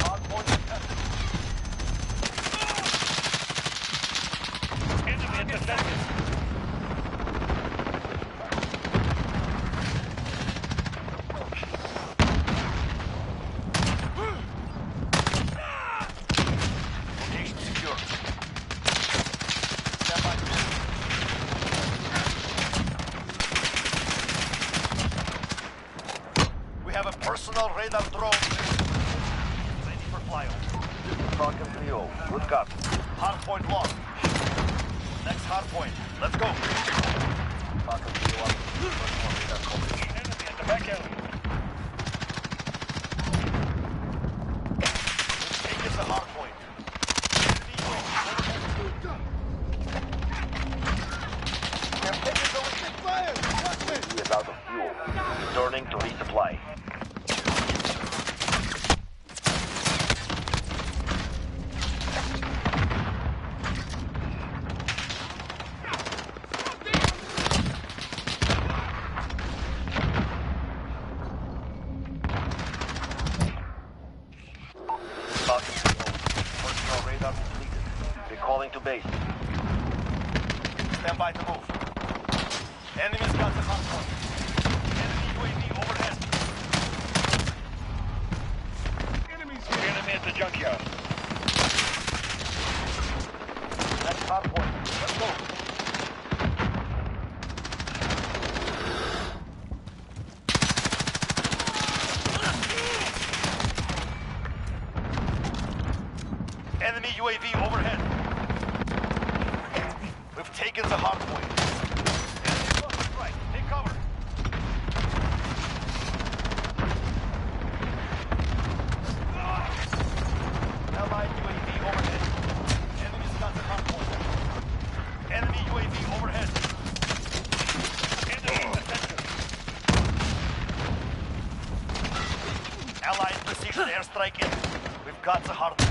Hard point contested. Enemy intercepted. Location secure. Stand by. We have a personal radar drone ready for flyover. Falcon 3-0. Good copy. Hard point lost. Next hard point. Let's go. Falcon 3-1. Personal radar coverage. Enemy at the back alley. Take it to hard point. He is out of fuel. Returning to resupply. Falcon 3-0. Personal radar completed. Recalling to base. Stand by to move. Enemy's got the hard point. Enemy UAV overhead. Enemy at the junkyard. Next hard point. Let's go. Enemy UAV overhead. We've taken the hard point. Enemy close right. Take cover. Allied UAV overhead. Enemy's got the hard point. Enemy UAV overhead. Enemy in the center. Allied precision airstrike in. We've got the hard point.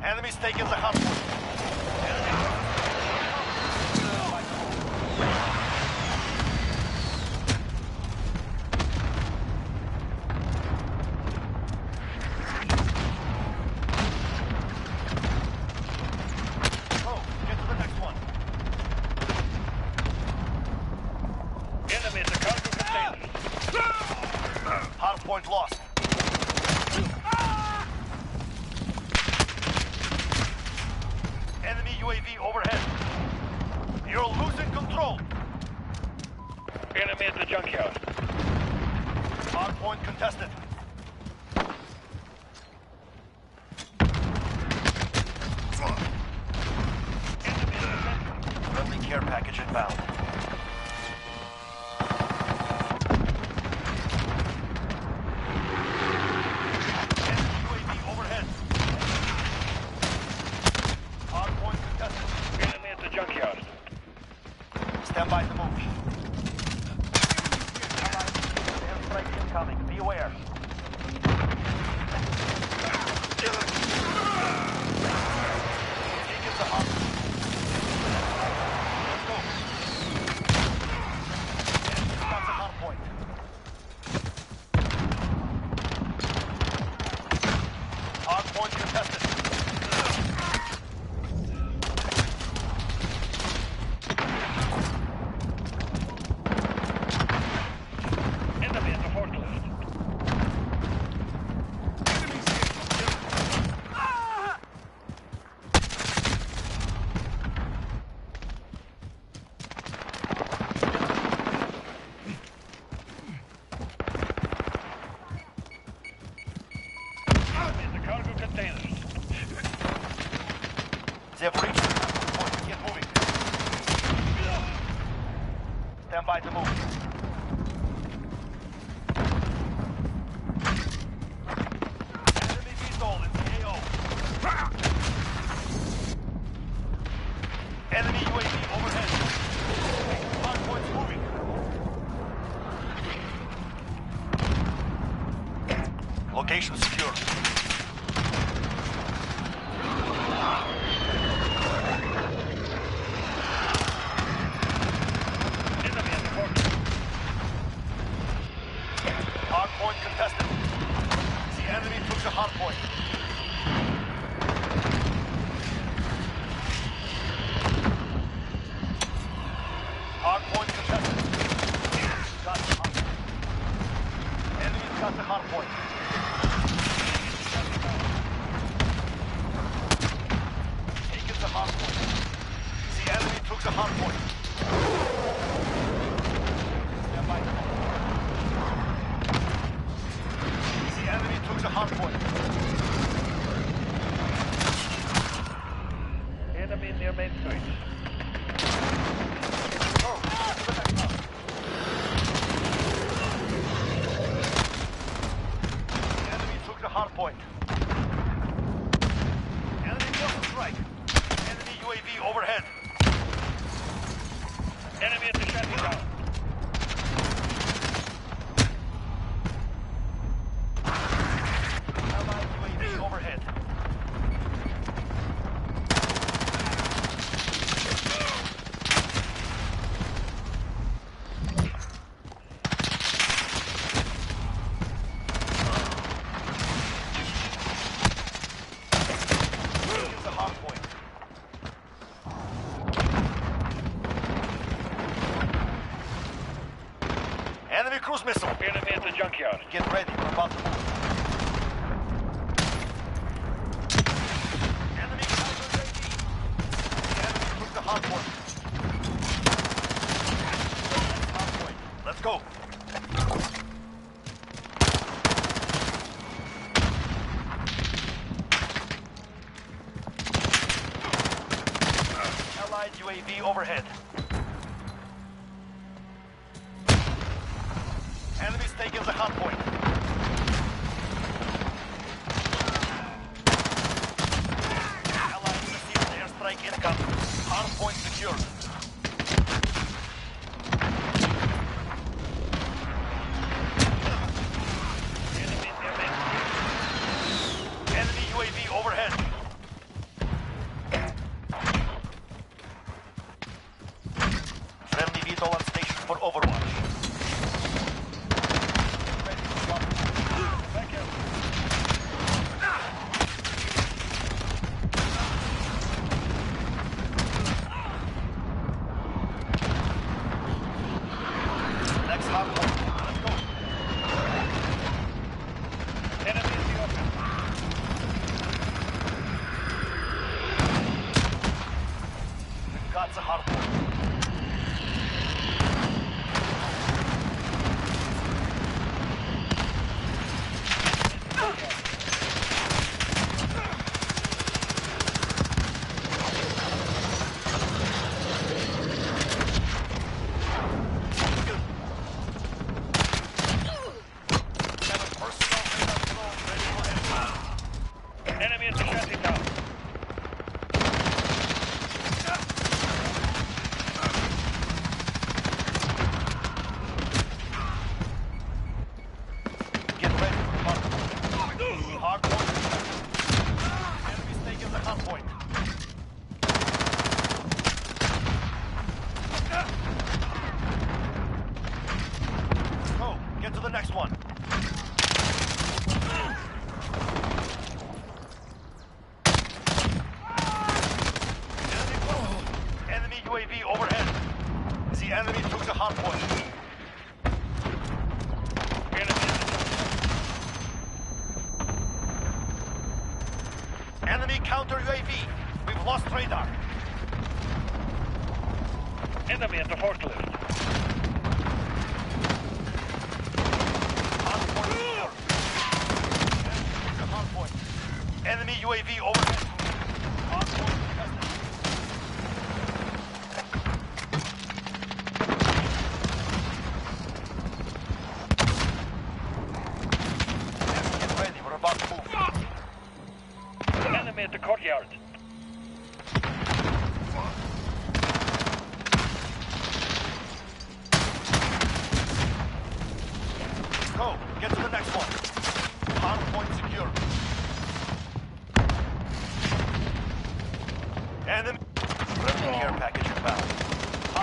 Enemies taking the hard point. Go, get to the next one. Enemy at the cargo container. Hard point lost. Enemy UAV overhead. You're losing control. Enemy at the junkyard. Hard point contested. Enemy in the center. Friendly care package inbound. Enemy UAV overhead. Hard point contested. Enemy at the junkyard. Stand by to move. Airstrike incoming. Be aware. Take it to hard. Let's go. That's a hard point. Hard point contested. Enemy at the forklift. Stand by to move. Enemy VTOL in the AO. Enemy UAV overhead. Hardpoint's moving. Location secure. Enemy at the port. Hardpoint contested. The enemy took the hardpoint. Hardpoint contested. Got the hardpoint. Enemy's got the hardpoint. Taken the hardpoint. The enemy took the hardpoint. Stand by. The enemy took the hardpoint. Enemy near main switch. Enemy took the hard point. Enemy missile strike. Enemy UAV overhead. Enemy at the shanty town. Allied UAV overhead. Here's the hard point. Enemy cruise missile. Enemy at the junkyard. Get ready. We're about to move. Enemy counter UAV. The enemy took the hard point. Hard point. Let's go. Allied UAV overhead. Enemies taking the hard point. Allied received airstrike incoming. Hard point secured. Enemy UAV overhead. Friendly VTOL on station for overwatch. Ready to drop. Back in. Next hard point. Let's go. Enemy in the open. We've got the hard point. Enemy at the shanty town. Get ready for hard point. Hard point. Enemy's taking the hard point. Go. Get to the next one. Enemy UAV overhead. The enemy took the hard point. Enemy counter UAV. We've lost radar. Enemy at the forklift. Hard point secure. The hard point. Enemy UAV overhead. Hard point contested.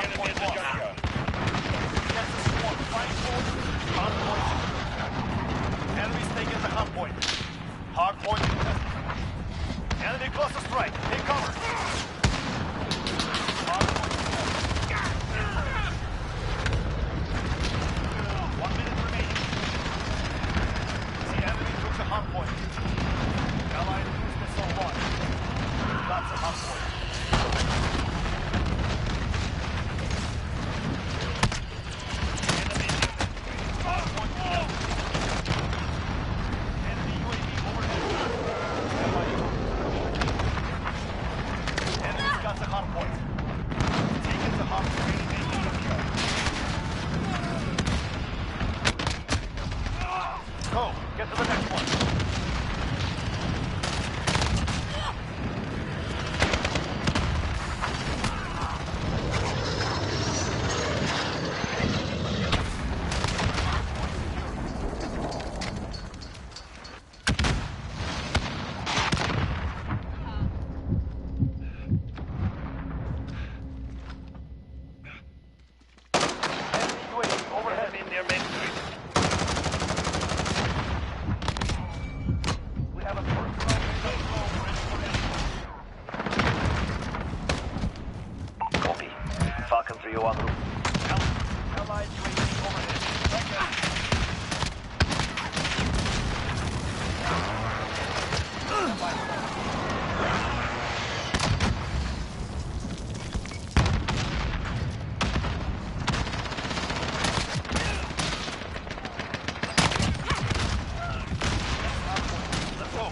Hardpoint lost. Gets the squad. Fight forward. Hardpoint. Enemies taking the hardpoint. Hardpoint contested. Enemy cluster strike. Take cover. Hardpoint contested. 1 minute remaining. The enemy took the hardpoint. Allied cruise missile launched. That's a hardpoint. Go, get to the next one. Overhead in their main street. We have a Copy. Falcon 301 route. Allied UAV overhead. Let's go.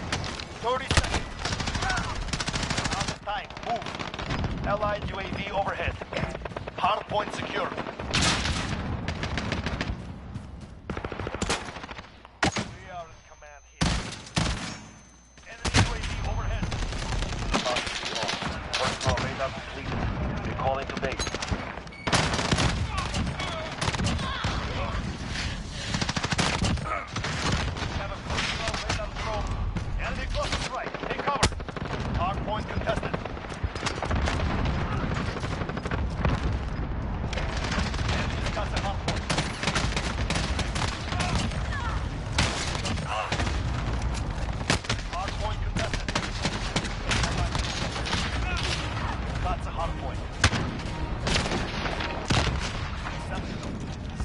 30 seconds. Out of time. Move. Allied UAV overhead. Hardpoint secured. We are in command here. Enemy UAV overhead. First floor radar complete. Recalling to base. Have a personal radar probe. Enemy cluster strike. Take cover. Hardpoint contested. Enemy's got the hardpoint. Hardpoint contested. That's a hardpoint.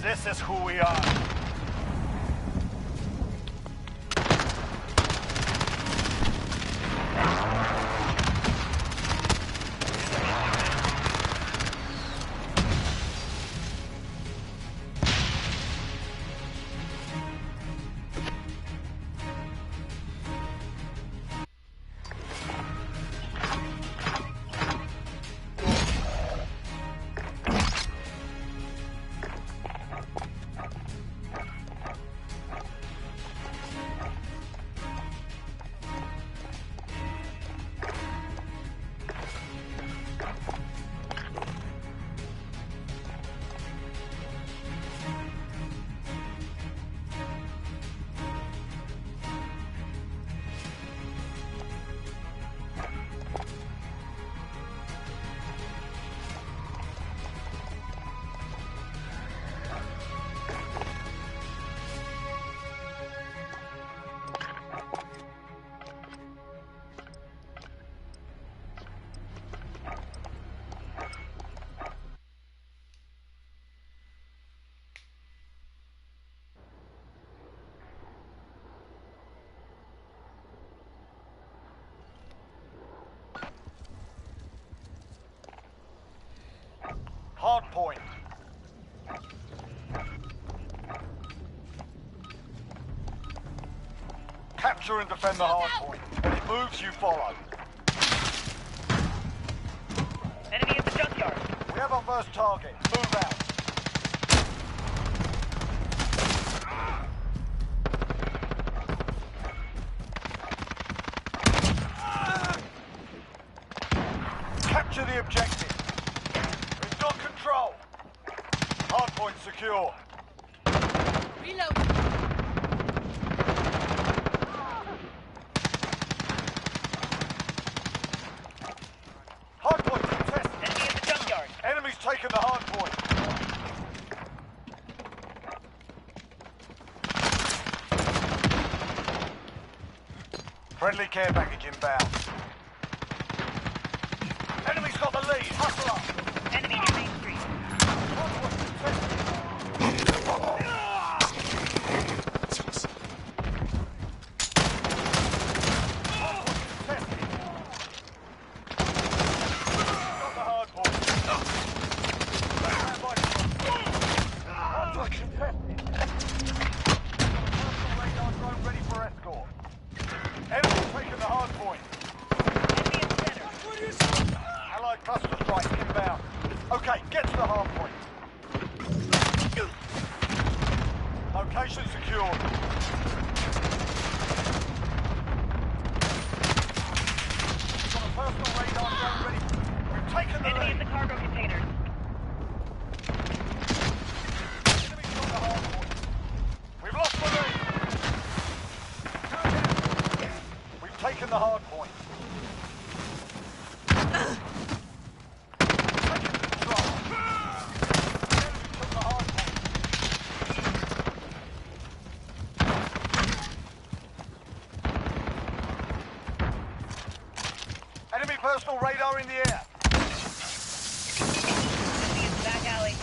This is who we are. Hardpoint. Capture and defend the hardpoint. Any moves, you follow. Enemy at the junkyard. We have our first target. Move out. Capture the objective. We've got control. Hardpoint secure. Reload. Hardpoint contested. Enemy at the junkyard. Enemy's taken the hardpoint. Friendly care package inbound. Enemy's got the lead. Hustle up. Enemy near Main Street. Location secured. Got a personal radar drone ready. We've taken the Enemy lead. in the cargo containers. Enemy's got the hard point. We've lost the lead. We've taken the hard point. Enemy personal radar in the air. Enemy in the back alley.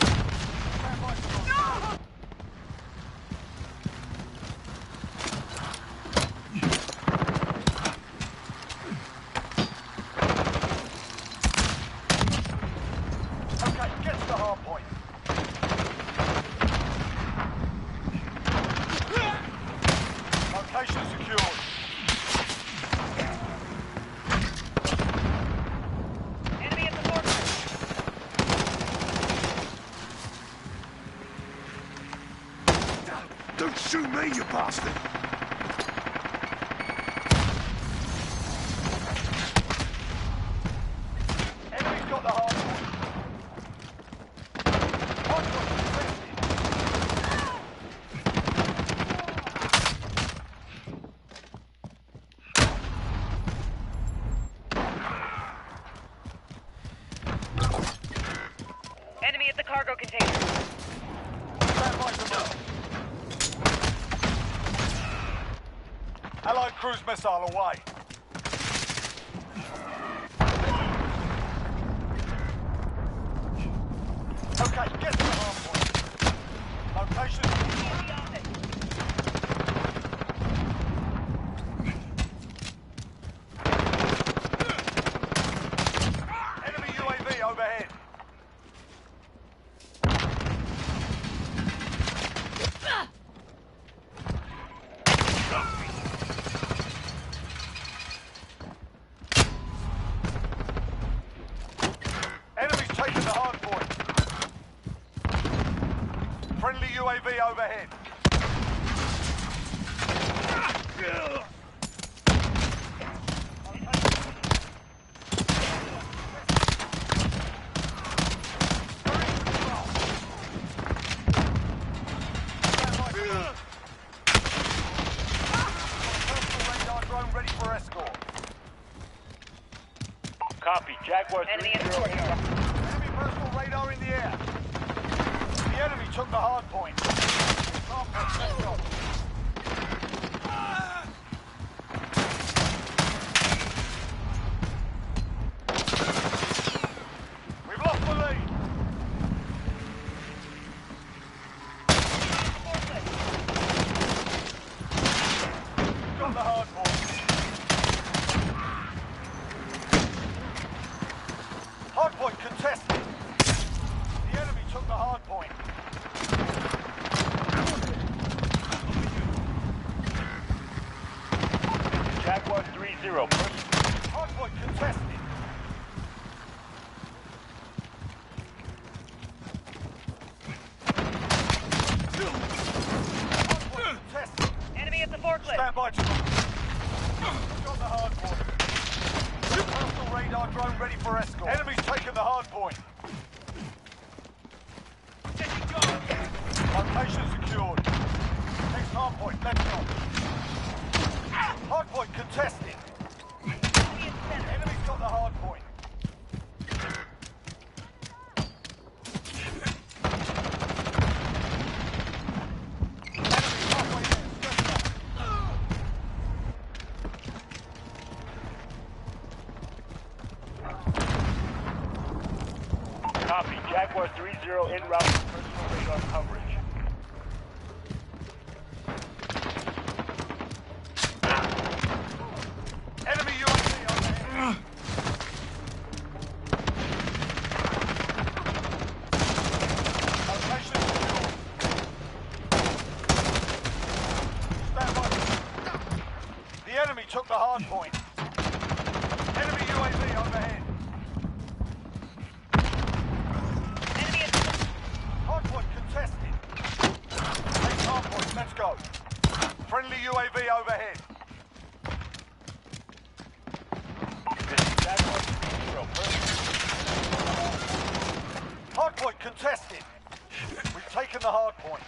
Okay, get to the hard point. Location secured. Enemy at the fortress. Don't shoot me, you bastard! Enemy's got the hard point. Hard point contested. Enemy at the cargo container. Stand by for now. Allied cruise missile away. Okay, get to the hard point. Location. Enemy UAV overhead. Enemy's taking the hard point. Friendly UAV overhead. Personal radar drone ready for escort. Copy. Jaguar Enemy in the 3-0. courtyard. Enemy personal radar in the air. The enemy took the hard point. Hard point, let's go. We've lost the lead. Got the hard point. Hard point contested. The enemy took the hard point. Jaguar 3-0. Hard point contested. Hard point contested. Enemy at the forklift. Stand by to got the hard point. Personal radar drone ready for escort. Enemy's taken the hard point. Location secured. Next hard point, let's go. Hard point contested. Enemy in the center. Enemy's got the hard point. Enemy halfway there. Stretch out. en route for personal radar coverage. Enemy UAV overhead. Location secure. Stand by. The enemy took the hard point. Enemy UAV overhead. Enemy at the... Hardpoint contested. Take hardpoint, let's go. Friendly UAV overhead. This is Jaguar 3-0. Hardpoint contested. We've taken the hardpoint.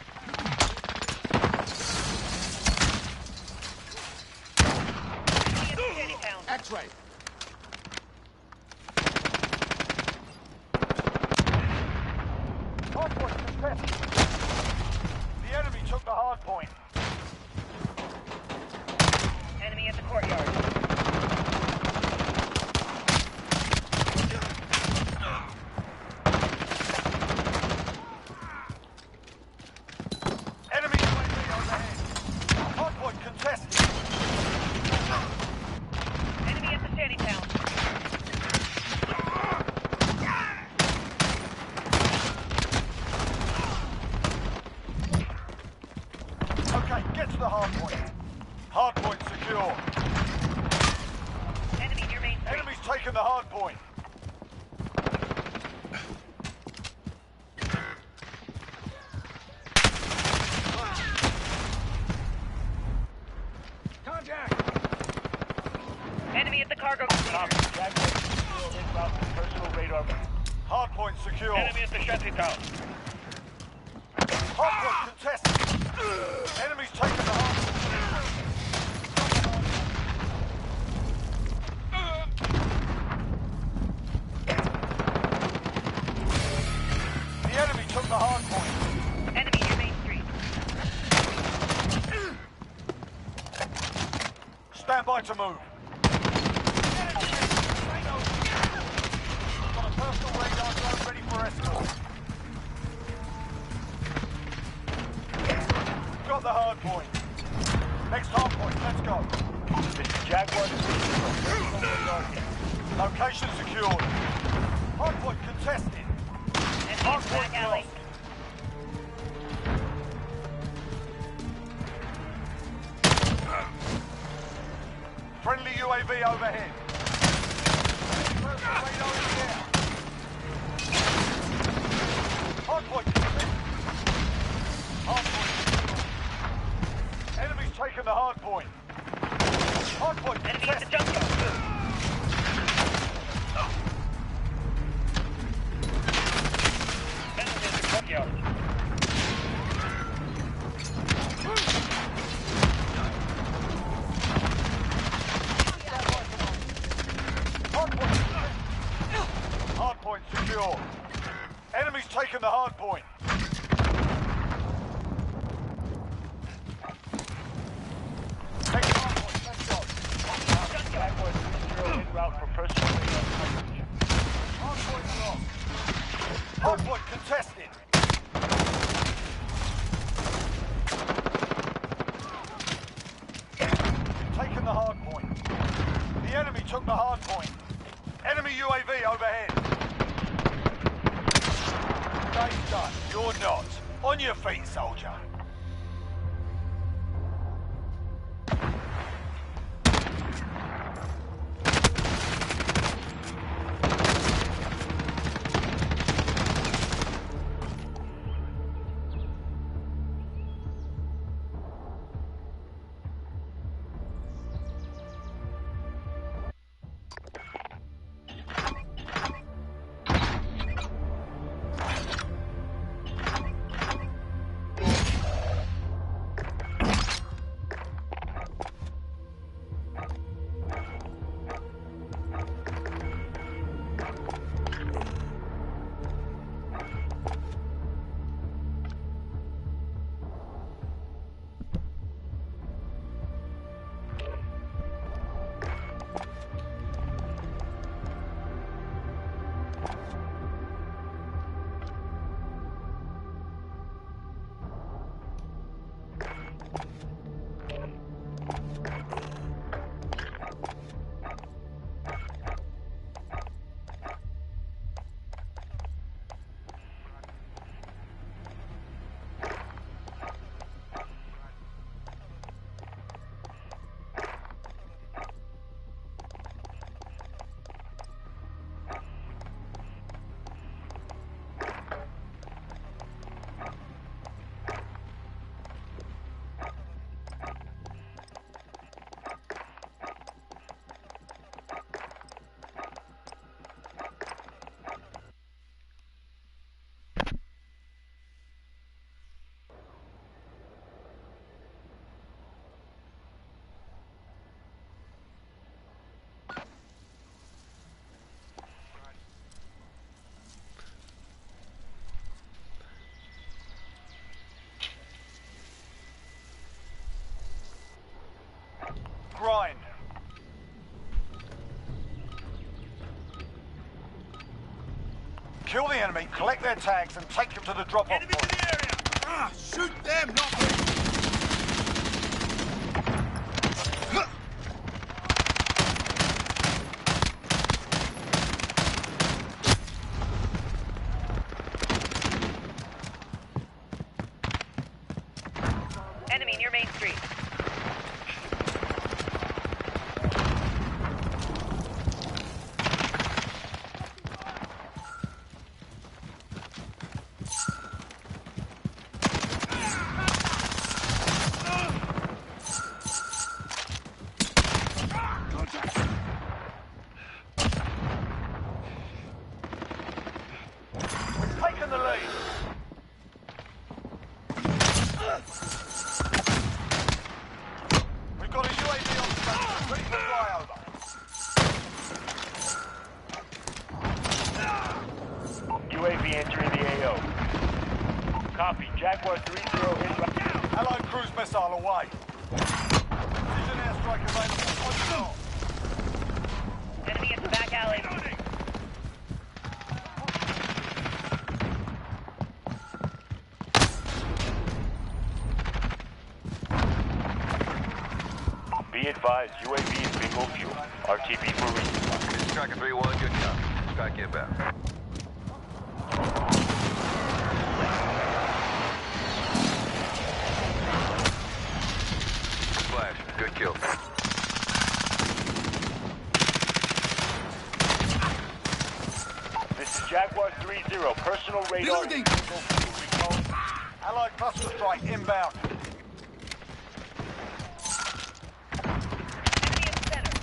Enemy at the shanty town. X-ray. Hardpoint contested. The enemy took the hardpoint. Enemy at the courtyard. Enemy UAV overhead. Hardpoint contested. Enemy at the shanty town. Okay, get to the hardpoint. Hardpoint secure. Enemy near main street. Enemy's taken the hardpoint. Contact. Enemy at the cargo container. Jaguar 3-0 en route for personal radar. Hardpoint secure. Enemy at the shanty town. Hardpoint contested. Enemy's taken the hardpoint. The enemy took the hardpoint. Enemy near main street. Stand by to move. Got a personal radar drone ready for escort. Got the hardpoint. Next hardpoint, let's go. This is Jaguar 3-0. Personal radar hit. Location secured. Hardpoint contested. Enemy at the Hardpoint back alley. lost. Friendly UAV overhead. Personal radar in the air. Hardpoint contested. Hardpoint secured. Enemy's taken the hardpoint. Hardpoint Enemy at the contested. junkyard. Enemy at the junkyard. Hardpoint secure. Enemy's taken the hardpoint. Take hardpoint, let's go. Jaguar 3-0 en route for personal radar coverage. Hardpoint lost. Hardpoint contested. Taken the hardpoint. The enemy took the hardpoint. Enemy UAV overhead. Day's done. You're not. On your feet, soldier. Kill the enemy, collect their tags, and take them to the drop-off Enemy point. in the area! Ah, shoot them, not me! Enemy near Main Street. Taking the lead. We've got a UAV on station, ready for flyover. UAV entering the AO. Copy. Jaguar 3-0 inbound. Allied cruise missile away. Precision airstrike available. On your mark. Enemy at the back alley. Be advised, UAV is bingo fuel. RTB for resupply. This is Striker 3-1, good copy. Strike inbound. Flash, good kill. This is Jaguar 3-0. Personal radar. Reloading. Bingo fuel. Recalling. Allied cluster strike inbound. Enemy at center.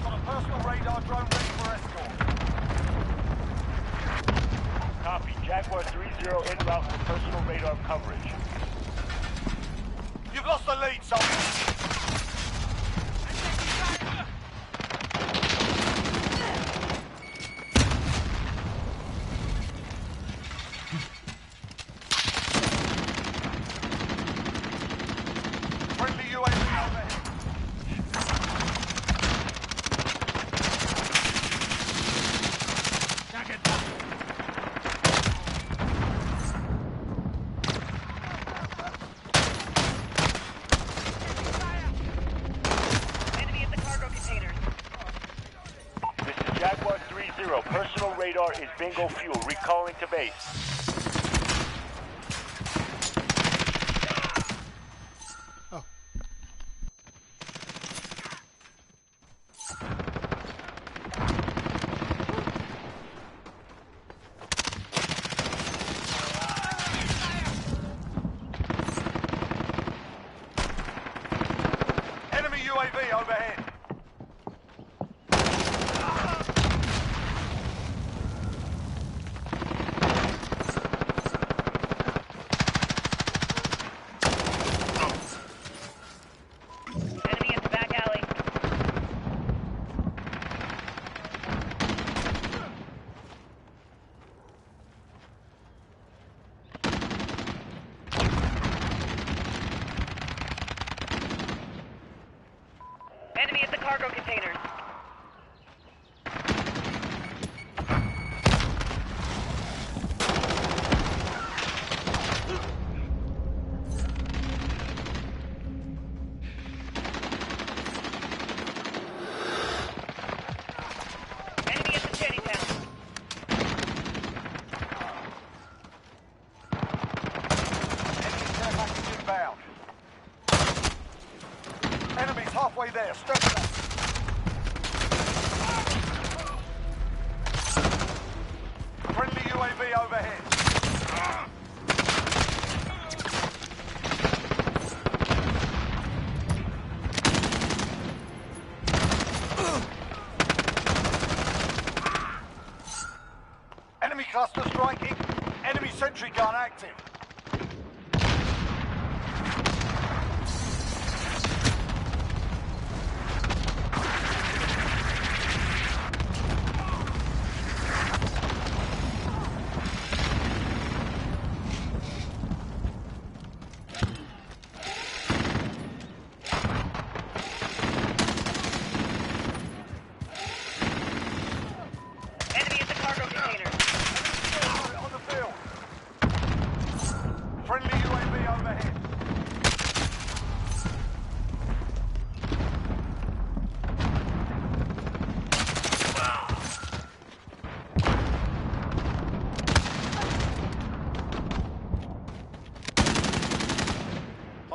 Got a personal radar drone ready for escort. Copy. Jaguar 3-0 en route for personal radar coverage. You've lost the lead, soldier. Friendly UAV overhead. Enemy at the cargo containers. This is Jaguar 3-0. Personal radar is bingo fuel. Recalling to base. Oh. Enemy UAV overhead. Enemy at the back alley. Enemy at the cargo containers. Enemy at the shanty town. Enemy care package inbound. Enemy's halfway there. Step it up. Friendly UAV overhead. Enemy cluster striking. Enemy sentry gun active.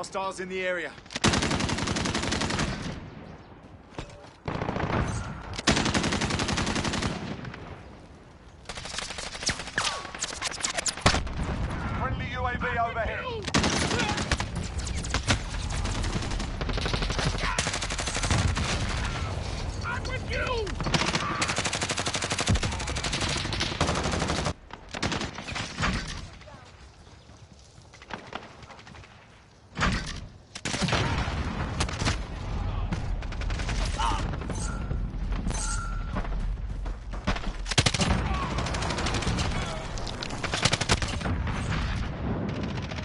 Hostiles in the area. Friendly UAV overhead. I'm with you!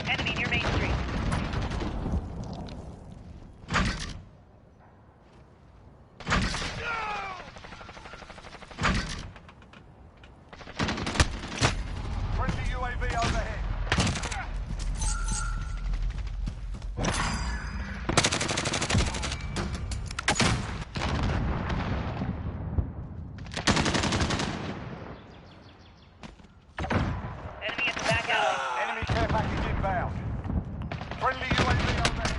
Enemy near Main Street. Friendly UAV overhead. Enemy at the back alley. Enemy care package inbound. Friendly UAV overhead.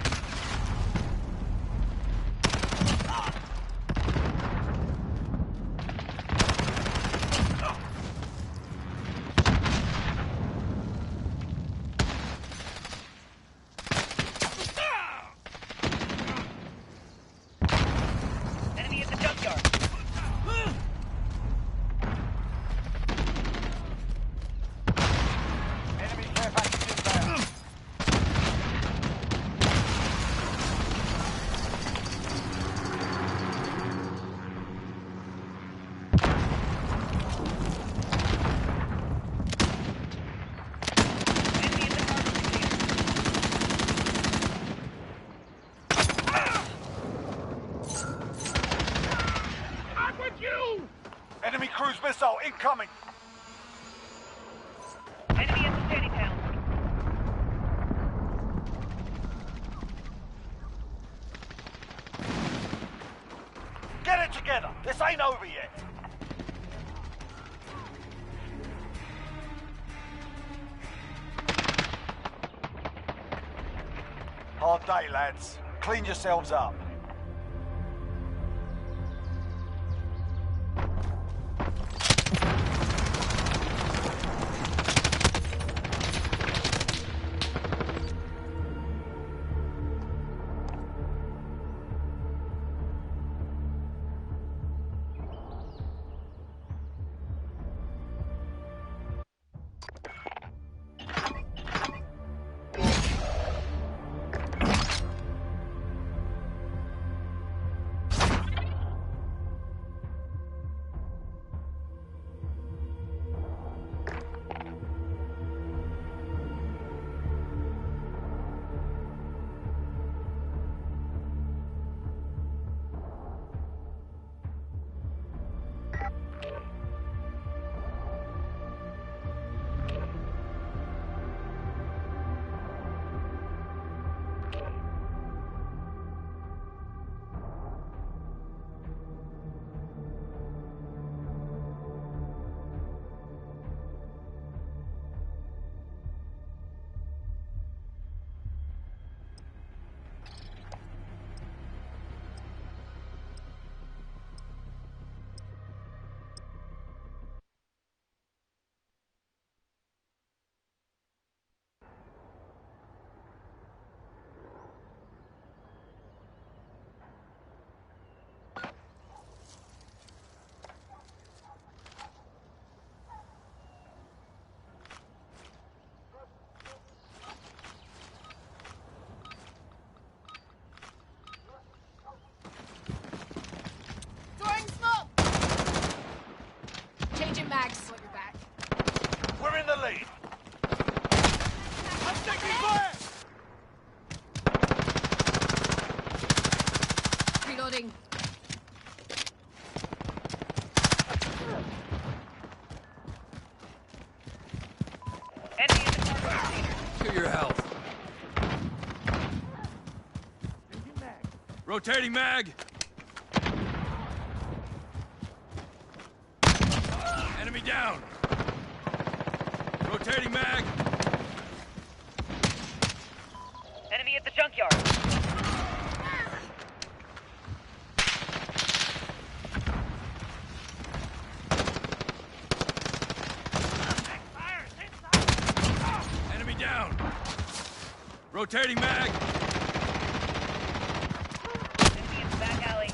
Enemy at the junkyard. Enemy care package inbound. Enemy at the cargo container. I'm with you! Enemy cruise missile incoming. Enemy at the shanty town. Get it together. This ain't over yet. Hard day, lads. Clean yourselves up. Throwing smoke! Changing mags. Slip your back. We're in the lead. I'm taking fire! Reloading. Enemy at the cargo container. To your health. Rotating mag! Enemy down! Rotating mag! Enemy at the junkyard. Enemy down. Rotating mag. Enemy in the back alley.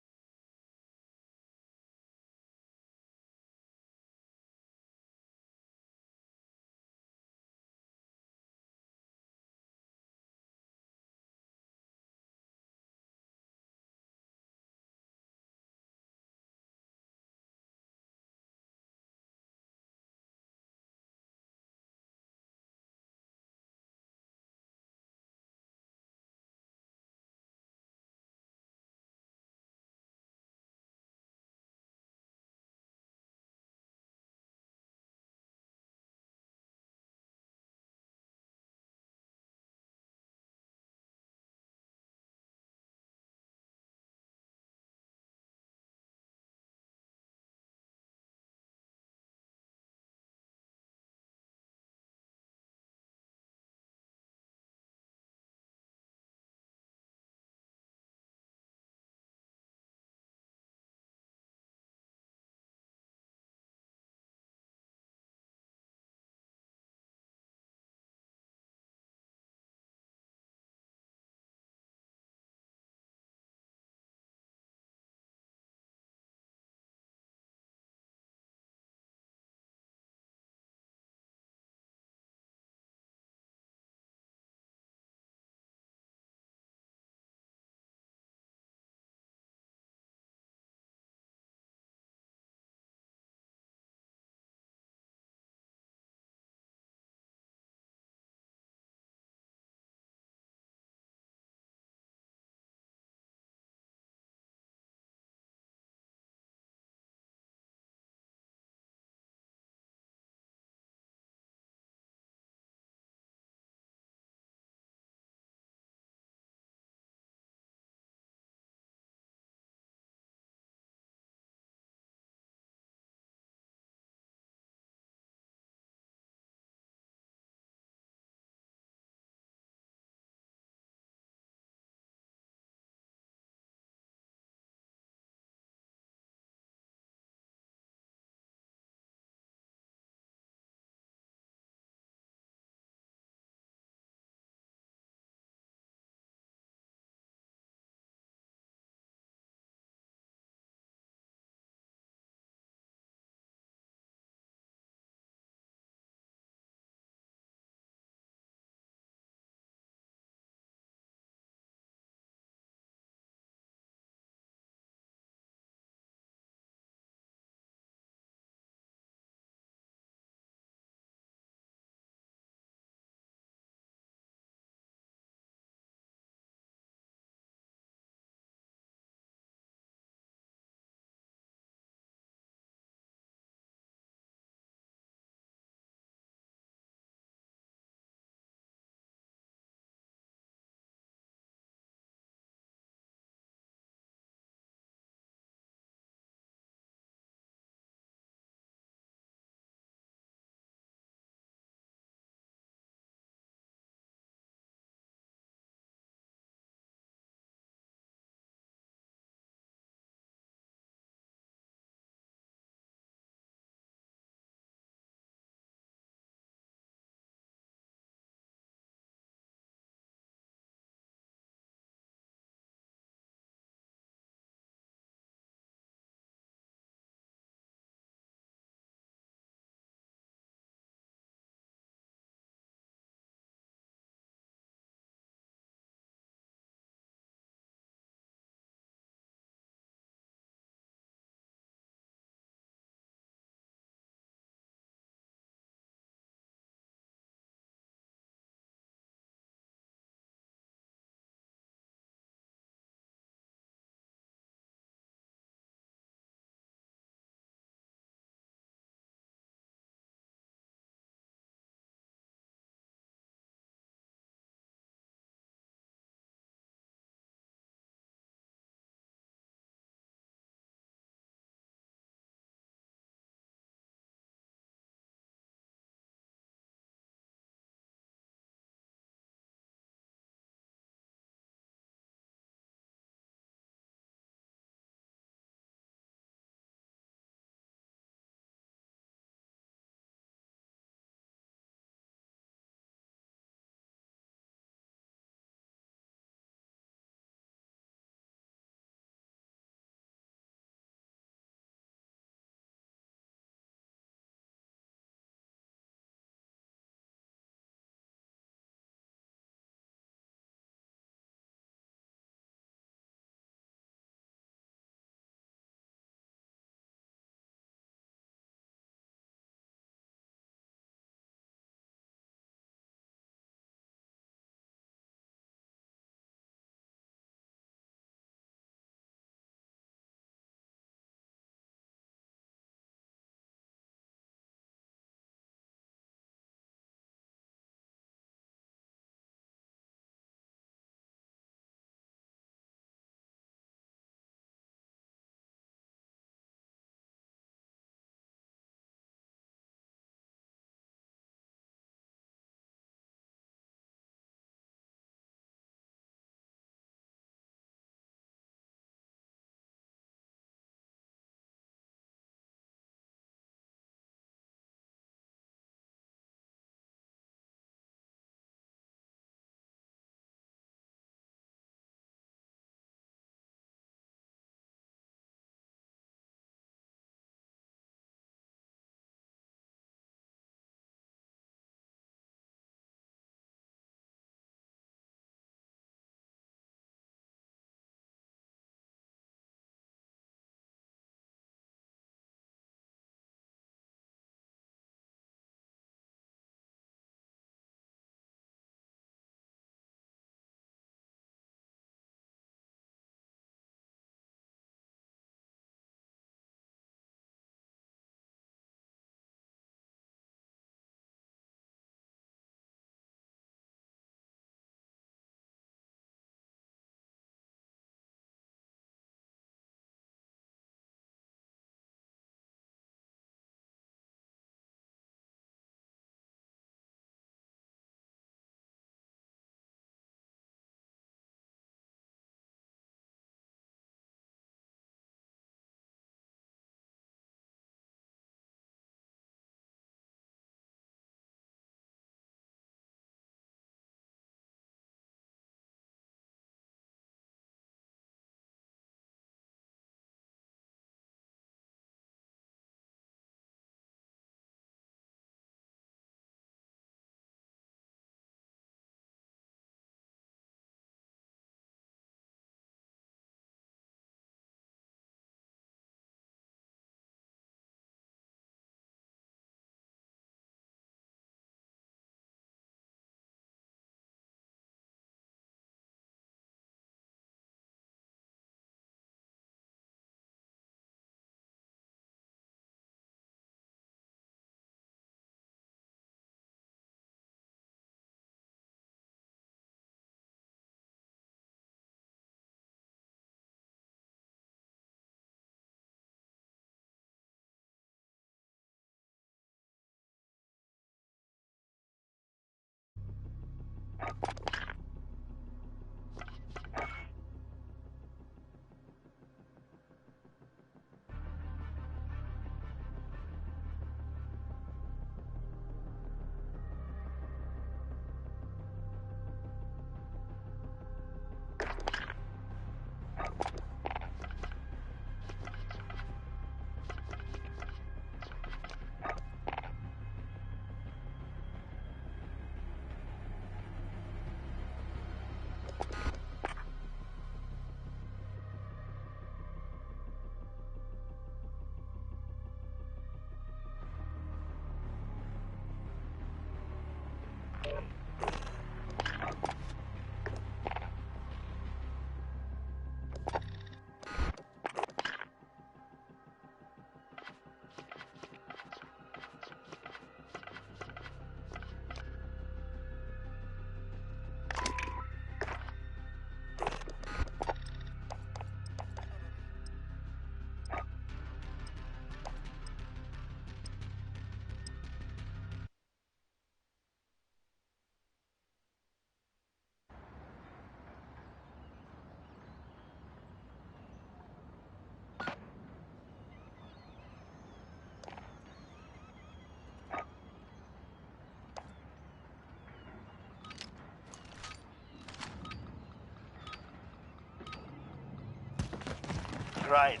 grind.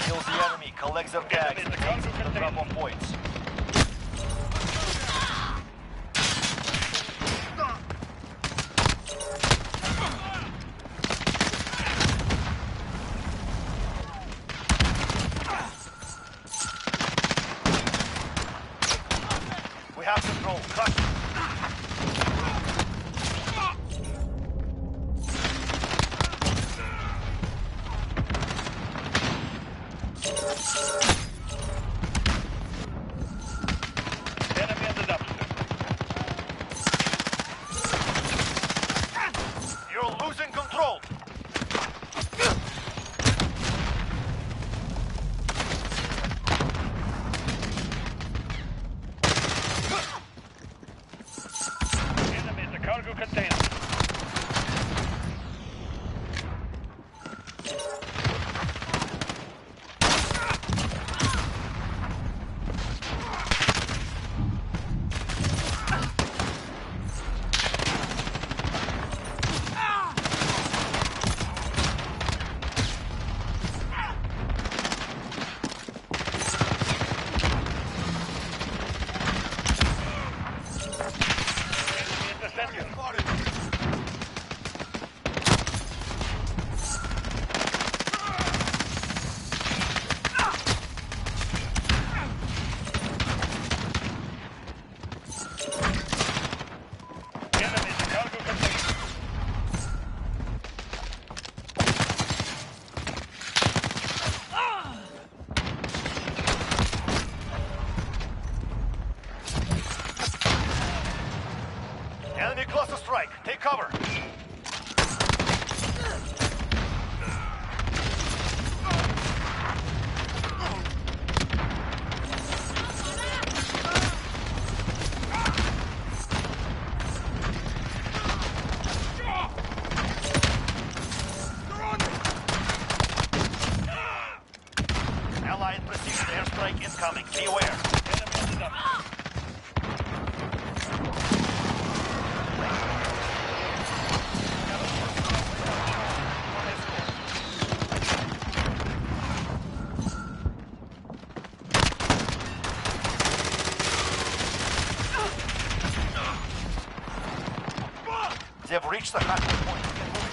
Kill the enemy, collect their tags, and exit the drop on points. We have control. Crush it. Enemy at the dumpster. You're losing control. Enemy at the cargo container. Enemy cluster strike. Take cover. Allied precision airstrike incoming. Beware. Enemy on the dump. They've reached the halfway point. Get moving.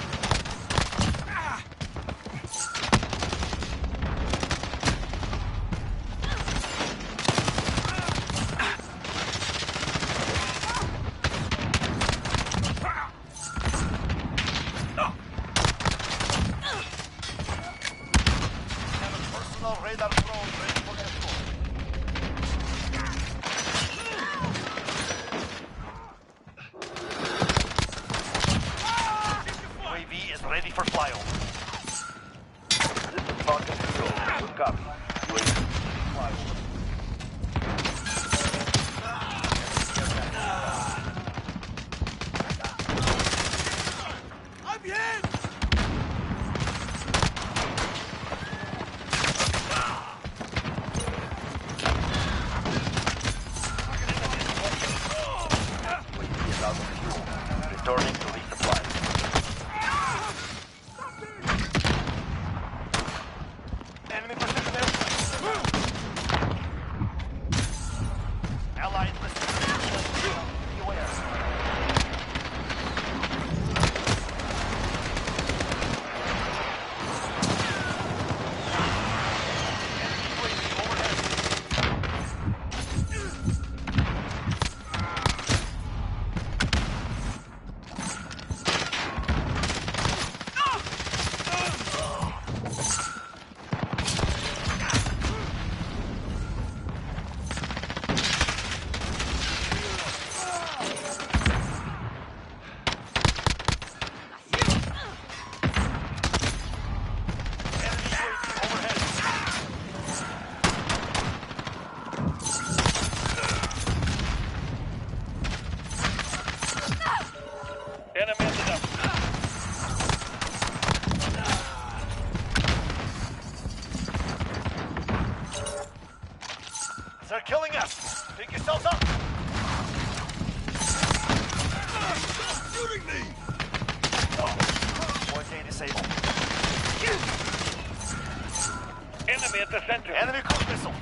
Have a personal radar drone ready for escort. UAV is ready for flyover. Falcon control. Good copy. UAV flyover. I'm hit! UAV is out of fuel. Returning to resupply. Enemy precision airstrike. Allied precision airstrike. Beware. Enemy UAV overhead. at the center. Enemy cruise missile.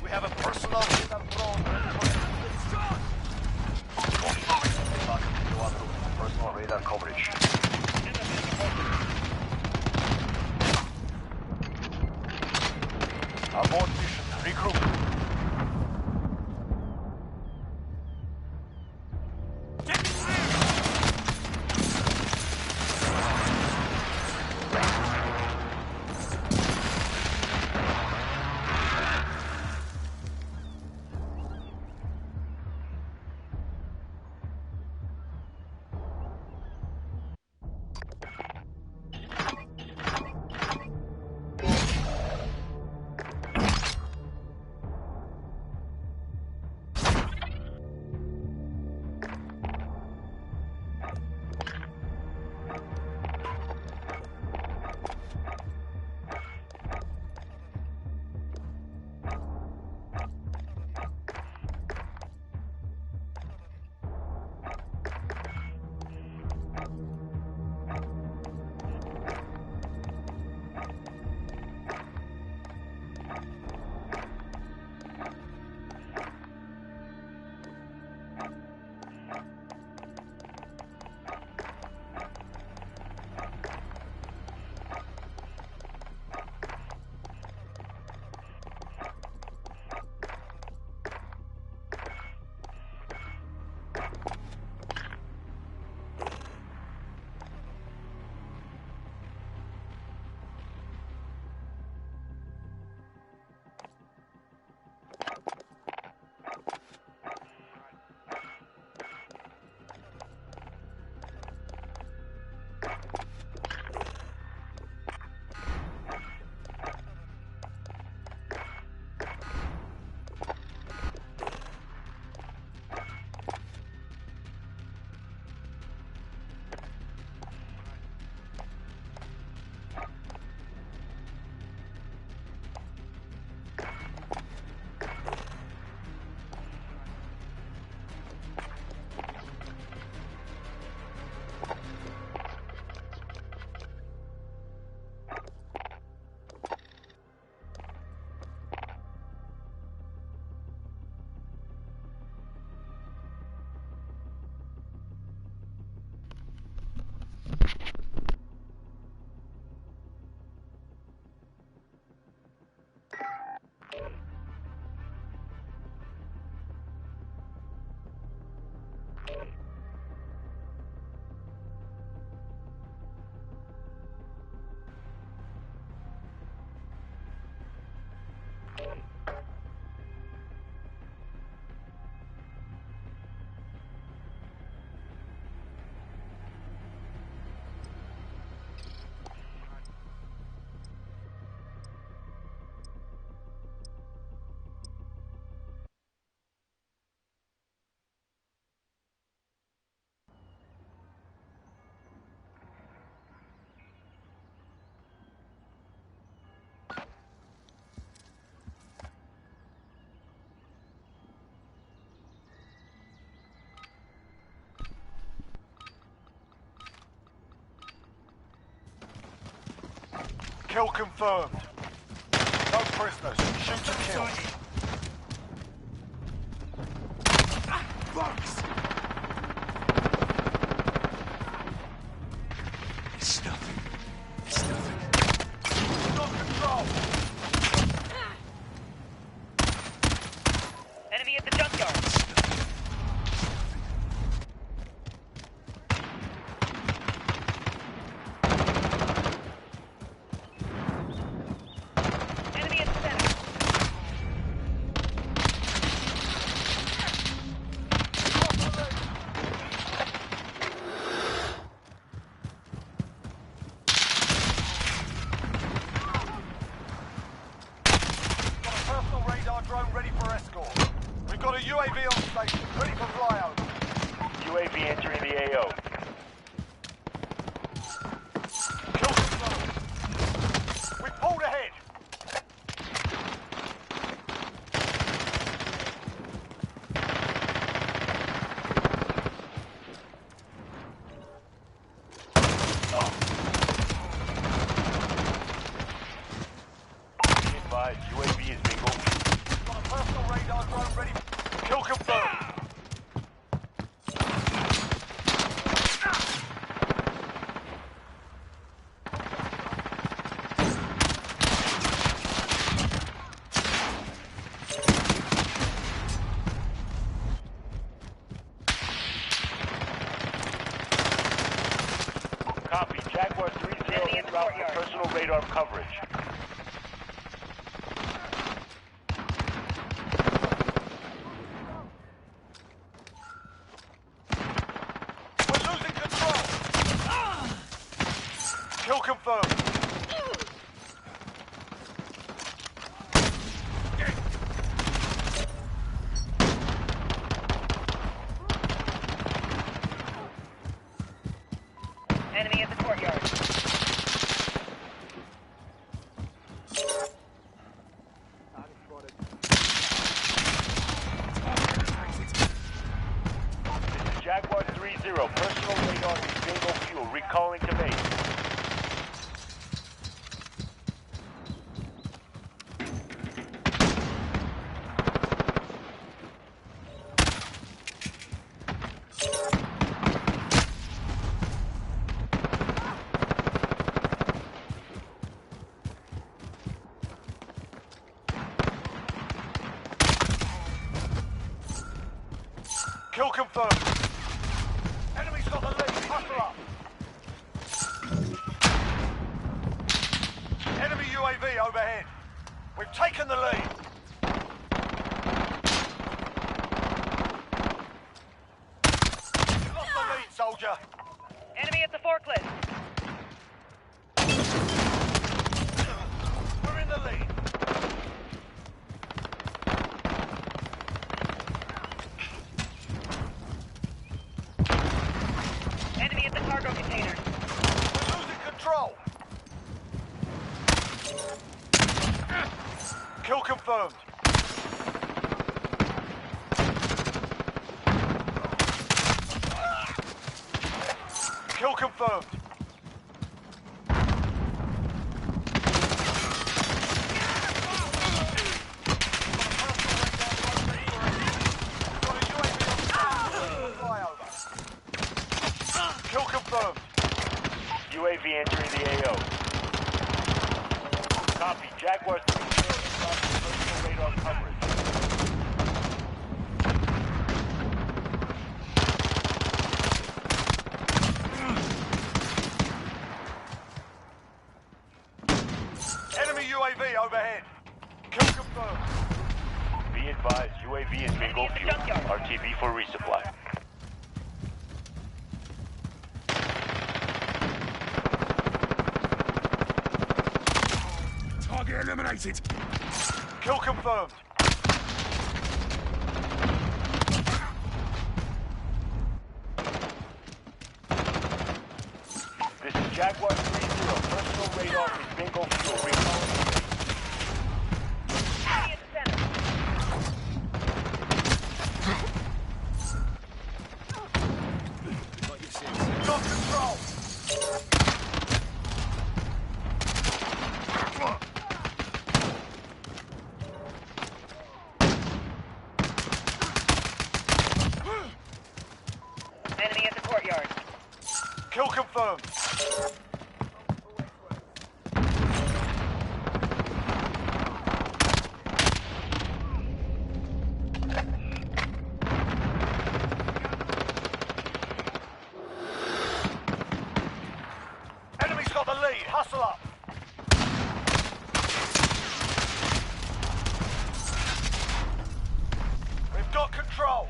We have a personal drone ready for Personal radar coverage. abort mission. Regroup. Kill confirmed. No prisoners. Shoot to kill. Bugs! It's nothing. It's nothing. Stop control. Enemy at the junkyard. Enemy at the center. Got a personal radar drone ready for escort. We've got a UAV on station, ready for flyover. UAV entering the AO. Kill confirmed. We pulled ahead. Jaguar 3-0 en route for personal radar coverage. We're losing control. Kill confirmed. Enemy at the courtyard. This is Jaguar 3-0. Personal radar is bingo fuel. Recalling to base. Kill confirmed. Enemy's got the lead. Hustle up. Enemy UAV overhead. We've taken the lead. You've lost the lead, soldier. Enemy at the forklift. We're in the lead. Enemy at the cargo container. We're losing control. Kill confirmed. Kill confirmed. Kill confirmed. UAV entering the AO. Copy. Jaguar 3-0 en route for personal radar coverage. Enemy UAV overhead. Kill confirmed. Be advised, UAV is bingo fuel. RTB for resupply. Target eliminated. Kill confirmed. This is Jaguar 3-0. Personal radar is bingo fuel. Recalling to base. Enemy at the center. Got control. Enemy at the courtyard. Kill confirmed. Enemy's got the lead. Hustle up. We've got control.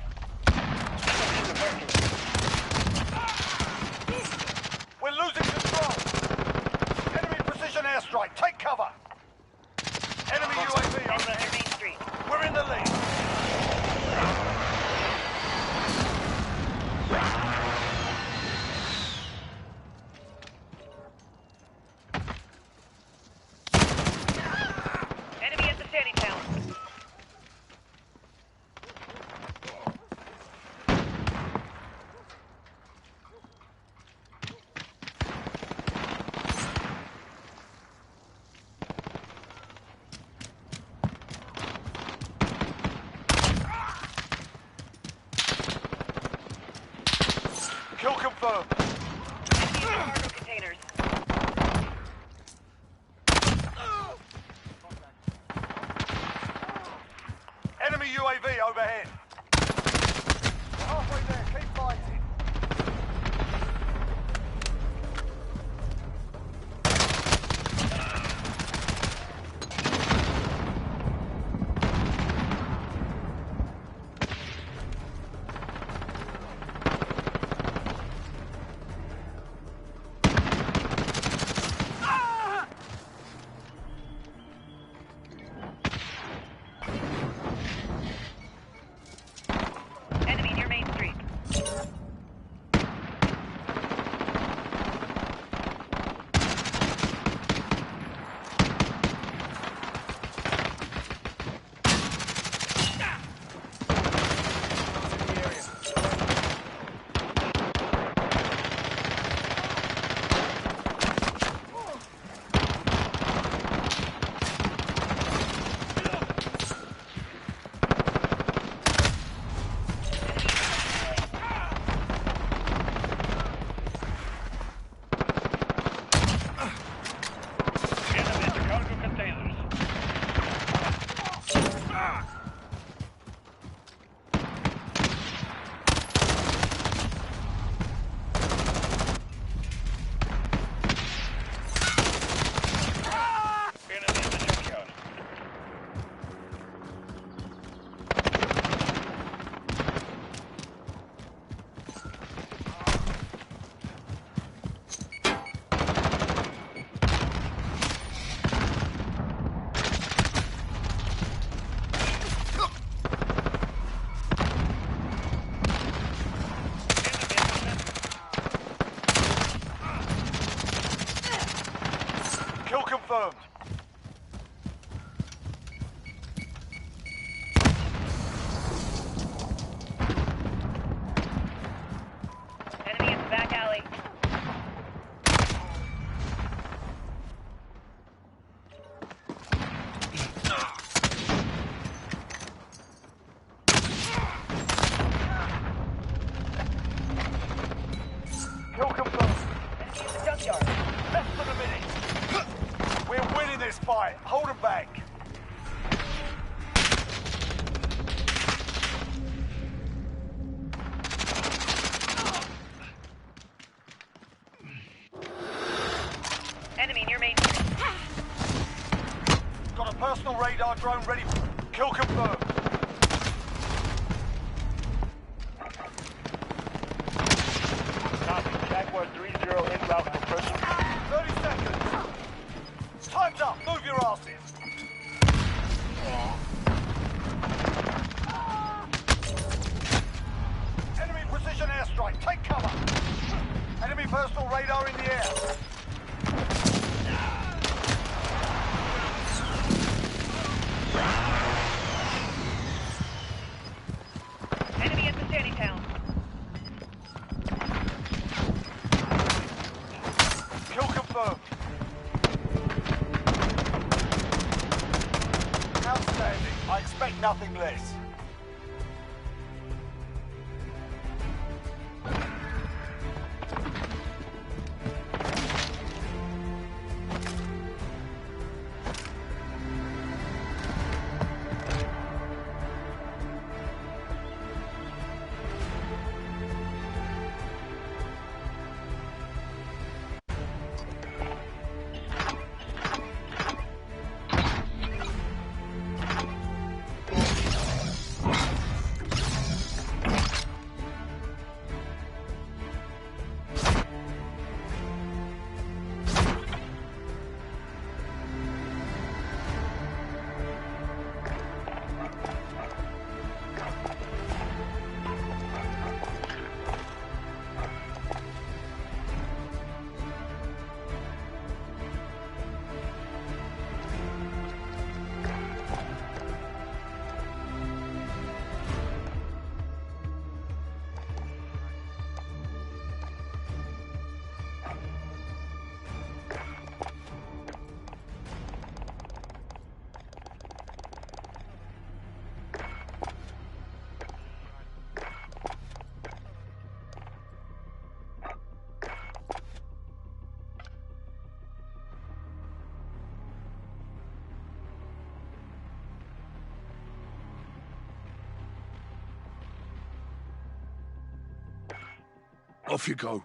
We're losing control. Enemy precision airstrike. Take cover. Enemy UAV Enemy overhead. at Main Street. We're in the lead. Enemy at the shanty town. Kill confirmed. Enemy at the cargo containers. Enemy UAV overhead. We're halfway there. Keep fighting. drone ready. Kill confirmed. Copy. Jaguar 3-0 en route for personal. 30 seconds. Time's up. Move your asses. Enemy precision airstrike. Take cover. Enemy personal radar in the air. Enemy at the shanty town. Kill confirmed. Outstanding. I expect nothing less. Off you go.